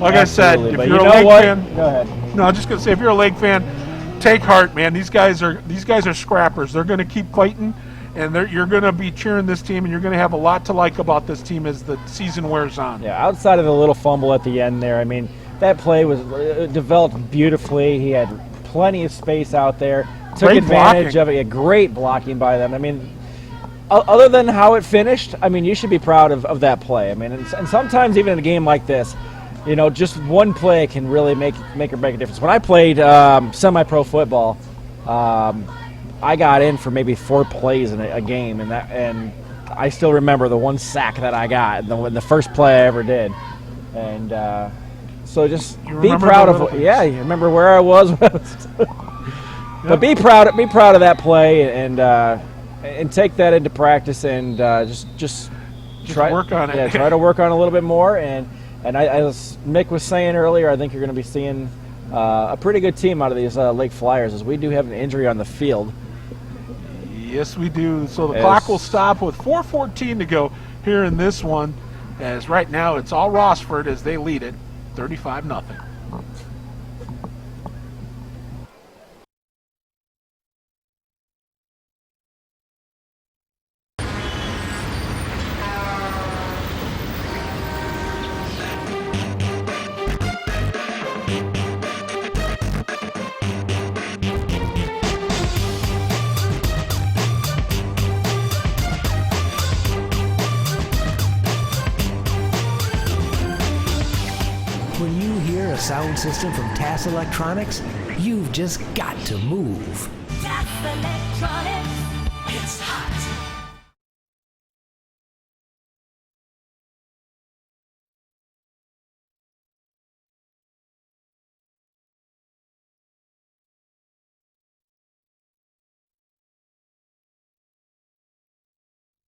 like I said, if you're a Lake fan, go ahead. No, I'm just gonna say, if you're a Lake fan, take heart, man. These guys are scrappers. They're gonna keep fighting, and you're gonna be cheering this team, and you're gonna have a lot to like about this team as the season wears on. Yeah, outside of the little fumble at the end there, I mean, that play was developed beautifully. He had plenty of space out there. Took advantage of it. Yeah, great blocking by them. I mean, other than how it finished, I mean, you should be proud of that play. I mean, and sometimes even in a game like this, you know, just one play can really make or break a difference. When I played semi-pro football, I got in for maybe 4 plays in a game, and I still remember the one sack that I got, the first play I ever did. And so just be proud of it. Yeah, you remember where I was. But be proud of that play and take that into practice and just try work on it. Yeah, try to work on it a little bit more. And as Mick was saying earlier, I think you're going to be seeing a pretty good team out of these Lake Flyers, as we do have an injury on the field. Yes, we do. So the clock will stop with 4:14 to go here in this one, as right now it's all Rossford as they lead it 35-0. When you hear a sound system from TAS Electronics, you've just got to move. TAS Electronics, it's hot.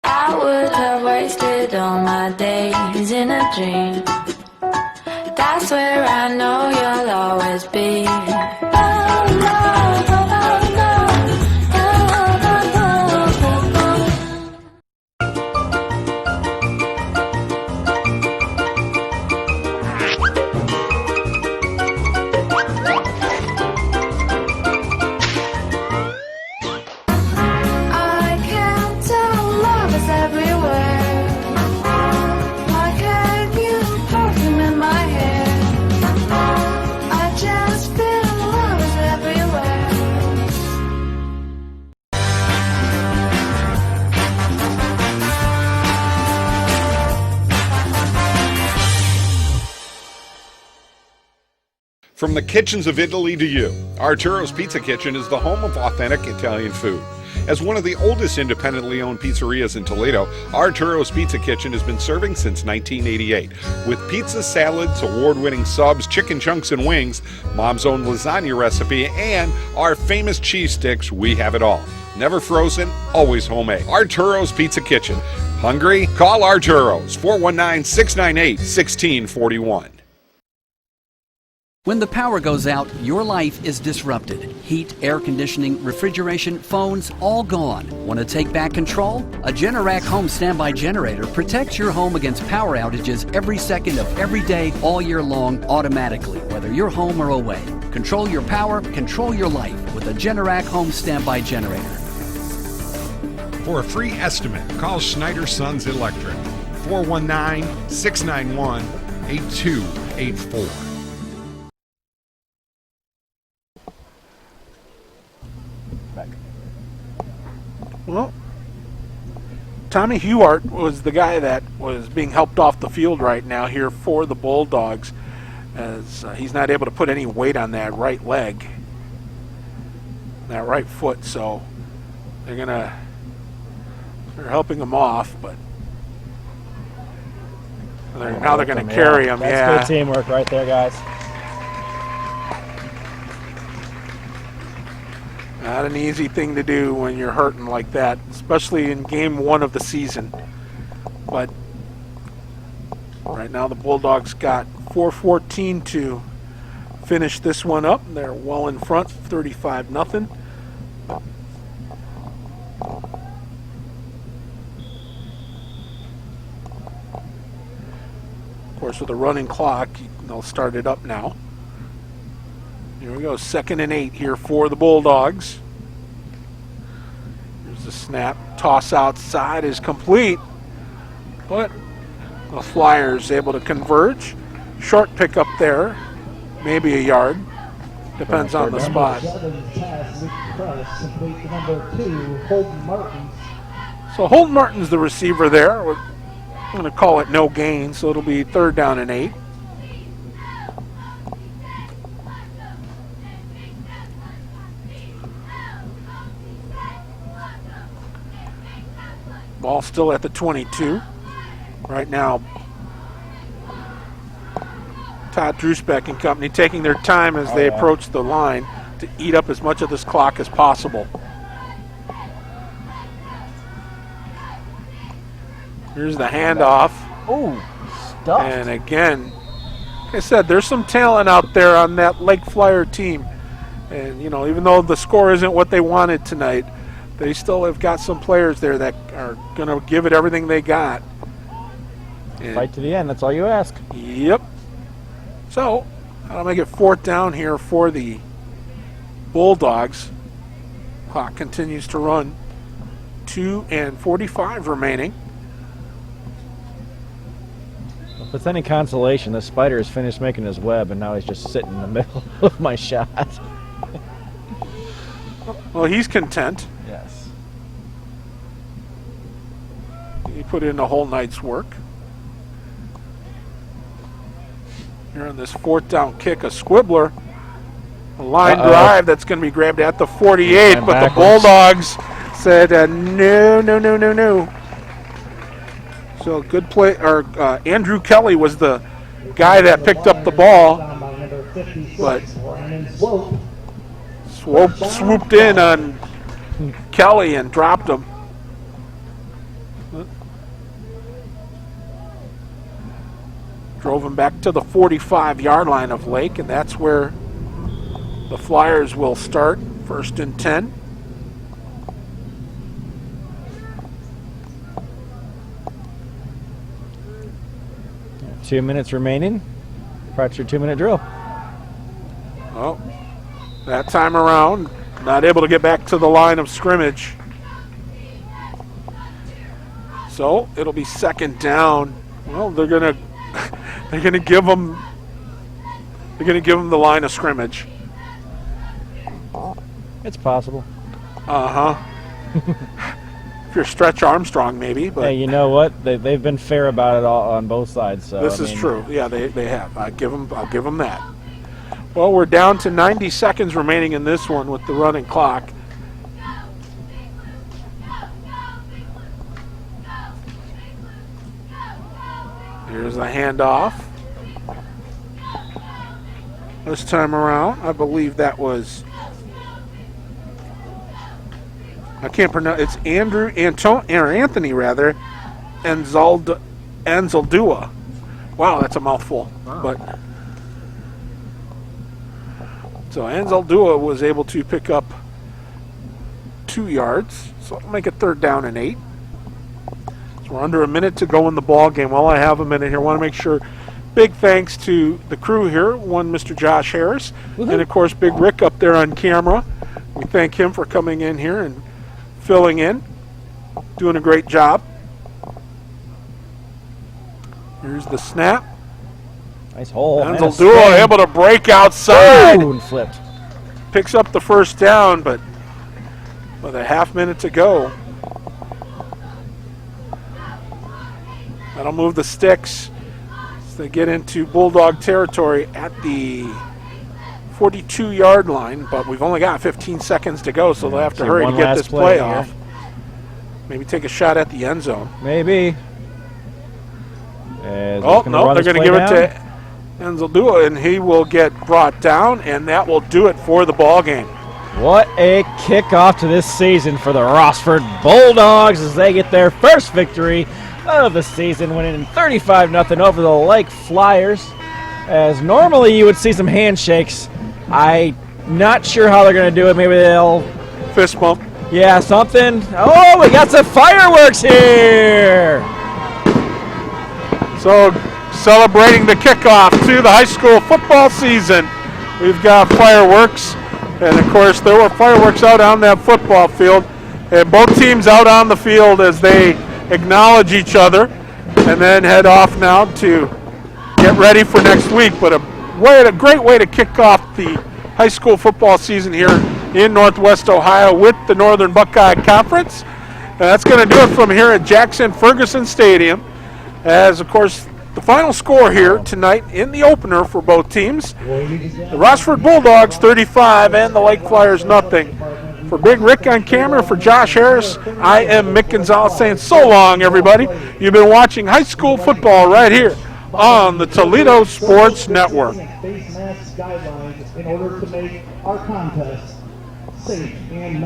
I would have wasted all my days in a dream. That's where I know you'll always be. Oh, no, oh, no, I can't tell, love is everywhere. Like a new perfume in my hair. I just feel From the kitchens of Italy to you, Arturo's Pizza Kitchen is the home of authentic Italian food. As one of the oldest independently owned pizzerias in Toledo, Arturo's Pizza Kitchen has been serving since 1988. With pizza, salads, award-winning subs, chicken chunks and wings, mom's own lasagna recipe, and our famous cheese sticks, we have it all. Never frozen, always homemade. Arturo's Pizza Kitchen. Hungry? Call Arturo's, 419-698-1641. When the power goes out, your life is disrupted. Heat, air conditioning, refrigeration, phones, all gone. Want to take back control? A Generac home standby generator protects your home against power outages every second of every day, all year long, automatically, whether you're home or away. Control your power, control your life with a Generac home standby generator. For a free estimate, call Schneider Sons Electric, 419-691-8284. Well, Tommy Huart was the guy that was being helped off the field right now here for the Bulldogs, as he's not able to put any weight on that right leg, that right foot, so they're helping him off, but now they're going to carry him. That's good teamwork right there, guys. Not an easy thing to do when you're hurting like that, especially in game one of the season. But right now the Bulldogs got 4:14 to finish this one up. They're well in front, 35-0. Of course, with a running clock, they'll start it up now. Here we go, 2nd and 8 here for the Bulldogs. Here's the snap. Toss outside is complete, but the Flyers able to converge. Short pickup there, maybe a yard. Depends on the spot. So Holton Martin's the receiver there. We're going to call it no gain, so it'll be 3rd down and 8. Ball still at the 22. Right now, Todd Drusbeck and company taking their time as they approach the line to eat up as much of this clock as possible. Here's the handoff. Oh, stuffed. And again, like I said, there's some talent out there on that Lake Flyer team. And, you know, even though the score isn't what they wanted tonight, they still have got some players there that are going to give it everything they got. And fight to the end, that's all you ask. Yep. So, I'll make it 4th down here for the Bulldogs. Clock continues to run. 2:45 remaining. If it's any consolation, the spider has finished making his web, and now he's just sitting in the middle of my shot. Well, he's content. Yes. He put in a whole night's work. Here on this 4th down kick, a squibbler. A line drive that's going to be grabbed at the 48, but the Bulldogs said no, no, no, no, no. So good play. Or Andrew Kelly was the guy that picked up the ball, but swooped in on Kelly and dropped him. Drove him back to the 45-yard line of Lake, and that's where the Flyers will start. 1st and 10. Yeah, 2 minutes remaining. Practice your 2-minute drill. Oh, that time around, not able to get back to the line of scrimmage. So it'll be 2nd down. Well, they're gonna give them the line of scrimmage. It's possible. If you're Stretch Armstrong, maybe. But hey, you know what? They've been fair about it all on both sides. So this is true. Yeah, they have. I give them that. Well, we're down to 90 seconds remaining in this one with the running clock. Here's a handoff. This time around, I believe that was, I can't pronounce, it's Anthony rather, Anzaldua. Wow, that's a mouthful. Wow. But so Anzaldua was able to pick up 2 yards, so it'll make it 3rd down and 8. So we're under a minute to go in the ball game. While I have a minute here, I want to make sure. Big thanks to the crew here, one Mr. Josh Harris, and of course Big Rick up there on camera. We thank him for coming in here and filling in, doing a great job. Here's the snap. Nice hole. Anzaldua able to break outside. Ooh, and flipped. Picks up the 1st down, but with a half minute to go. That'll move the sticks. They get into Bulldog territory at the 42-yard line, but we've only got 15 seconds to go, so they'll have to hurry to get this play off. Maybe take a shot at the end zone. Maybe. Oh, no, they're going to give it to Anzaldua, and he will get brought down, and that will do it for the ball game. What a kickoff to this season for the Rossford Bulldogs as they get their first victory of the season, winning 35-0 over the Lake Flyers. As normally you would see some handshakes. I'm not sure how they're going to do it. Maybe they'll fist bump. Yeah, something. Oh, we got some fireworks here. So celebrating the kickoff to the high school football season, we've got fireworks, and of course there were fireworks out on that football field, and both teams out on the field as they acknowledge each other and then head off now to get ready for next week. But a great way to kick off the high school football season here in Northwest Ohio with the Northern Buckeye Conference. And that's going to do it from here at Jackson-Ferguson Stadium. As, of course, the final score here tonight in the opener for both teams, the Rossford Bulldogs 35 and the Lake Flyers nothing. For Big Rick on camera, for Josh Harris, I am Mick Gonzalez saying so long, everybody. You've been watching high school football right here on the Toledo Sports Network. Face mask guidelines in order to make our contest safe and